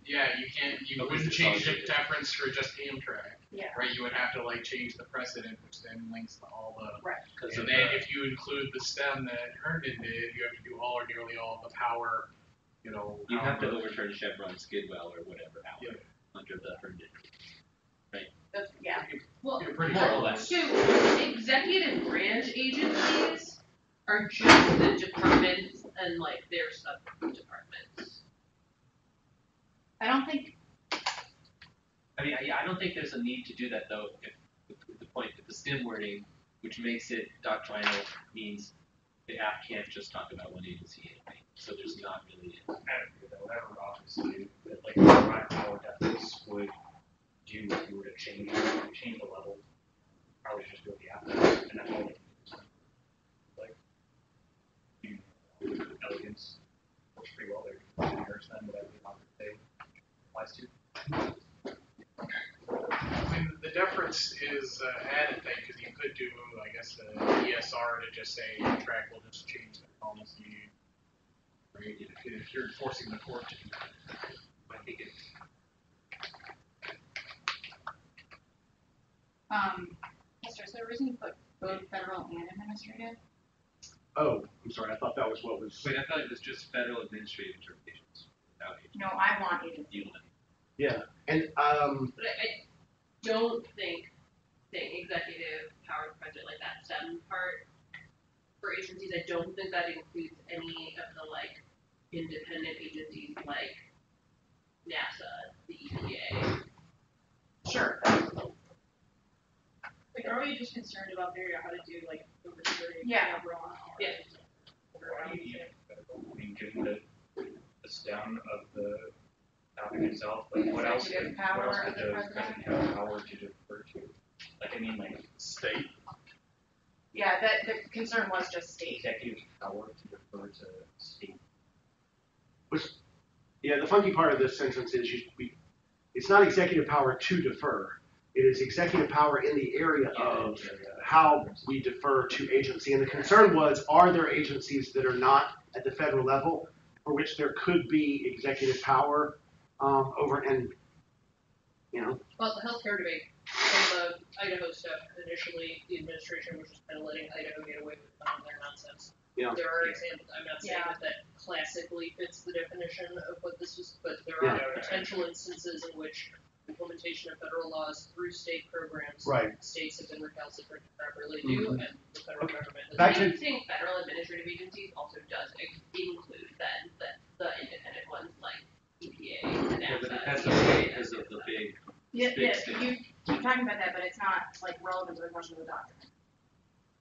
You But wouldn't it's change the consolidated. deference for just Amtrak. Yeah. Right, you would have to like change the precedent, which then links to all the. Right. And then if you include the stem that Herndon did, you have to do all or nearly all of the power, you know. You have to however- overturn Chevron, Skidwell, or whatever out under the Herndon. That's, yeah. Well, You're pretty more or less. So executive branch agencies are just the departments and like their sub-departments. I don't think. I mean, I don't think there's a need to do that though. If the point, if the STEM wording which makes it doctrinal, means the app can't just talk about one agency anyway. So there's not really a Whatever obviously, but like the power deficits would do if you were to change the level, probably just go the app, and that's all they can do. Like, elegance works pretty well there. Inherits them, whatever they applies to. I mean, the difference is added thing, because you could do, I guess, the ESR to just say, track will just change the policy, right? If you're forcing the court to do that. I think it's. Esther, is there a reason you put both federal and administrative? Oh, I'm sorry, I thought that was what was. Wait, I thought it was just federal administrative interpretations. No, I want agency. Yeah, and But I don't think saying executive power budget like that STEM part for agencies, I don't think that includes any of the like independent agencies like NASA, the EPA. Sure. Like, are we just concerned about figuring out how to do like oversteering? Yeah. Yeah. I mean, given the stem of the topic itself, like what else, Executive what power else of did the the president? president have power to defer to? Like, I mean, like, State. Yeah, that the concern was just state. executive power to defer to state. Yeah, the funky part of this sentence is it's not executive power to defer. It is executive power in the area of how we defer to agency. And the concern was, are there agencies that are not at the federal level for which there could be executive power over, and, you know. Well, the healthcare debate from the Idaho stuff, initially, the administration was just kind of letting Idaho get away with their nonsense. Yeah. There are examples, I'm not saying that classically fits the definition of what this was, but there are potential instances in which implementation of federal laws through state programs, states have been recalcitrant to properly do, and the federal government has. Saying federal administrative agencies also does include then the independent ones like EPA and Yeah, but NASA. that's okay because of the big. Yeah, big you keep talking about that, but it's not like relevant to the question of the document.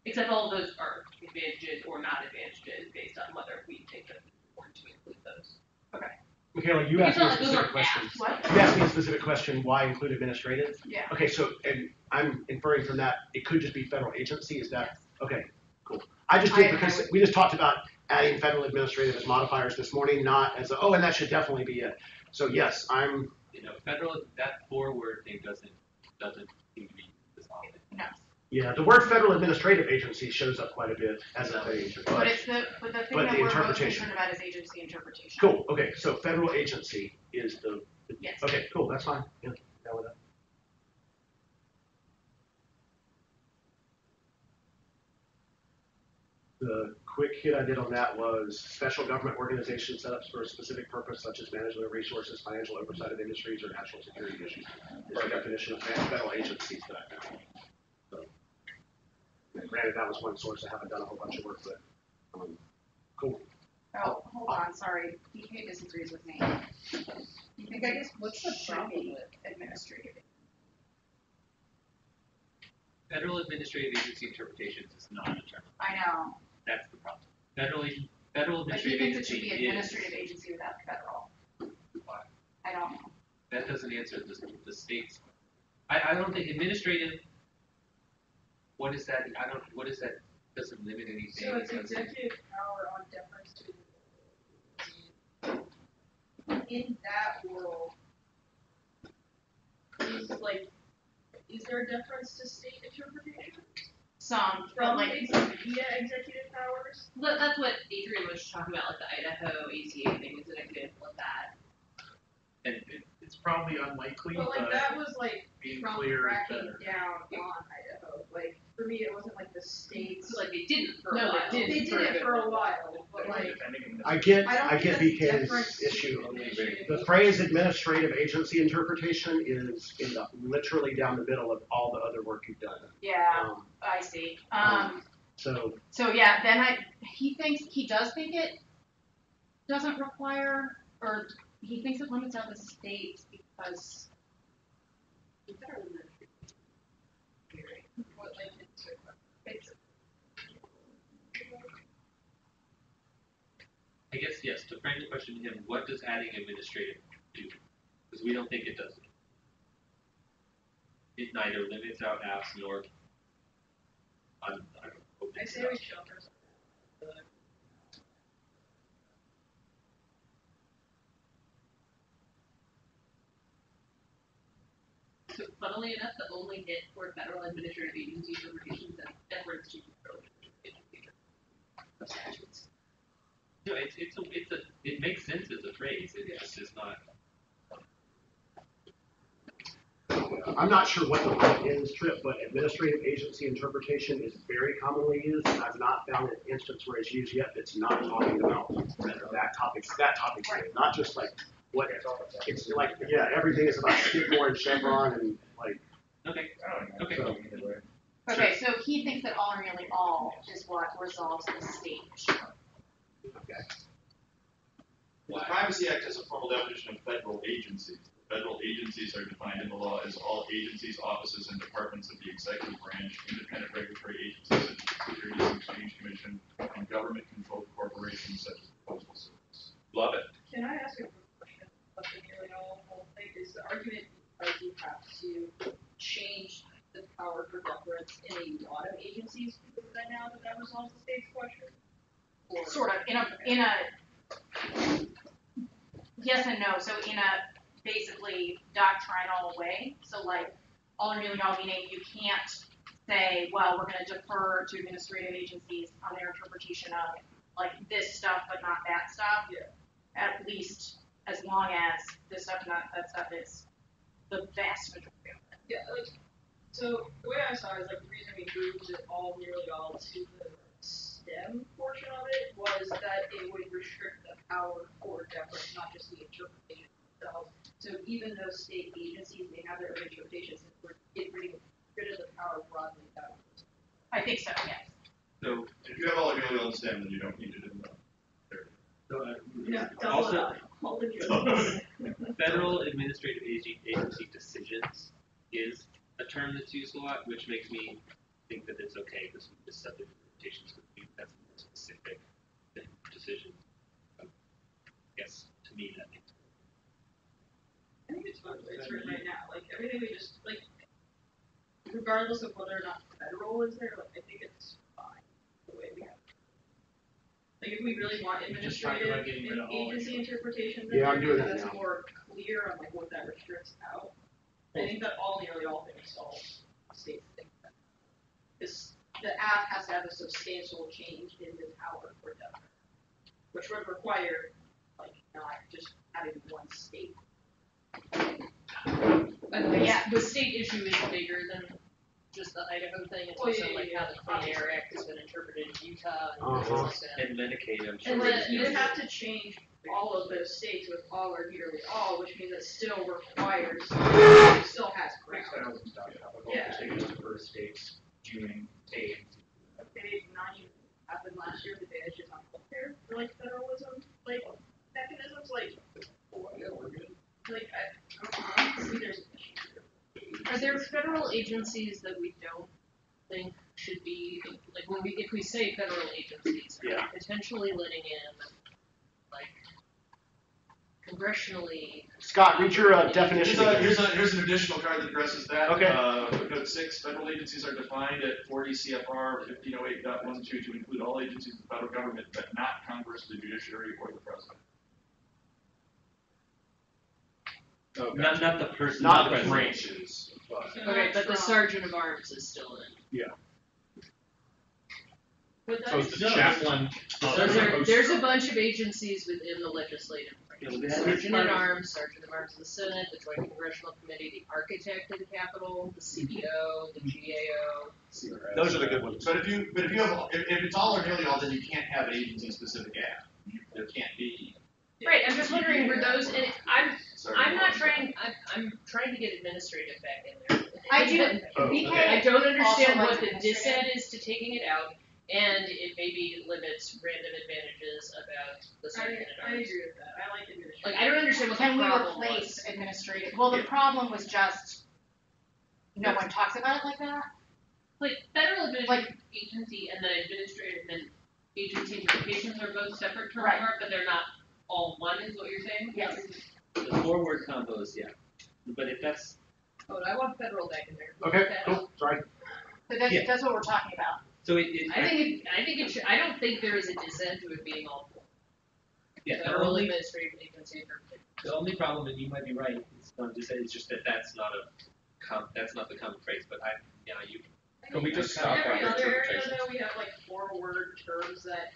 Except all of those are advantages or not advantages based on whether we think that it's important to include those. Okay. Michaela, you asked me a specific question. What? You asked me a specific question, why include administrative? Yeah. Okay, so, and I'm inferring from that, it could just be federal agency, is that? Yes. Okay, cool. I just did because we just talked about adding federal administrative as modifiers this morning, not as and that should definitely be it. So yes, I'm. You know, federal, that four-word thing doesn't seem to be this often. No. Yeah, the word federal administrative agency shows up quite a bit as a thing. But it's the thing that we're most concerned about is agency interpretation. Cool, okay, so federal agency is the. Yes. Okay, cool, that's fine. Yeah, that with that. The quick hit I did on that was special government organization setups for a specific purpose, such as management of resources, financial oversight of industries, or national security issues. Is the definition of federal agencies that I found. So, granted, that was one source. I haven't done a whole bunch of work, but cool. Oh, hold on, sorry. DK disagrees with me. You think I guess what's the problem with administrative? Federal administrative agency interpretations is not a term. I know. That's the problem. Federal Like he administrative thinks it should agency be administrative agency without federal. Why? I don't know. That doesn't answer the state's. I don't think administrative. What is that? What is that? Doesn't limit anything. So it's executive power on deference to. In that world, is there a deference to state interpretation? Some, From like via executive powers? But that's what Adrian was talking about, like the Idaho ACA thing is an example of that. And it's probably unlikely, But like that was like being Trump clear is cracking better. down on Idaho. Like for me, it wasn't like the states. So like they didn't for a No, while. they did it for a while, but like. I get I don't think BK's that's issue. different. The phrase administrative agency interpretation is literally down the middle of all the other work you've done. yeah, I see. So yeah, then he does think it doesn't require, or he thinks it limits out the states because. I guess, yes, to frame the question to him, what does adding administrative do? Because we don't think it does. It neither limits out apps nor. I say we shelter. So funnily enough, the only hit for federal administrative agency interpretations that deference to federal administrative statutes. No, it makes sense as a phrase. It just is not. I'm not sure what the point is, Trip, but administrative agency interpretation is very commonly used. I've not found an instance where it's used yet that's not talking about that topic, not just like what, it's like, yeah, everything is about Skidmore and Chevron and like. Okay, okay. So, Okay, so he thinks that all or nearly all is what resolves the state issue. okay. The Privacy Act has a formal definition of federal agencies. Federal agencies are defined in the law as all agencies, offices, and departments of the executive branch, independent regulatory agencies such as the Securities and Exchange Commission, and government-controlled corporations such as the Postal Service. Love it. Can I ask a quick question about the nearly all whole thing? Is the argument because you have to change the power for deference in a lot of agencies because of that now that resolves the state's question? Or Sort of, in a, yes and no, so in a basically doctrinal way, so like, all or nearly all meaning you can't say, well, we're gonna defer to administrative agencies on their interpretation of like this stuff but not that stuff. Yeah. At least as long as this stuff and that stuff is the vast majority of it. Yeah, like, so the way I saw it is like the reason we moved it all nearly all to the STEM portion of it was that it would restrict the power for deference, not just the interpretation themselves. So even though state agencies may have their own interpretations, we're getting rid of the power broadly down. I think so, yes. So, If you have all of your on STEM, then you don't need it in the. Yeah, also, all the units. federal administrative agency decisions is a term that's used a lot, which makes me think that it's okay because we just subject interpretations would be that's more specific than decision. Yes, to me that makes sense. I think it's fun the way it's written right now. Like everything we just like, regardless of whether or not federal is there, like I think it's fine the way we have it. Like if we really want Just talking about administrative getting rid of all agency interpretations, Yeah, I'm doing that's that now. more clear on like what that restricts out. I think that all nearly all things solve state things. This the app has to have a substantial change in the power for deference, which would require like not just having one state. But yeah, the state issue is bigger than just the Idaho thing. It's Oh, also yeah, like yeah, how the Clean Air Act has been interpreted in Utah and Uh-huh. things like that. And Medicaid, I'm sure. And is then you different. have to change all of those states with all or nearly all, which means it still requires, it still has ground. Yeah. Take us to first states doing aid. They not even happened last year, the advantages on healthcare for like federalism, like mechanisms, like, Yeah, we're good. like, I honestly, there's an issue here. Are there federal agencies that we don't think should be, like, if we say federal agencies, are we potentially letting in, like, congressionally? Scott, read your definition again. Here's an additional card that addresses that. Okay. Footnote 6, federal agencies are defined at 40 CFR 1508.12 to include all agencies of the federal government, but not Congress, the judiciary, or the president. Not the person. Not the president. Branches. Okay, but the sergeant of arms is still in. But So that's, it's the chaplain. There's a bunch of agencies within the legislative Yeah, branch. we had- Sergeant at Arms, Sergeant of Arms of the Senate, the Joint Congressional Committee, the Architect of the Capitol, the CBO, the GAO. Those are the good ones. But if you have, if it's all or nearly all, then you can't have an agency-specific app. There can't be. Right, I'm just wondering, were those, and Sorry, I'm not trying, I'm trying to get administrative back in there. I do, Okay, I BK don't understand also what the likes dissent is to taking it out, and it maybe limits random advantages about the sergeant at I arms. agree with that, I like administrative. Like, I don't understand what the Can we problem replace was. administrative? Well, the problem was just no one talks about it like that. Like federal administrative agency and then administrative and agency interpretations are both separate terms, Right. but they're not all one, is what you're saying? Yes. The 4-word combos, yeah. But if that's, Oh, I want federal back in there. Okay, cool, sorry. But that's, Yeah. that's what we're talking about. so I think it should, I don't think there is a dissent to it being all four. yeah, the Federal only, administrative agency interpretation. the only problem, and you might be right, it's going to say, is just that that's not the common phrase, but you. Can we just stop Every on other area interpretations? though, we have like 4-word terms that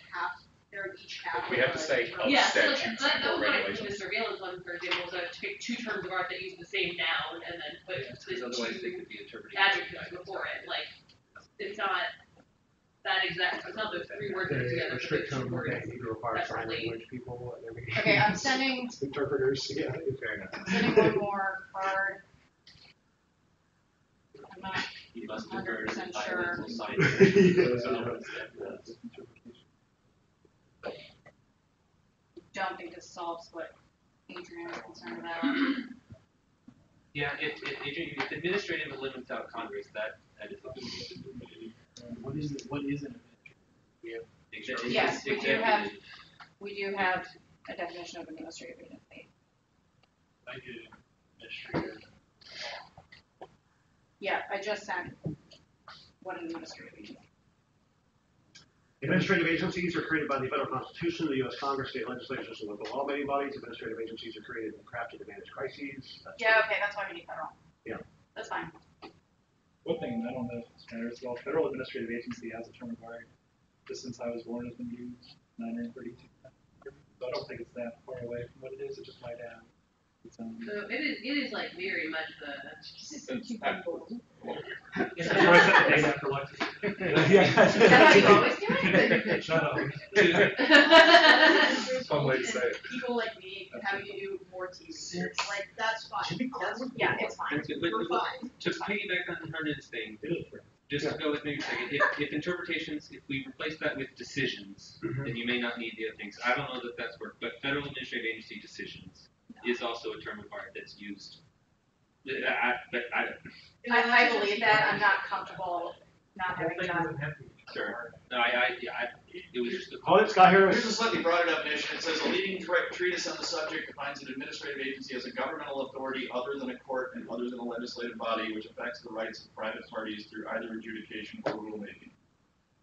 they're each half. We have to say of Yeah, so like, statutes that or was what I did regulations. with the surveillance one, for example, was I take 2 terms of art that use the same noun and then put Because the otherwise they 2 could be interpreted. adjectives before it, like, it's not that exact, it's not those 3 words put together, but the 2 words. require sign separately. language people and everything. Okay, I'm sending, Interpreters, yeah, fair enough. I'm sending one more card. I'm not You must defer to 100% the sure. bilateral sign. Don't think this solves what Adrian is concerned about. Yeah, if administrative eliminates out Congress, that is what we need to do. What is an administrative? We have Yes, we do have, Executive. we do have a definition of administrative agency. I did administrative. Yeah, I just sent what an administrative agency. Administrative agencies are created by the federal constitution, the U.S. Congress, state legislatures, and local law-making bodies. Administrative agencies are created and crafted to manage crises. Yeah, okay, that's why we need federal. Yeah. That's fine. One thing, I don't know if this matters, well, federal administrative agency has a term of art, just since I was born has been used 932 times. So I don't think it's that far away from what it is, it just might have its own. So it is like very much the. That's why I set the date after lunch. Is that how you always do it? Shut up. Fun way to say it. People like me having to do more TV, like, that's fine. That's, Yeah, it's fine. But we're fine. to piggyback on Herndon's thing, just to go with me a second, if interpretations, if we replace that with decisions, then you may not need the other things. I don't know that that's worked, but federal administrative agency decisions is also a term of art that's used. I believe that. I'm not comfortable not having done. Sure. No, it was just. Hold it, Scott Harris. Here's a slightly broader definition. It says a leading treatise on the subject defines an administrative agency as a governmental authority other than a court and other than a legislative body which affects the rights of private parties through either adjudication or rulemaking.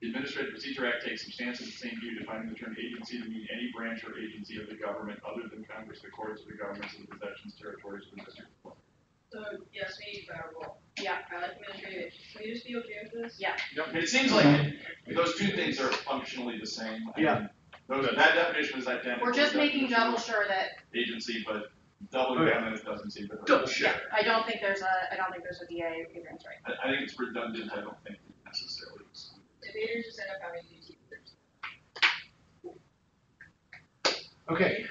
The Administrative Procedure Act takes substantially the same view, defining the term agency to mean any branch or agency of the government other than Congress, the courts, or the governments of the possessions, territories, or the district of Columbia. So, yes, we need federal. Yeah. I like administrative. Can we just be okay with this? Yeah. I mean, it seems like those two things are functionally the same. I Yeah. mean, that definition is identical. We're just to the making definition double of sure that, agency, but doubling Okay. down on it doesn't seem to hurt. Double yeah, I don't think there's a DA, Adrian's right. I think it's redundant. I don't think it necessarily is. If Adrian just end up having to do TV. Okay,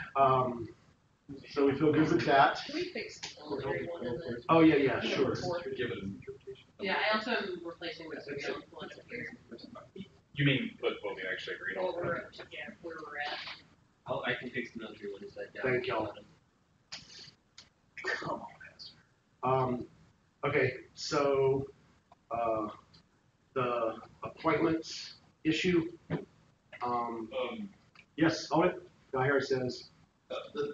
so we feel good with that. Can we fix the military one in the? Oh, yeah, sure. Give it an interpretation. Yeah, I also am replacing the surveillance one up here. You mean, what we actually agreed Well, on? we're, yeah, where we're at. I can fix the military one inside down. Thank y'all. Okay, so, the appointments issue, yes, Guy Harris says, The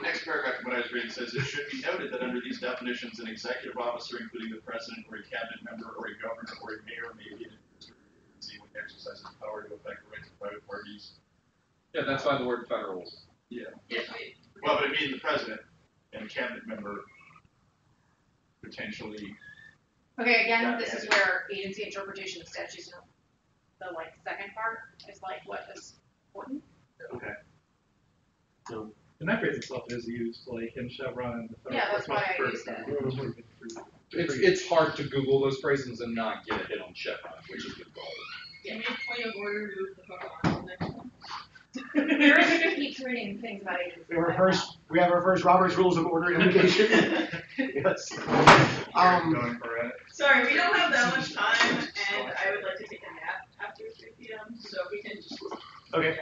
next paragraph of what I was reading says, it should be noted that under these definitions, an executive officer, including the president or a cabinet member or a governor or a mayor, may be an administrative agency when exercises power to affect the rights of private parties. Yeah, that's why the word federal. Yeah. Yes, we. Well, but it means the president and a cabinet member potentially. Okay, again, this is where agency interpretation of statutes, the second part is what is important. okay. So, And that phrase itself is used, like in Chevron and the federal. Yeah, that's why I court used it. It's hard to Google those phrases and not get a hit on Chevron, which is the goal. Can we point of order move the fuck on to the next one? Aaron just keeps reading things about agency. we have our first Robert's Rules of Order and Litigation. Yes. Going for it. Sorry, we don't have that much time, and I would like to take a nap after 3 p.m., so we can just. Okay,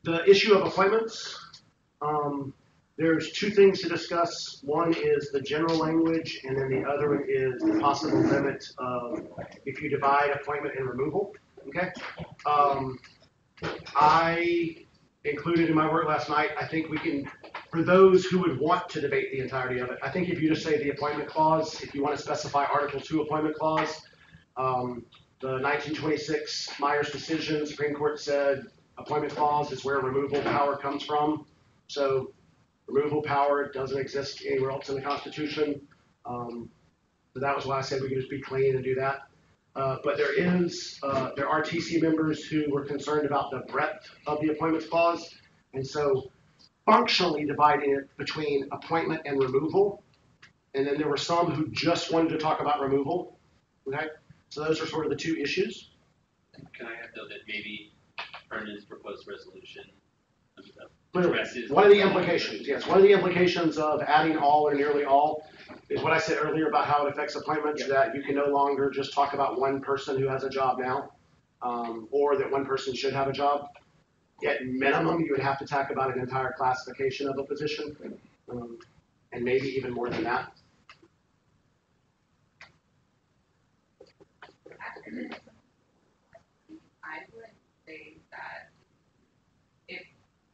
the issue of appointments, There's two things to discuss. One is the general language, and then the other one is the possible limit of if you divide appointment and removal. Okay. I included in my work last night, I think we can, for those who would want to debate the entirety of it, I think if you just say the appointment clause, if you want to specify Article 2 appointment clause, the 1926 Myers decision, Supreme Court said appointment clause is where removal power comes from. So removal power doesn't exist anywhere else in the Constitution. So that was why I said we could just be clean and do that. But there are TC members who were concerned about the breadth of the appointments clause, and so functionally dividing it between appointment and removal. And then there were some who just wanted to talk about removal. Okay, so those are sort of the two issues. Can I add though that maybe Vernon's proposed resolution Clearly, addresses one of the implications, yes, one of the implications of adding all or nearly all is what I said earlier about how it affects appointments, that you can no longer just talk about one person who has a job now, or that one person should have a job. At minimum, you would have to talk about an entire classification of a position, and maybe even more than that. I would say that if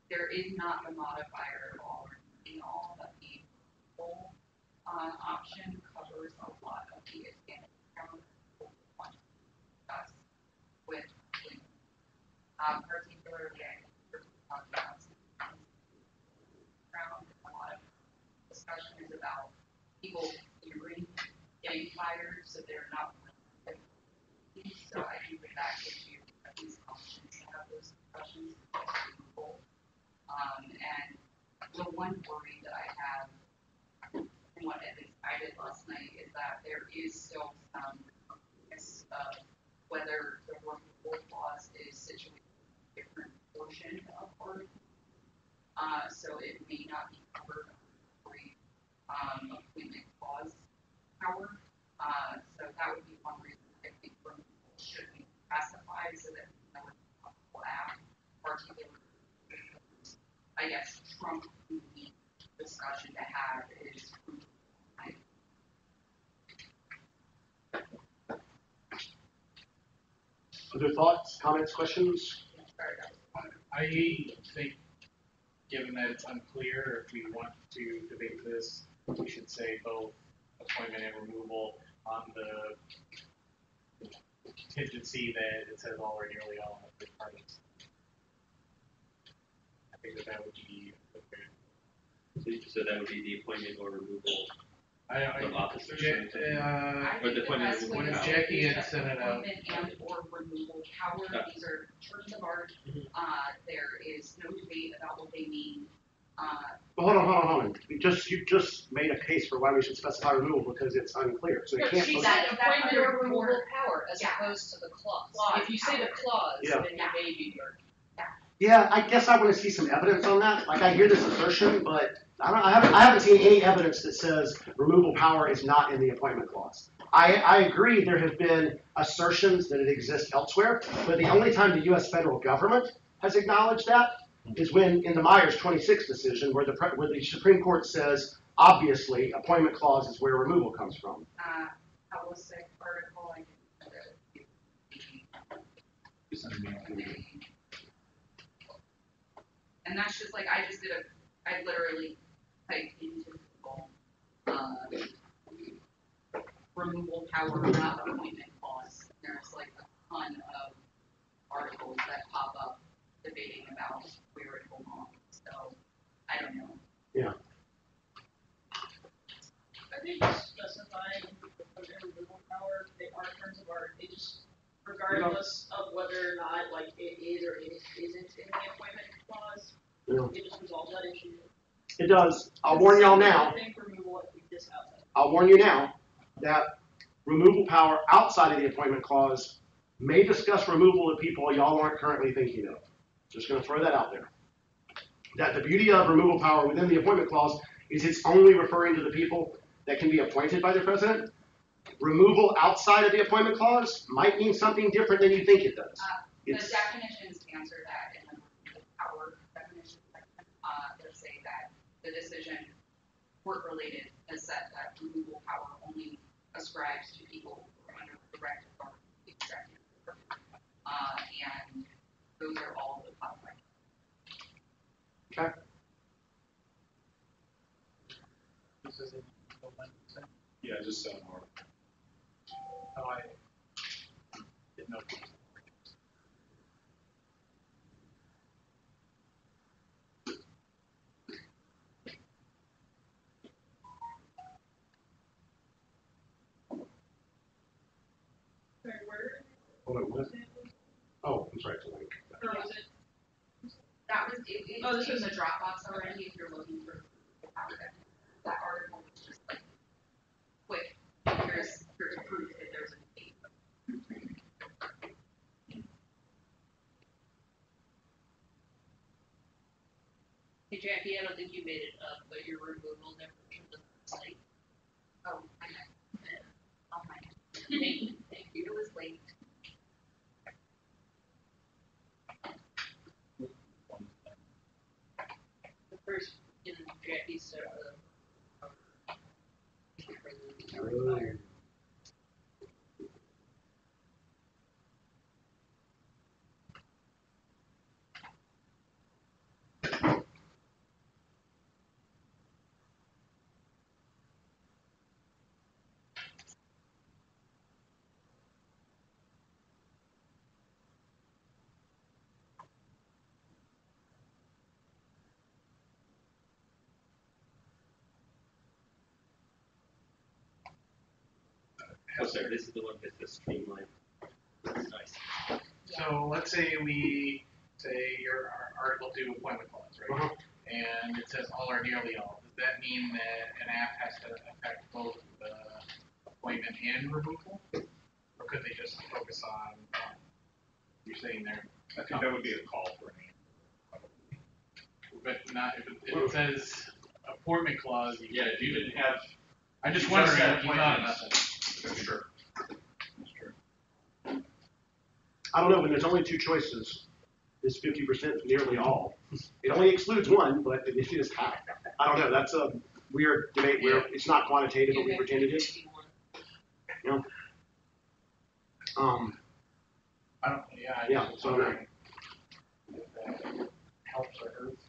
there is not a modifier at all, that the full option covers a lot of the advantage with particularly I think we're talking about a lot of discussion is about people getting fired so they're not. So I think that gives you at least options to have those discussions with people. And the one worry that I have, and what at least I did last night, is that there is still some risk of whether the removal clause is situated in a different portion of Article. So it may not be covered under the appointment clause power. So that would be one reason I think removal should be classified so that we know what will add particular. I guess Trump discussion to have is. Other thoughts, comments, questions? I think, given that it's unclear, if we want to debate this, we should say both appointment and removal on the contingency that it says all or nearly all of the parties. I think that would be okay. So that would be the appointment or removal of officers. Or the appointment or removal. Jackie had sent it out. Appointment and or removal power. These are terms of art. There is no debate about what they mean. Well, hold on. You just made a case for why we should specify removal because it's unclear. So it can't. She said appointment or removal power as opposed to the clause. If you say the clause, then you may be hurt. Yeah, I guess I want to see some evidence on that. Like I hear this assertion, but I haven't seen any evidence that says removal power is not in the appointment clause. I agree there have been assertions that it exists elsewhere, but the only time the U.S. federal government has acknowledged that is when in the Myers 26 decision where the Supreme Court says, obviously, appointment clause is where removal comes from. Policy article, and that's just like, I literally typed into Google, removal power, not appointment clause. There's like a ton of articles that pop up debating about where it belongs. So, I don't know. Yeah. I think specifying the removal power, they are terms of art. They just, regardless of whether or not like it is or it isn't in the appointment clause, it just resolves that issue. It does. I'll warn y'all now. I'll warn you now that removal power outside of the appointment clause may discuss removal of people y'all aren't currently thinking of. Just going to throw that out there. That the beauty of removal power within the appointment clause is it's only referring to the people that can be appointed by the president. Removal outside of the appointment clause might mean something different than you think it does. The definitions answer that in the power definition. They say that the decision, work-related, has said that removal power only ascribes to people who are under direct authority of the executive. And those are all the codified. Okay. This is in the one percent. Yeah, just so more. Oh, I didn't know. Hold on, what? Oh, I'm sorry, it's a link. Or was it? That was, it's in the Dropbox already, if you're looking for the power that article was just like, quick, here's proof that there's a debate. Hey Jackie, I don't think you made it up, but your removal never turned the site. Oh, I know. Oh my. Thank you. It was late. The first in Jackie's, Oh, sorry, this is the one with the streamline. Nice. So let's say your article 2 appointment clause, right? Uh-huh. And it says all or nearly all. Does that mean that an app has to affect both the appointment and removal? Or could they just focus on one? You're saying there. I think that would be a call for me. But not, if it says appointment clause, you Yeah, if you didn't have. I'm just you wondering had what you thought about appointments. that. Sure. I don't know, when there's only two choices, is 50% nearly all? It only excludes one, but it is half. I don't know, that's a weird debate where it's not quantitative, but we pretend it is. You know? I don't, yeah. Yeah, so I don't know. If that helps or hurts.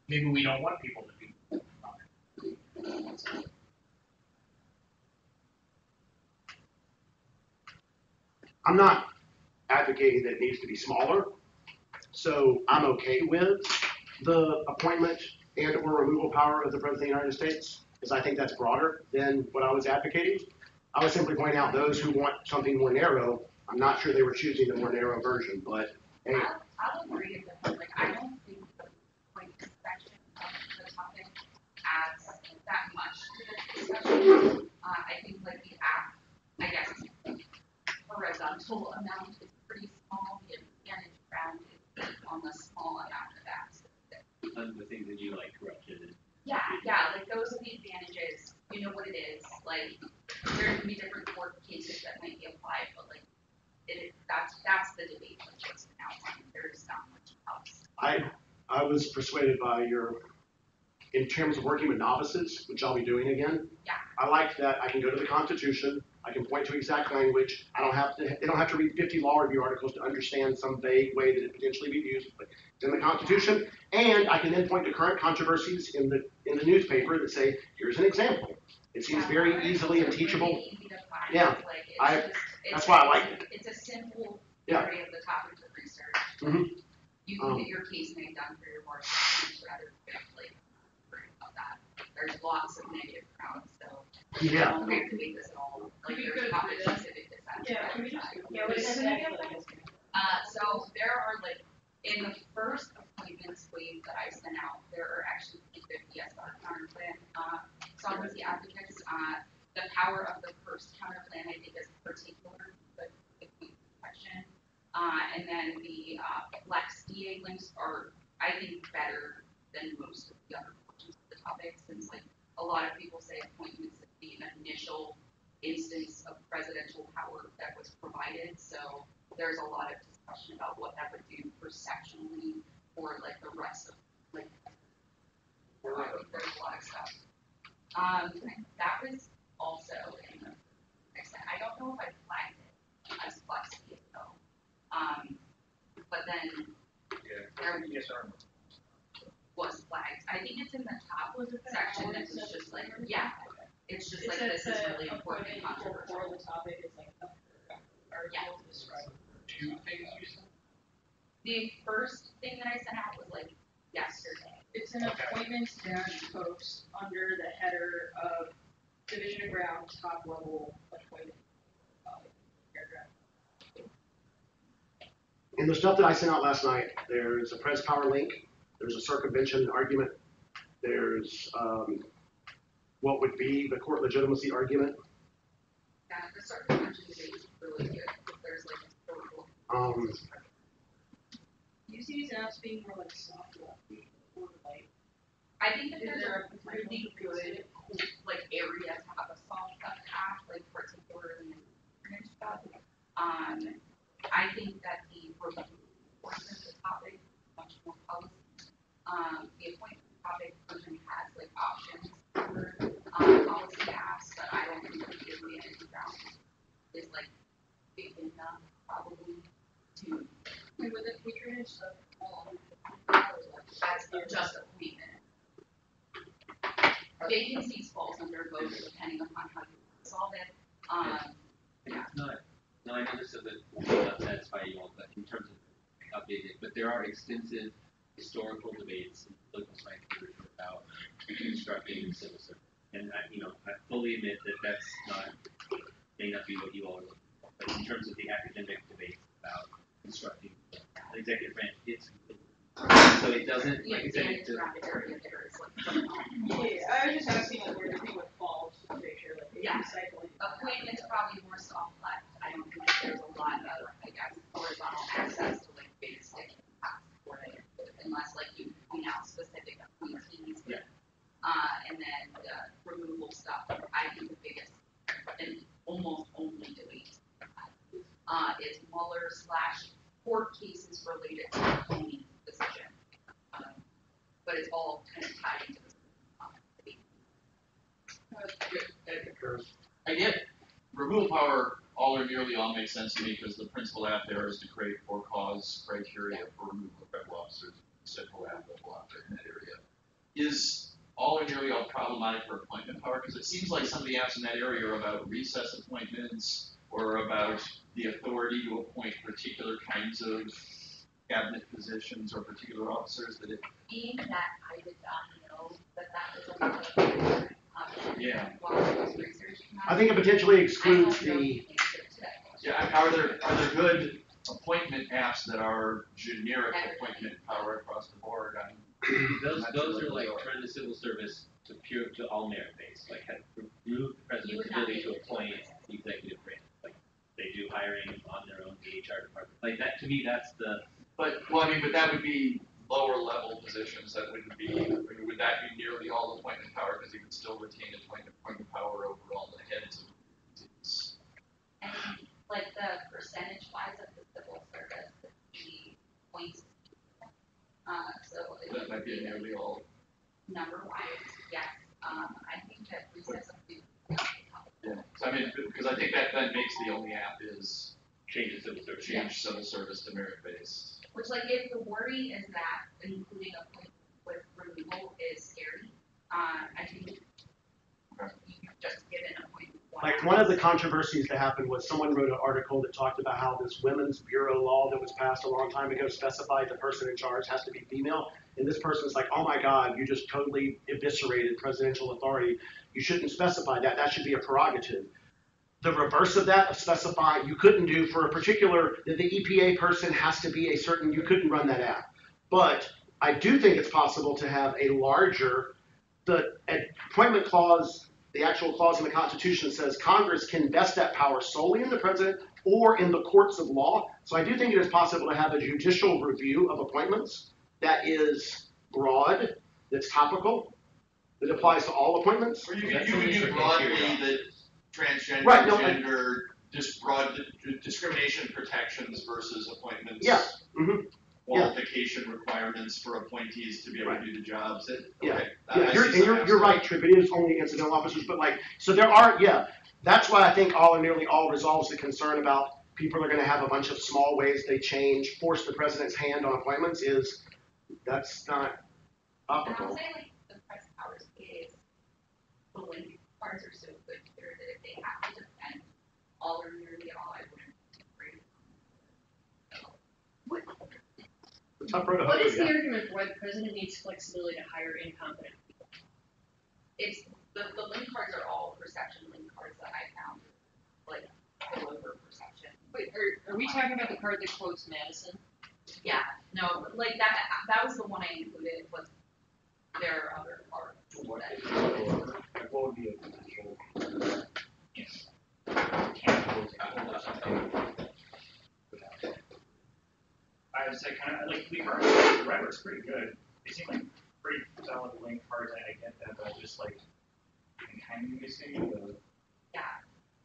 Maybe we don't want people to be. I'm not advocating that it needs to be smaller, so I'm okay with the appointment and or removal power of the President of the United States, because I think that's broader than what I was advocating. I was simply pointing out those who want something more narrow, I'm not sure they were choosing the more narrow version, but hey. I'll agree with them, like, I don't think the point section of the topic adds that much to the discussion. I think like the app, I guess, horizontal amount is pretty small, the advantage round is on the small amount of apps. On the things that you like corruption and. Yeah, like those are the advantages, you know what it is, like, there can be different court cases that might be applied, but like, that's the debate, like, just an outline, there's not much else. I was persuaded by your, in terms of working with novices, which I'll be doing again. Yeah. I like that I can go to the Constitution, I can point to exact language, they don't have to read 50 law review articles to understand some vague way that it potentially be used, but it's in the Constitution, and I can then point to current controversies in the newspaper that say, here's an example. It seems very easily and teachable. Really easy to find. Yeah, Like, that's why I like it. It's a simple Yeah. area of the topic of research. Mm-hmm. You can get your case made done for your board rather than like worrying about that. There's lots of negative crowds, so Yeah. I don't have to make this at all. Like there's topic specific defense. What is it? So there are like in the first appointments wave that I sent out, there are actually 50 SR counterplan sovereignty advocates. The power of the first counterplan I think is particular, but the protection. And then the Flex DA links are, I think, better than most of the other portions of the topic, since like a lot of people say appointments is the initial instance of presidential power that was provided. So there's a lot of discussion about what that would do perceptually for like the rest of, like, I think there's a lot of stuff. That was also in the, like I said, I don't know if I flagged it as flexi though. But then there was flagged. I think it's in the top section that was just like, yeah, it's just like, this is really important and controversial. For the topic is like, article to describe. Two things you said? The first thing that I sent out was like yesterday. It's an appointments dash post under the header of Division of Ground top level appointment. Paragraph. In the stuff that I sent out last night, there's a press power link, there's a circumvention argument, there's what would be the court legitimacy argument. Yeah, the circumvention debate is really good. There's like historical. Do you see these apps being more like soft lefty or like? I think that there's a really good like area to have a soft left app, like particularly in internet stuff. I think that the portion of the topic is much more policy. The appointment topic version has like options for policy apps, but I don't think that the advantage ground is like big enough probably to. And with the patronage stuff, That's just appointment. Vacancies falls under both depending upon how you solve it. Yeah. No, I know this will not satisfy you all, but in terms of updated, but there are extensive historical debates in political science literature about constructing civil service. And I fully admit that that's may not be what you all are looking for. But in terms of the academic debates about constructing the executive branch, it's so it doesn't, like I said, it doesn't. Yeah, I was just asking like where the thing would fall to make sure like recycling. Appointments probably more soft left. I don't think that there's a lot of, I guess, horizontal access to like basic for it, unless like you point out specific appointees. Yeah. And then the removal stuff, I think the biggest and almost only debate is Mueller / court cases related to the Comey decision. But it's all kind of tied into this debate. I get removal power all or nearly all makes sense to me because the principal app there is to create for-cause criteria for removal of federal officers, central app that will operate in that area. Is all or nearly all problematic for appointment power? Because it seems like some of the apps in that area are about recess appointments or about the authority to appoint particular kinds of cabinet positions or particular officers that it. Being that I did not know that was another yeah. While I was researching that, I think it potentially excludes the. Yeah, are there good appointment apps that are generic appointment power across the board? Those are like turn the civil service to all merit based, like have remove the president's ability to appoint the executive branch. Like they do hiring on their own, the HR department. Like that to me, that's the. But that would be lower level positions. That wouldn't be. Would that be nearly all appointment power? Because you would still retain appointment power over all the heads of agencies. And like the percentage wise of the civil service, the points. So that might be nearly all. Number wise, yes. I think that recess. Yeah. So because I think that then makes the only app is change civil service. Change civil service to merit based. Which, like, if the worry is that including appointment with removal is scary, I think you just get an appointment. Like one of the controversies that happened was someone wrote an article that talked about how this women's bureau law that was passed a long time ago specified the person in charge has to be female. And this person's like, oh my God, you just totally eviscerated presidential authority. You shouldn't specify that. That should be a prerogative. The reverse of that, of specifying you couldn't do for a particular, that the EPA person has to be a certain, you couldn't run that app. But I do think it's possible to have a larger, the appointment clause, the actual clause in the Constitution says Congress can vest that power solely in the president or in the courts of law. So I do think it is possible to have a judicial review of appointments that is broad, that's topical, that applies to all appointments. Or you could do broadly that transgender, right, no, gender, just broad discrimination protections versus appointments. Yeah. Mm-hmm. qualification requirements for appointees to be able to do the jobs. Yeah, Okay, yeah, I see you're right, Tripp, it is only incidental officers, but like, so there are, yeah, that's why I think all or nearly all resolves the concern about people are gonna have a bunch of small ways they change, force the president's hand on appointments is, that's not optimal. I'll say like the press powers is, the link cards are so good here that if they have to defend all or nearly all, I wouldn't agree. What is the argument for why the president needs flexibility to hire incompetent people? It's, the link cards are all perception link cards that I found, like, all over perception. Wait, are we talking about the card that quotes Madison? Yeah, no, like that was the one I included, but there are other cards. What would be a potential? I would say kind of like link cards. The rhetoric's pretty good. They seem like pretty solid link cards. I get that, but just like kind of missing the. Yeah.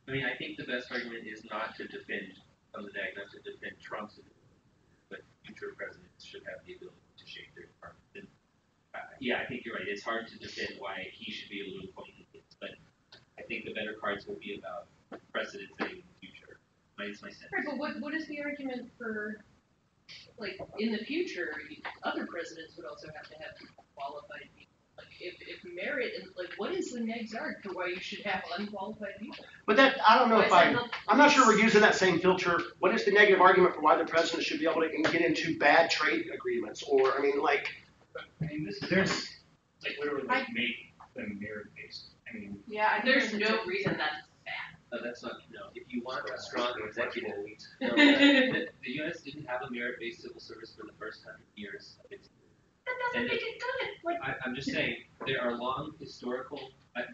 I mean, I think the best argument is not to defend not to defend Trump's, but future presidents should have the ability to shape their department. And, yeah, I think you're right. It's hard to defend why he should be able to appoint things, but I think the better cards will be about precedent setting in the future. That's my sense. Right, but what is the argument for, like, in the future, other presidents would also have to have qualified people? Like, if merit, and like, what is the next arg for why you should have unqualified people? But that, I don't know if I'm not sure we're using that same filter. What is the negative argument for why the president should be able to get into bad trade agreements? Or, I mean, like. I mean, there's like literally like make them merit based. I mean. Yeah, There's no reason that's bad. That's not, if you want a strong executive, the U.S. didn't have a merit-based civil service for the first 100 years of its. That doesn't make it good. Like, I'm just saying, there are long historical,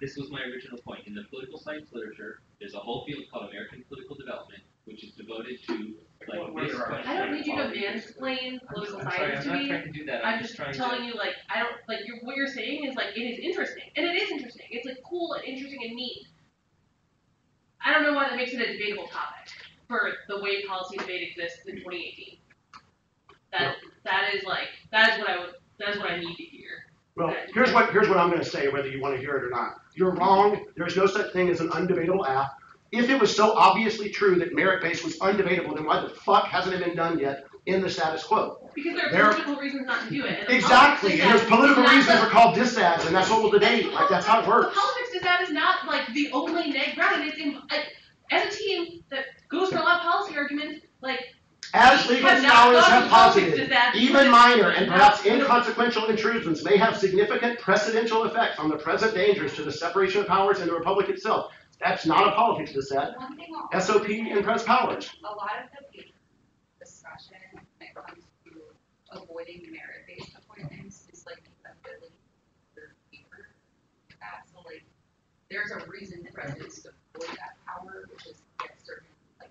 this was my original point, in the political science literature, there's a whole field called American Political Development, which is devoted to, like, this question. I don't need you to mansplain political science to me. I'm not trying to do that, I'm just telling you, like, I don't, like, what you're saying is, like, it is interesting, and it is interesting. It's, like, cool and interesting and neat. I don't know why that makes it a debatable topic for the way policy debate exists in 2018. That is what I need to hear. Well, here's what I'm going to say, whether you want to hear it or not. You're wrong. There's no such thing as an undebatable app. If it was so obviously true that merit-based was undebatable, then why the fuck hasn't it been done yet in the status quo? Because there are political reasons not to do it. Exactly, and there's political reasons are called disads, and that's what we'll debate. Like, that's how it works. The politics dissad is not, like, the only neg ground, and it's as a team that goes for a lot of policy arguments, like, as legal scholars have posited, even minor and perhaps inconsequential intrusions may have significant precedential effects on the present dangers to the separation of powers and the republic itself. That's not a politics dissent. SOP and press powers. A lot of the discussion when it comes to avoiding merit-based appointments is like the ability to favor that. So like, there's a reason the presidents deploy that power, which is to get certain like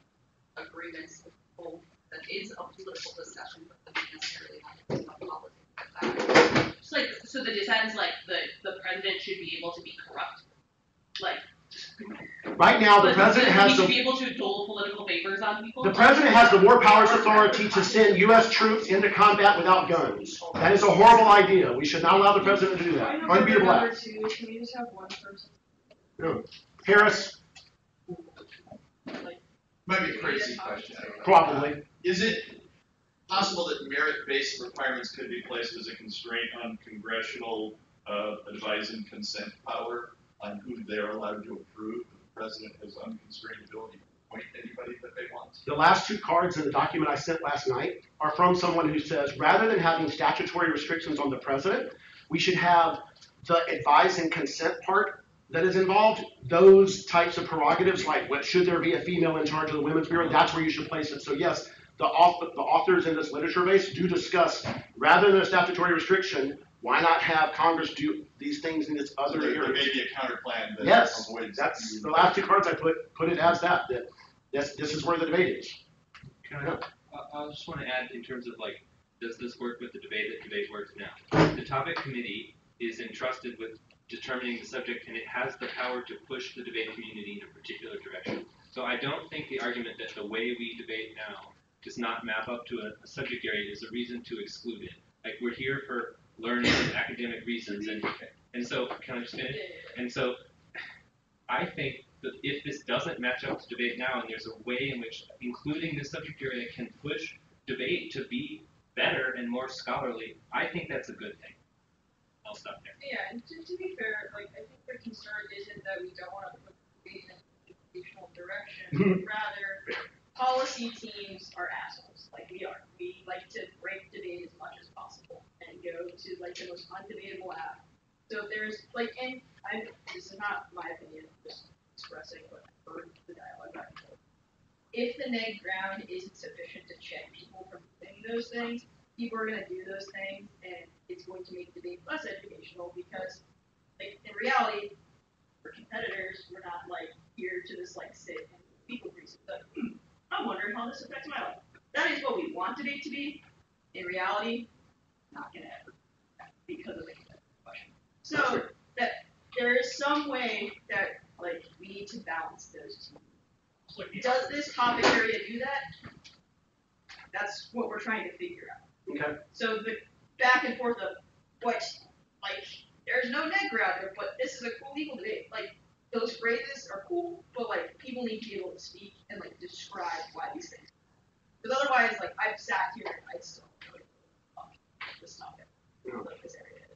agreements with both. That is a political discussion, but doesn't necessarily have to be a politics. Just like, so the dissent is like the president should be able to be corrupt. Like, right now, the president has he should be able to dole political favors on people. The president has the war powers authority to send U.S. troops into combat without guns. That is a horrible idea. We should not allow the president to do that. Unbeatable act. Can we just have one person? No. Harris. Might be a crazy question. I don't know. Probably. Is it possible that merit-based requirements could be placed as a constraint on congressional advice and consent power on who they're allowed to approve? The president has unconstrained ability to appoint anybody that they want. The last two cards in the document I sent last night are from someone who says, rather than having statutory restrictions on the president, we should have the advise and consent part that is involved, those types of prerogatives, like what should there be a female in charge of the Women's Bureau, that's where you should place it. So yes, the authors in this literature base do discuss, rather than a statutory restriction, why not have Congress do these things in its other areas? There may be a counterplan that avoids. That's the last two cards I put it as that this is where the debate is. I just want to add in terms of like, does this work with the debate that debate works now? The topic committee is entrusted with determining the subject, and it has the power to push the debate community in a particular direction. So I don't think the argument that the way we debate now does not map up to a subject area is a reason to exclude it. Like, we're here for learning and academic reasons, and so, can I just finish? And so, I think that if this doesn't match up to debate now, and there's a way in which including this subject area can push debate to be better and more scholarly, I think that's a good thing. I'll stop there. Yeah, and to be fair, like, I think the concern isn't that we don't want to put debate in an educational direction, but rather, policy teams are assholes, like we are. We like to break debate as much as possible and go to, like, the most undebatable app. So if there's, like, and this is not my opinion, I'm just expressing what I've heard the dialogue back and forth. If the neg ground isn't sufficient to check people from doing those things, people are going to do those things, and it's going to make debate less educational because, like, in reality, for competitors, we're not, like, here to just, like, sit and people grease. But I'm wondering how this affects my life. That is what we want debate to be. In reality, not going to ever because of the competitive question. So that there is some way that, like, we need to balance those two. Does this topic area do that? That's what we're trying to figure out. Okay. So the back and forth of what, like, there's no neg ground here, but this is a cool legal debate. Like, those phrases are cool, but, like, people need to be able to speak and, like, describe why these things. Because otherwise, like, I've sat here and I still don't know this topic, like this area.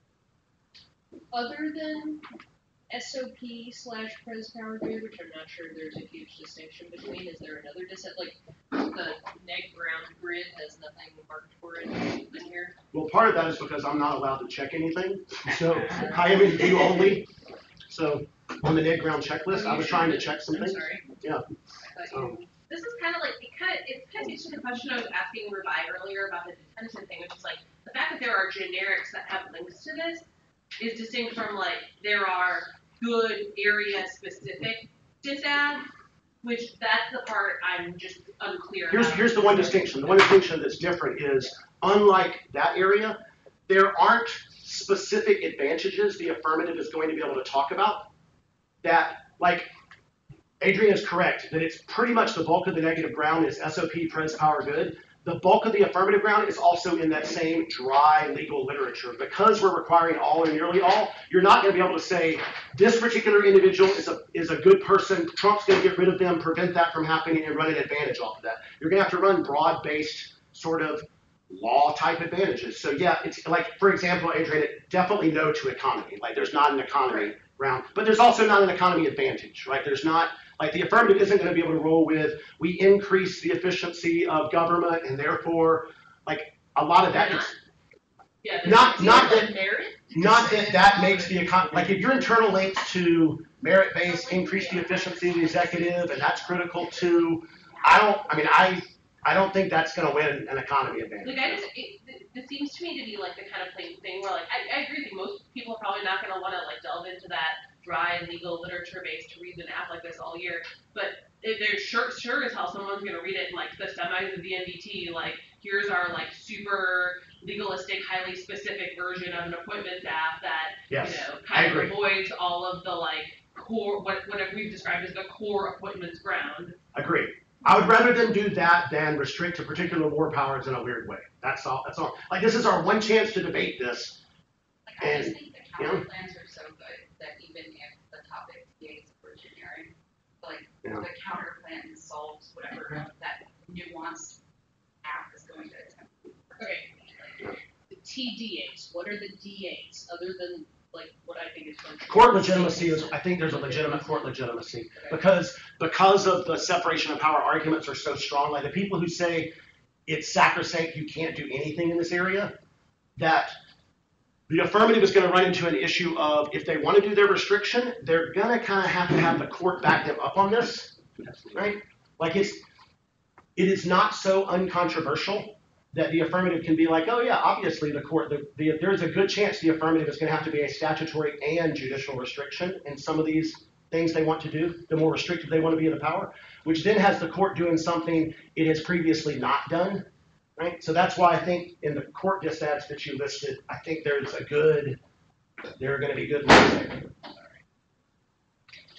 Other than SOP/Pres Power Grid, which I'm not sure there's a huge distinction between, is there another like the neg ground grid has nothing marked for it in here? Well, part of that is because I'm not allowed to check anything, so I am in view only. So on the neg ground checklist, I was trying to check some things. Sorry. Yeah. This is kind of like, it kind of speaks to the question I was asking Revi earlier about the detention thing, which is like, the fact that there are generics that have links to this is distinct from, like, there are good area-specific disads, which that's the part I'm just unclear about. Here's the one distinction. The one distinction that's different is, unlike that area, there aren't specific advantages the affirmative is going to be able to talk about that, like, Adrian is correct, that it's pretty much the bulk of the negative ground is SOP, Pres Power Good. The bulk of the affirmative ground is also in that same dry legal literature. Because we're requiring all or nearly all, you're not going to be able to say, this particular individual is a good person, Trump's going to get rid of them, prevent that from happening, and run an advantage off of that. You're going to have to run broad-based sort of law-type advantages. So yeah, it's like, for example, Adrian, definitely no to economy. Like, there's not an economy ground, but there's also not an economy advantage, right? There's not, like, the affirmative isn't going to be able to roll with, we increase the efficiency of government, and therefore, like, a lot of that is not that makes the economy, like, if your internal links to merit-based, increase the efficiency of the executive, and that's critical to, I don't think that's going to win an economy advantage. Like, it seems to me to be like the kind of thing where, like, I agree that most people are probably not going to want to, like, delve into that dry legal literature base to read an app like this all year, but there's sure as hell someone's going to read it in, like, the semis of the NDT, like, here's our, like, super legalistic, highly specific version of an appointments app that, you know, kind of avoids all of the, like, core, what we've described as the core appointments ground. Agree. I would rather them do that than restrict to particular war powers in a weird way. That's all. Like, this is our one chance to debate this. Like, I just think the counter plans are so good that even if the topic is for generic, like, the counter plan solves whatever that nuanced app is going to attempt. Okay. The TD8s, what are the D8s other than, like, what I think is fun? Court legitimacy is, I think there's a legitimate court legitimacy because of the separation of power arguments are so strong. Like, the people who say it's sacrosanct, you can't do anything in this area, that the affirmative is going to run into an issue of, if they want to do their restriction, they're going to kind of have the court back them up on this, right? Like, it is not so uncontroversial that the affirmative can be like, oh yeah, obviously the court, there's a good chance the affirmative is going to have to be a statutory and judicial restriction in some of these things they want to do, the more restrictive they want to be in the power, which then has the court doing something it has previously not done, right? So that's why I think in the court disads that you listed, I think there are going to be good ones there.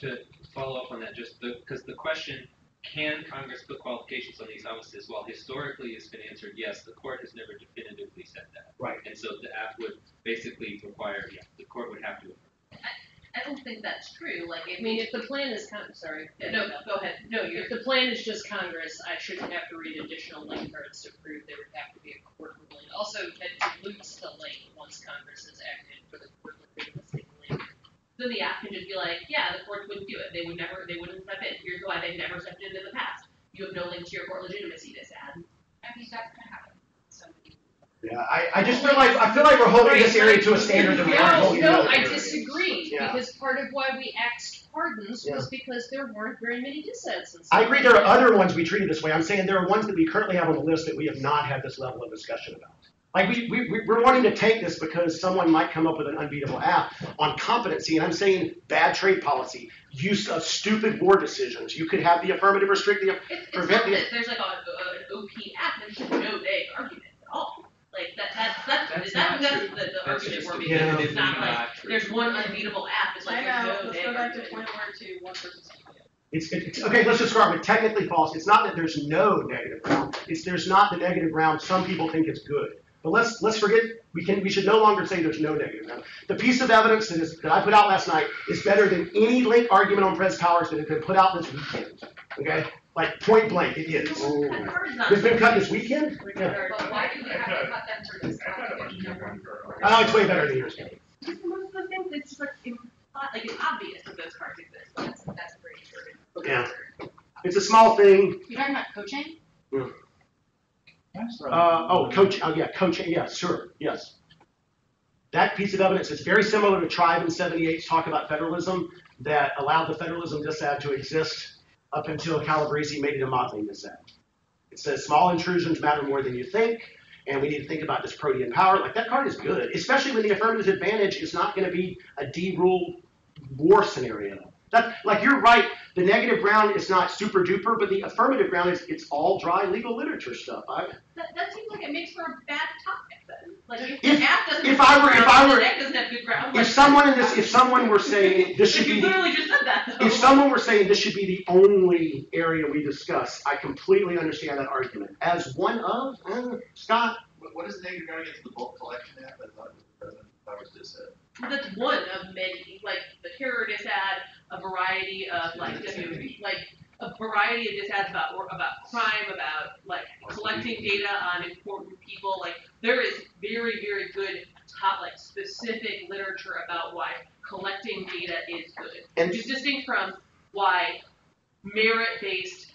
To follow up on that, just because the question can Congress put qualifications on these offices? Well, historically it's been answered yes. The court has never definitively said that. Right. And so the act would basically require, the court would have to. I don't think that's true. Like, I mean, if the plan is sorry. No, go ahead. No, if the plan is just Congress, I shouldn't have to read additional lane cards to prove there would have to be a court ruling. Also, that dilutes the lane once Congress has acted for the court to the lane. Then the app can just be like, yeah, the courts wouldn't do it. They wouldn't step in. Here's why they've never stepped in the past. You have no link to your court legitimacy, this ad. I mean, that's gonna happen. Yeah, I just feel like we're holding this area to a standard that we aren't holding No, other I areas. disagree, Yeah. because part of why we axed pardons Yeah. was because there weren't very many dissents. And I agree there are other ones we treated this way. I'm saying there are ones that we currently have on the list that we have not had this level of discussion about. Like we're wanting to take this because someone might come up with an unbeatable app on competency, and I'm saying bad trade policy, use of stupid war decisions. You could have the affirmative restrict the It's prevent not the. that there's like an OP app, there's just no vague argument at all. Like that's the argument we're making. Yeah. It's not like there's one unbeatable app. It's like Time there's out, no let's vague go back to argument. point where one person's. It's okay. Let's just start with technically false. It's not that there's no negative ground. It's there's not the negative ground. Some people think it's good. But let's forget. We should no longer say there's no negative ground. The piece of evidence that I put out last night is better than any link argument on Press Powers that has been put out this weekend. Okay, like point blank, it is. It's been cut this weekend. Yeah. But why do we have to cut them for this? Oh, it's way better than yours. Most of the things it's like it's obvious that those cards exist. That's pretty true. Yeah, it's a small thing. You're talking about coaching? Yeah. Coaching. Oh, yeah, coaching. Yeah, sure. Yes. That piece of evidence is very similar to Tribe and 78's talk about federalism that allowed the federalism disad to exist up until Calabresi made it a modeling disad. It says small intrusions matter more than you think, and we need to think about this protean power. Like, that card is good, especially when the affirmative advantage is not going to be a D-rule war scenario. Like, you're right, the negative ground is not super duper, but the affirmative ground is it's all dry legal literature stuff. That seems like it makes for a bad topic then. Like if If- the app doesn't if have I good were- if ground, I the were- deck doesn't have good ground. If someone were saying this should You be literally just said that though. if someone were saying this should be the only area we discuss, I completely understand that argument. As one of Scott. What is the negative ground against the bulk collection app? I thought President Powers just said. That's one of many, like the terror disad, a variety of like a variety of disads about crime, about like collecting data on important people. Like there is very, very good specific literature about why collecting data is good. And which is distinct from why merit-based,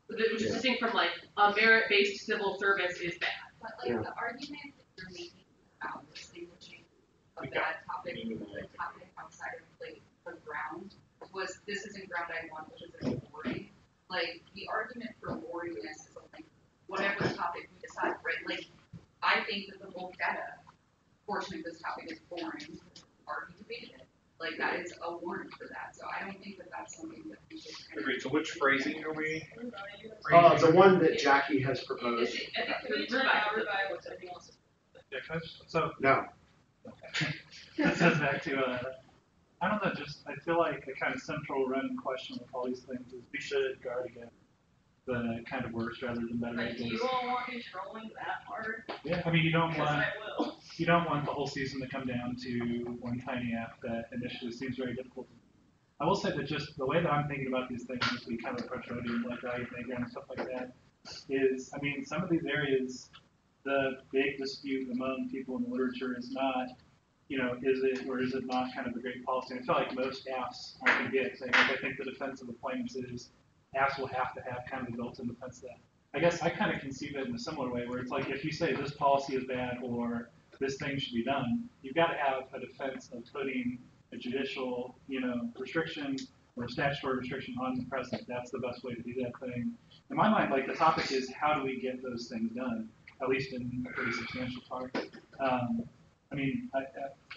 which is distinct from like a merit-based civil service is bad. But like the argument that you're making about distinguishing a bad topic from a topic outside of like the ground was this isn't ground I want, which is boring. Like the argument for boringness is like whatever topic we decide, right? Like I think that the bulk data portion of this topic is boring. Already debated it. Like that is a warrant for that. So I don't think that that's something that we should. Agreed. So which phrasing are we? The one that Jackie has proposed. Yeah, so No. that says back to I don't know, just I feel like the kind of central running question with all these things is we should guard against the kind of worse rather than better Like, do ideas. you all want me trolling that hard? Yeah, I mean you don't Because want I will. you don't want the whole season to come down to one tiny app that initially seems very difficult. I will say that just the way that I'm thinking about these things as we kind of approach Odium, like value playground and stuff like that, is I mean some of these areas, the big dispute among people in the literature is not, you know, is it or is it not kind of a great policy? I feel like most apps I can get saying like I think the defense of the claims is apps will have to have kind of a built-in defense of that. I guess I kind of conceive it in a similar way where it's like if you say this policy is bad or this thing should be done, you've got to have a defense of putting a judicial, you know, restriction or a statutory restriction on the president. That's the best way to do that thing. In my mind, like the topic is how do we get those things done, at least in a pretty substantial part. I mean,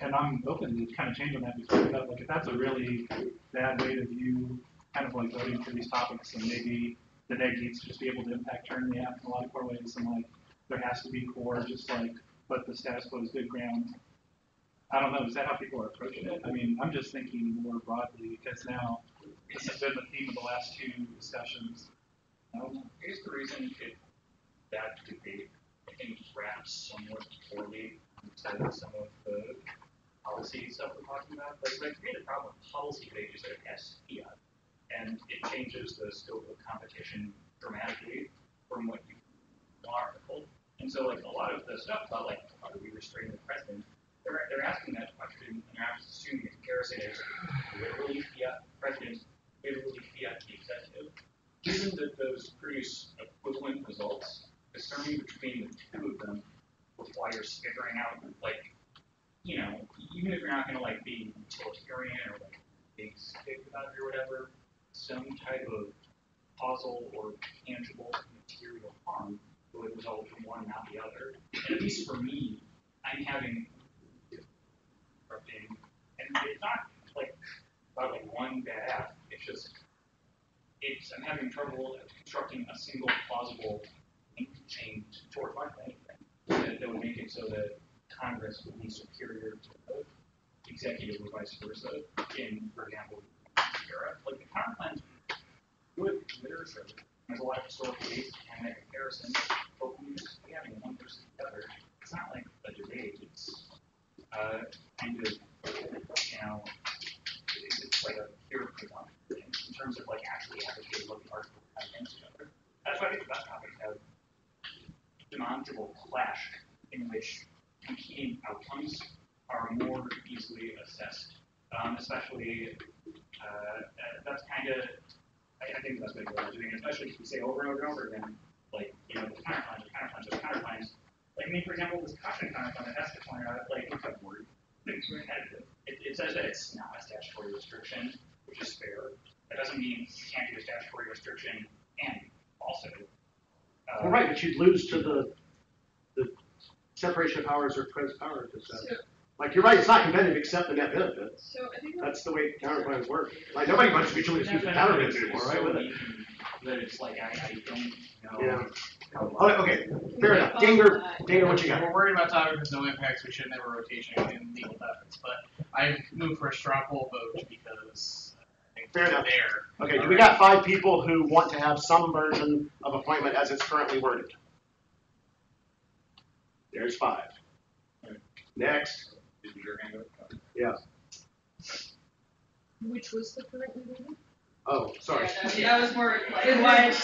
and I'm open to kind of changing that because like if that's a really bad way to view kind of like voting for these topics, and maybe the neg needs to just be able to impact turn the app in a lot of core ways, and like there has to be core, just like but the status quo is good ground. I don't know, is that how people are approaching it? I mean, I'm just thinking more broadly because now this has been the theme of the last two discussions. Here's the reason that debate, I think, wraps somewhat poorly inside of some of the policy stuff we're talking about. Like to me, the problem with policy debate is that it has fiat, and it changes the scope of competition dramatically from what you want. And so, like, a lot of the stuff about, like, how do we restrain the president, they're asking that question, and they're assuming the comparison is literally fiat president, literally fiat the executive. Given that those produce equivalent results, discerning between the two of them requires figuring out, like, you know, even if you're not going to, like, be utilitarian or, like, big stick about it or whatever, some type of causal or tangible material harm will result from one, not the other. And at least for me, I'm having and it's not like about like one bad act. It's just I'm having trouble constructing a single plausible chain toward anything that would make it so that Congress would be superior to the executive or vice versa. In, for example, era, like the counter plans, good literature. There's a lot of historical basis and that comparison, but when you're just having one versus the other, it's not like a debate. It's kind of, you know, it's like a pure presumption in terms of like actually advocating what the articles have against each other. That's why I think the best topics have demonstrable clash in which competing outcomes are more easily assessed, especially that's kind of. I think that's what we're doing, especially if we say over and over and over again, like, you know, the counterclaims. Like, I mean, for example, this caution counterclaim that has to point out, like, it's a word, it's repetitive. It says that it's not a statutory restriction, which is fair. That doesn't mean you can't do a statutory restriction and also. Well, right, but you'd lose to the separation of powers or prince power. Like, you're right, it's not competitive except the net benefit. So I think that's the way counterclaims work. Like, nobody wants to mutually exclusive counterclaims anymore, right? With it. That it's like, I don't know. Yeah. Okay, fair enough. Dinger, what you got? We're worried about topic with no impacts. We shouldn't have a rotation in legal benefits, but I moved for a straw poll vote because I think fair enough. There. Okay, do we got 5 people who want to have some version of appointment as it's currently worded? There's 5. Next. Did your hand up? Yeah. Which was the current meeting? Oh, sorry. Yeah, that was more like,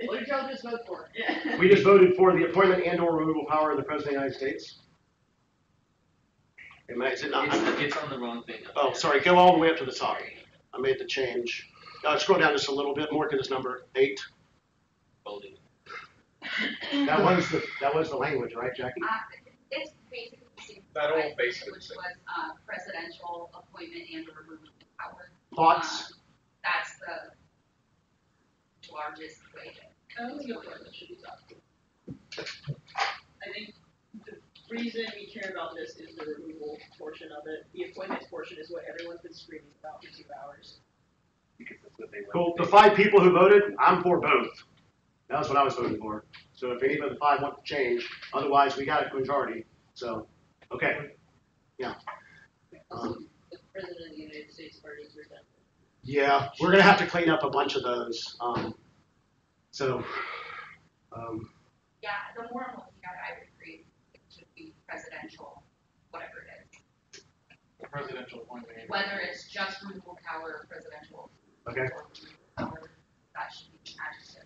what did y'all just vote for? Yeah. We just voted for the appointment and/or removal power of the President of the United States. Is it not? It's on the wrong thing. Oh, sorry. Go all the way up to the top. I made the change. Scroll down just a little bit more because it's number 8. Voting. That was the language, right, Jackie? It's basically the same. That all basically which was presidential appointment and removal of power. Thoughts? That's the largest way. I don't think appointment should be talked about. I think the reason we care about this is the removal portion of it. The appointment portion is what everyone's been screaming about for 2 hours. Because that's what they want. Cool. The 5 people who voted, I'm for both. That's what I was voting for. So if any of the 5 want to change, otherwise we got a majority. So, okay. Yeah. The President of the United States party is resentful. Yeah, we're going to have to clean up a bunch of those. Yeah, the more I'm looking at it, I would agree it should be presidential, whatever it is. Presidential appointment. Whether it's just removal power or presidential. Okay. Power, that should be adjective.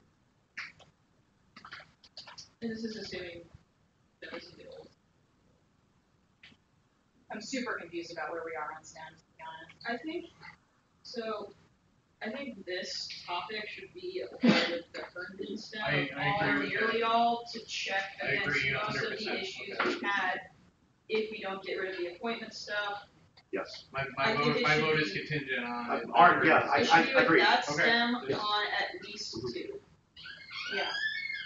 And this is assuming that this is the old. I'm super confused about where we are on stems, to be honest. I think this topic should be a part of the Herndon step I agree with nearly all to check I agree against most of 100%. the issues Okay. we've had if we don't get rid of the appointment stuff. Yes. My I think it should vote be- is contingent on. It should be with agree. that Okay. stem Yeah. on at least 2. Yeah.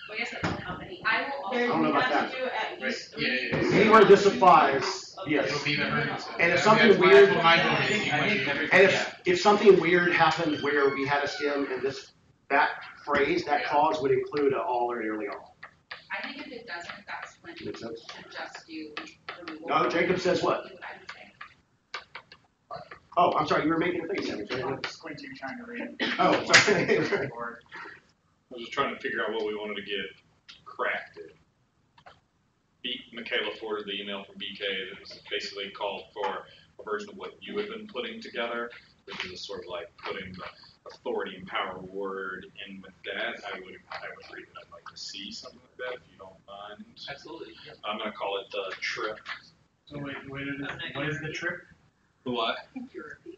Well, I guess that's how many. I will There, don't know you about have to that. do at least Right. Yeah, 3. yeah, yeah. Anywhere this applies, Of yes. It'll be the Herndon step. And if That's something why weird- my vote I is think equal. And if something weird happened where we had a stem and that phrase, that clause would include a all or nearly all. I think if it doesn't, that's when we Makes sense. should just do removal. No, Jacob says what? Do I would say. Oh, I'm sorry, you were making a face. Sammy. I'm squinting trying to read. Oh, sorry. was just trying to figure out what we wanted to get crafted. Michaela forwarded the email from BK that was basically called for a version of what you had been putting together, which is sort of like putting the authority and power word in with that. I would agree that I'd like to see something like that if you don't mind. Absolutely. Yeah. I'm gonna call it the trip. So wait, what is the trip? The what? Europe-y.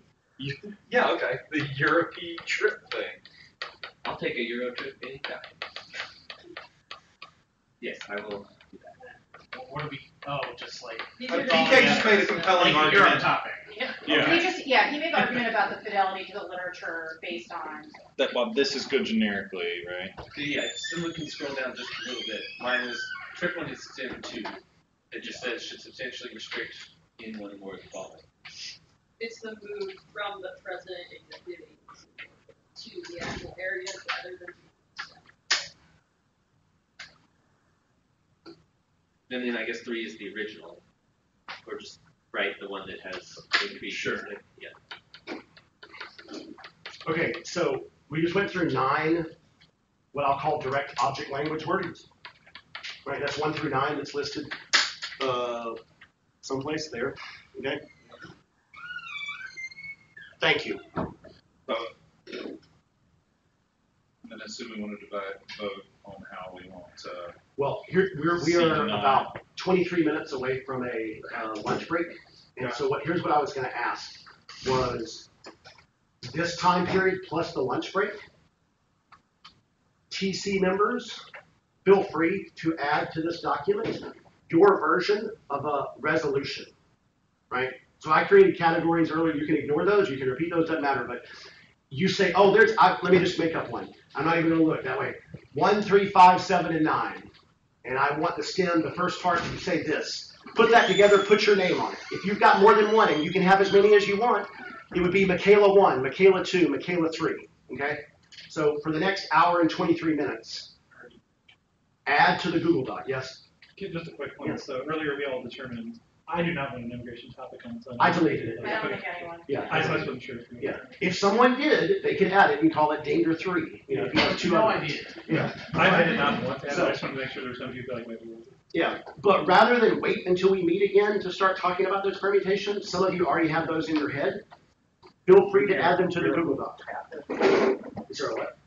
Yeah, okay. The Europe-y trip thing. I'll take a Euro trip anytime. Yes, I will do that. What do we, just like. DK just made a compelling like the Euro argument. topic. Yeah. He made the argument about the fidelity to the literature based on. That well, this is good generically, right? Yeah, if someone can scroll down just a little bit. Mine was, trip one is step 2. It just says should substantially restrict in one or more of the following. It's the move from the present executive agency to the actual areas rather than. And then I guess 3 is the original, or just the one that has increased. Sure. Yeah. Okay, so we just went through 9, what I'll call direct object language wordings. Right, that's 1 through 9 that's listed someplace there. Okay. Thank you. And then assume we want to vote on how we want to. Well, here we are about 23 minutes away from a lunch break, and so here's what I was going to ask was this time period plus the lunch break. TC members, feel free to add to this document your version of a resolution, right? So I created categories earlier. You can ignore those. You can repeat those. Doesn't matter. But you say, oh, let me just make up one. I'm not even going to look that way. 1, 3, 5, 7, and 9. And I want the stem, the first part, you say this. Put that together, put your name on it. If you've got more than one, and you can have as many as you want, it would be Michaela 1, Michaela 2, Michaela 3, okay? So for the next hour and 23 minutes, add to the Google Doc, yes? Just a quick point. So earlier we all determined, I do not want an immigration topic on its own. I deleted it. I don't think anyone. Yeah. I just wasn't sure. Yeah. If someone did, they could add it and call it Danger 3. You know, if you have 2 No others. idea. Yeah. I did not want to add it. So- I just wanted to make sure there were some people like maybe. Yeah, but rather than wait until we meet again to start talking about those permutations, some of you already have those in your head. Feel free to add them to the Google Doc. Is there a what?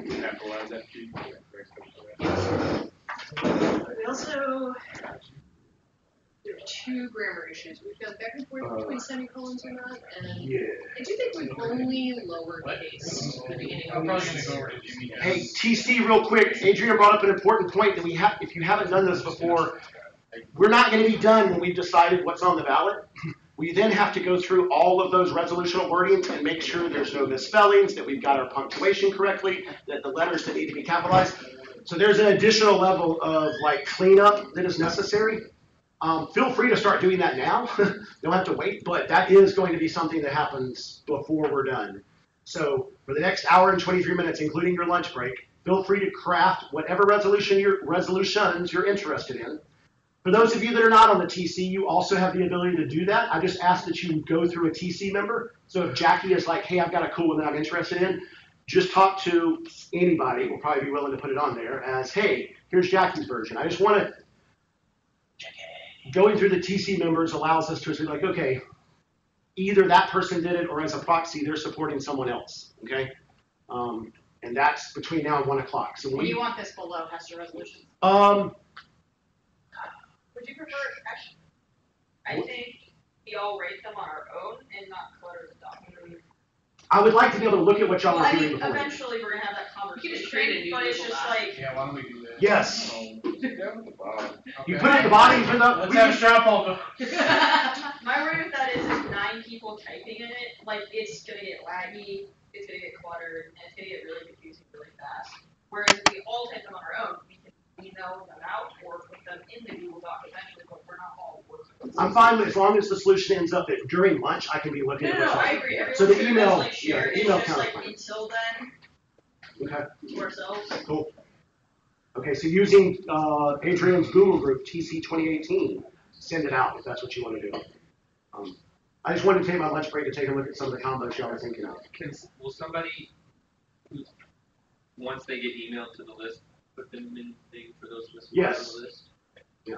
Capitalize that key. We also, there are 2 grammar issues. We've got back and forth between semicolons or not, and Yeah. I do think we've only lowercase the beginning I'm of probably these. gonna go over to Jimmy. Hey, TC, real quick. Adrian brought up an important point that if you haven't done this before, we're not going to be done when we've decided what's on the ballot. We then have to go through all of those resolutional wordings and make sure there's no misspellings, that we've got our punctuation correctly, that the letters that need to be capitalized. So there's an additional level of cleanup that is necessary. Feel free to start doing that now. Don't have to wait, but that is going to be something that happens before we're done. So for the next hour and 23 minutes, including your lunch break, feel free to craft whatever resolutions you're interested in. For those of you that are not on the TC, you also have the ability to do that. I just ask that you go through a TC member. So if Jackie is like, hey, I've got a cool one that I'm interested in, just talk to anybody. We'll probably be willing to put it on there as, hey, here's Jackie's version. I just want to, going through the TC members allows us to say like, okay, either that person did it or as a proxy, they're supporting someone else, okay? And that's between now and 1 o'clock. So Do you want this below Hester resolutions? Would you prefer, actually, I think we all rate them on our own and not clutter the document. I would like to be able to look at what y'all Well, are I doing mean, before. eventually we're gonna have that You conversation, just create a new but it's Google just Doc. like, Yeah, why don't we do that? Yes. You Okay. put it at the bottom for the. Let's have a straw poll go. my worry with that is 9 people typing in it, like, it's gonna get laggy, it's gonna get cluttered, and it's gonna get really confusing really fast. Whereas if we all type them on our own, we can email them out or put them in the Google Doc eventually, but we're not all working. I'm fine with as long as the solution ends up that during lunch I can be looking at No, what y'all I are agree. doing. So the Everyone's email, like shared. yeah, the email It's just counts. like until then, Okay, to ourselves. cool. Okay, so using Adrian's Google group, TC 2018, send it out if that's what you want to do. I just wanted to take my lunch break to take a look at some of the combos y'all are thinking of. Will somebody who's once they get emailed to the list, put them in thing for those whistleblowers Yes. on the list? Yeah.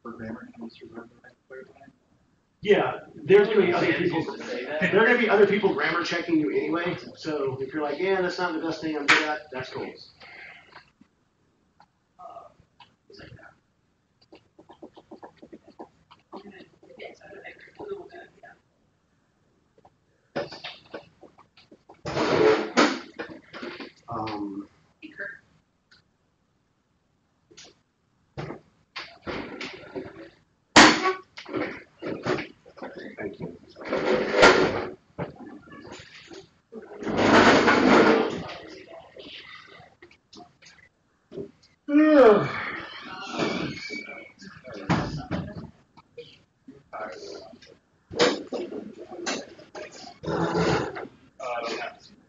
For grammar, can you just remember that clarify? Yeah, there's gonna be other Sam people, used to say that. there are gonna be other people grammar checking you anyway, so if you're like, yeah, that's not the best thing I'm good at, that's cool. Um, Thank you.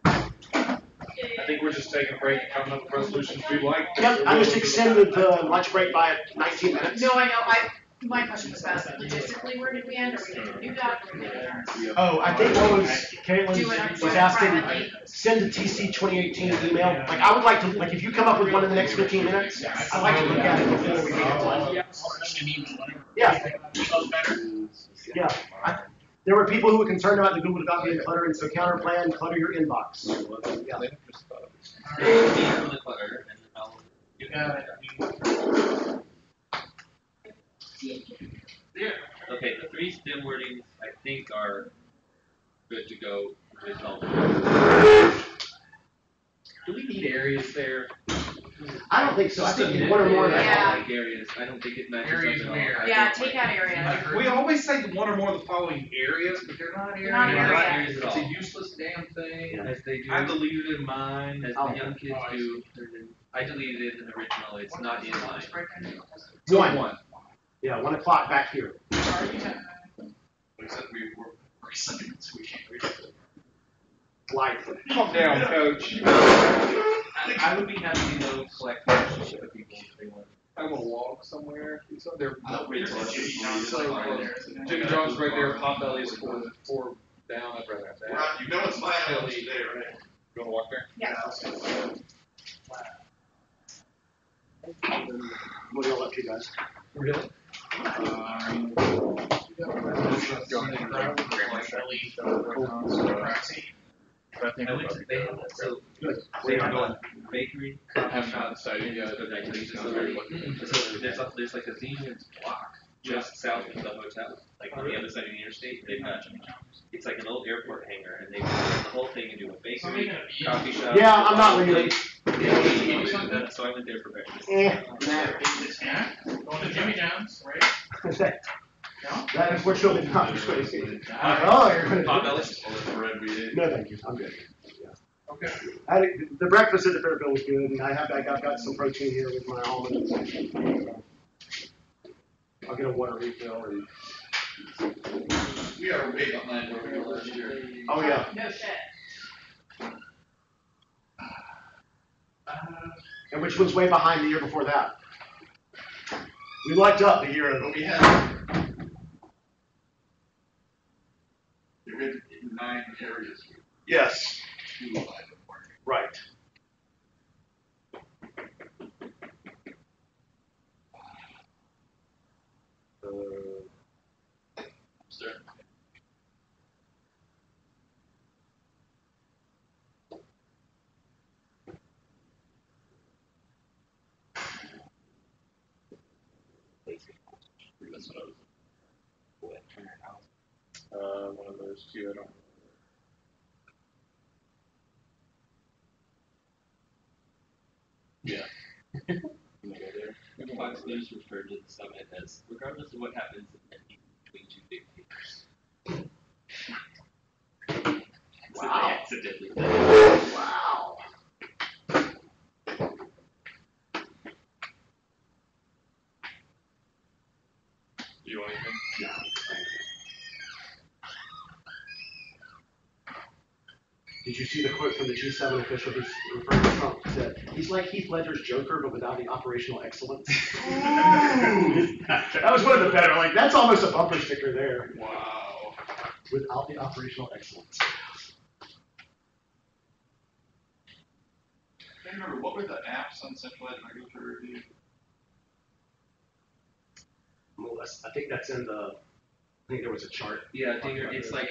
I think we're just taking a break and coming up with resolutions we like. Yep, I just extended the lunch break by 19 minutes. No, I know, my question was asked, logistically, where did we end? Are we gonna do a new doc, or are we gonna Oh, I think what was, do it Caitlin was asking, privately? send a TC 2018 email. Like, I would like to, like, if you come up with one in the next 15 minutes, I'd like to look at it before we make it. Yeah. Yeah. There were people who were concerned about the Google Doc being cluttered, so counter plan, clutter your inbox. Yeah. You got it. Okay, the 3 STEM wordings I think are good to go with all. Do we need areas there? I don't think so. I think one or more of that. Yeah. I like areas. I don't think it matches Areas up at all. where? I Yeah, don't take like- out area. We always say one or more of the following areas, but they're not They're not areas. areas. at It's a all. useless damn thing. As they do. I deleted in mine. As the young kids do. I deleted it in the original. It's not in line. One. Yeah, 1 o'clock back here. Except we were resending it, so we can't read it. Live. Calm down, coach. I would be happy to go collect relationship with people if they want. I'm gonna walk somewhere. So there. Wait till Jimmy it's- John's so close. Jimmy John's right there. Potbelly is four down. I'd rather have that. Right, you know it's my house today, right? You wanna walk there? Yeah. What are y'all up to, guys? Really? I went to, they have that, so, they have a bakery. I have not decided yet. So there's like a Siemens block just south of the hotel, like on the other side of the interstate. They've got, it's like an old airport hangar, and they turned the whole thing into a bakery, coffee shop. Yeah, I'm not really. Yeah, so I went there for breakfast. Going to Jimmy John's, right? That unfortunately did not persuade me. Oh, you're gonna. No, thank you. I'm good. Yeah. Okay. The breakfast at the Fairfield was good, and I've got some protein here with my almonds. I'll get a water refill and. We are way behind where we were last year. Oh yeah. No shit. And which was way behind the year before that. We lucked up the year. But we had 9 areas. Yes. 2 of them. Right. Sir. That's what I was. One of those 2. I don't. Yeah. Fox News referred to the summit as, regardless of what happens between 2 big papers. Wow. They accidentally did. Wow. Do you want anything? No. Did you see the quote from the G7 official who's referring to Trump? He said, he's like Heath Ledger's Joker, but without the operational excellence. That was one of the better, like, that's almost a bumper sticker there. Wow. Without the operational excellence. can't remember, what were the apps on centralized regulatory review? Well, I think that's in the, I think there was a chart. Yeah, Dinger, it's like,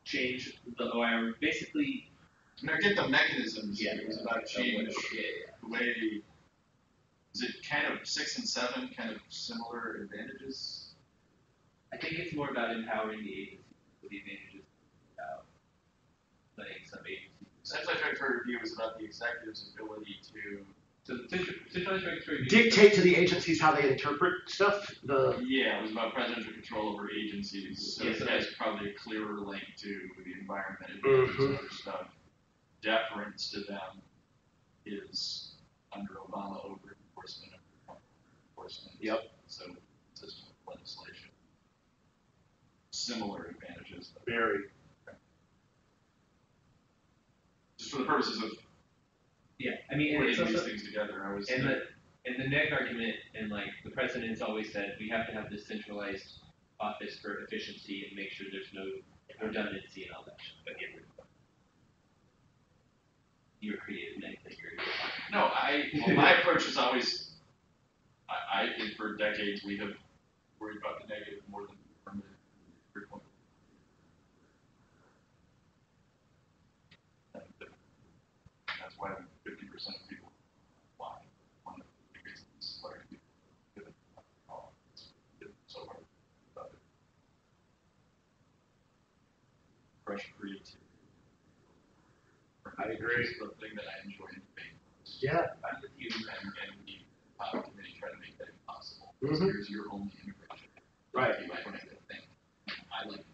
change the OIR, basically. And I get the mechanisms, Yeah. it was about change, the way, is it kind of 6 and 7, kind of similar advantages? I think it's more about empowering the agency with the advantages of letting some agencies. Centralized regulatory review is about the executive's ability to. So the centralized regulatory review. Dictate to the agencies how they interpret stuff. Yeah, it was about presidential control over agencies, so Yeah, it so has probably a clearer link to the environment and other stuff. Deference to them is under Obama over enforcement of enforcement. Yep. So system of legislation. Similar advantages. Though. Very. Just for the purposes of Yeah, I mean, and it's putting these also, things together, I was. and the neg argument, and like the president's always said, we have to have this centralized office for efficiency and make sure there's no redundancy and all that. But get rid of it. You were creative, anything you're. No, my approach is always, I think for decades we have worried about the negative more than the affirmative. That's why 50% of people lie. One of the reasons why people get it so hard about it. Fresh creativity. I agree. It's the thing that I enjoy in debate. Yeah. I'm with you and the committee try to make that impossible. Mhm. Here's your only immigration. Right. You might want to think. I like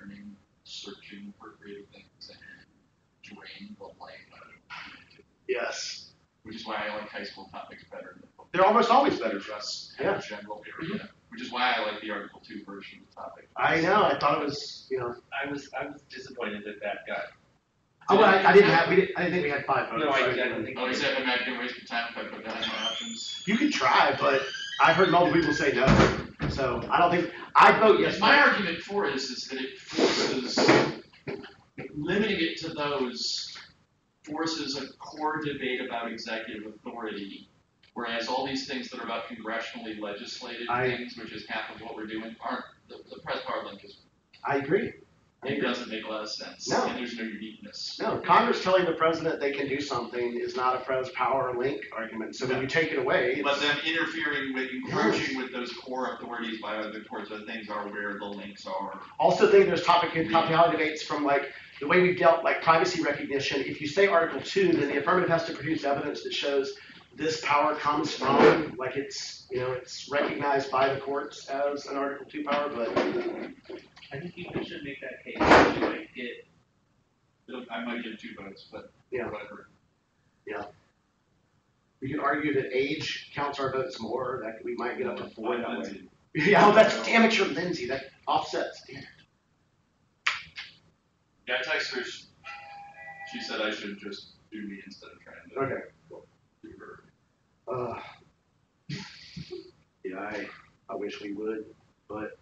learning, searching for creative things and drain the life out of it. Yes. Which is why I like high school topics better than They're almost always better. just Yeah. general area. Which is why I like the Article 2 version of the topic. I know. I thought it was, I was disappointed that got. Oh, well, I didn't think we had 5 votes. No, I right? don't think. Oh, except I'm not going to waste your time if I put that in my options. You could try, but I've heard multiple people say no. So I don't think, I'd vote yes. My argument for it is that it forces, limiting it to those forces a core debate about executive authority, whereas all these things that are about congressionally legislated things, which is half of what we're doing, aren't, the press power link is. I agree. It doesn't make a lot of sense. No. And there's no uniqueness. No, Congress telling the president they can do something is not a pres power link argument. So when you take it away, But them interfering with, encroaching with those core authorities by other towards other things are where the links are. Also think there's topic debates from like the way we've dealt like privacy recognition. If you say Article 2, then the affirmative has to produce evidence that shows this power comes from, like it's, it's recognized by the courts as an Article 2 power, but. I think you should make that case. You might get. I might get 2 votes, but whatever. Yeah. We could argue that age counts our votes more, that we might get up to 4 that way. Yeah, damn it, you're Lindsay, that offsets, damn it. Yeah, I texted her, she said I should just do me instead of trying to do her. Yeah, I wish we would, but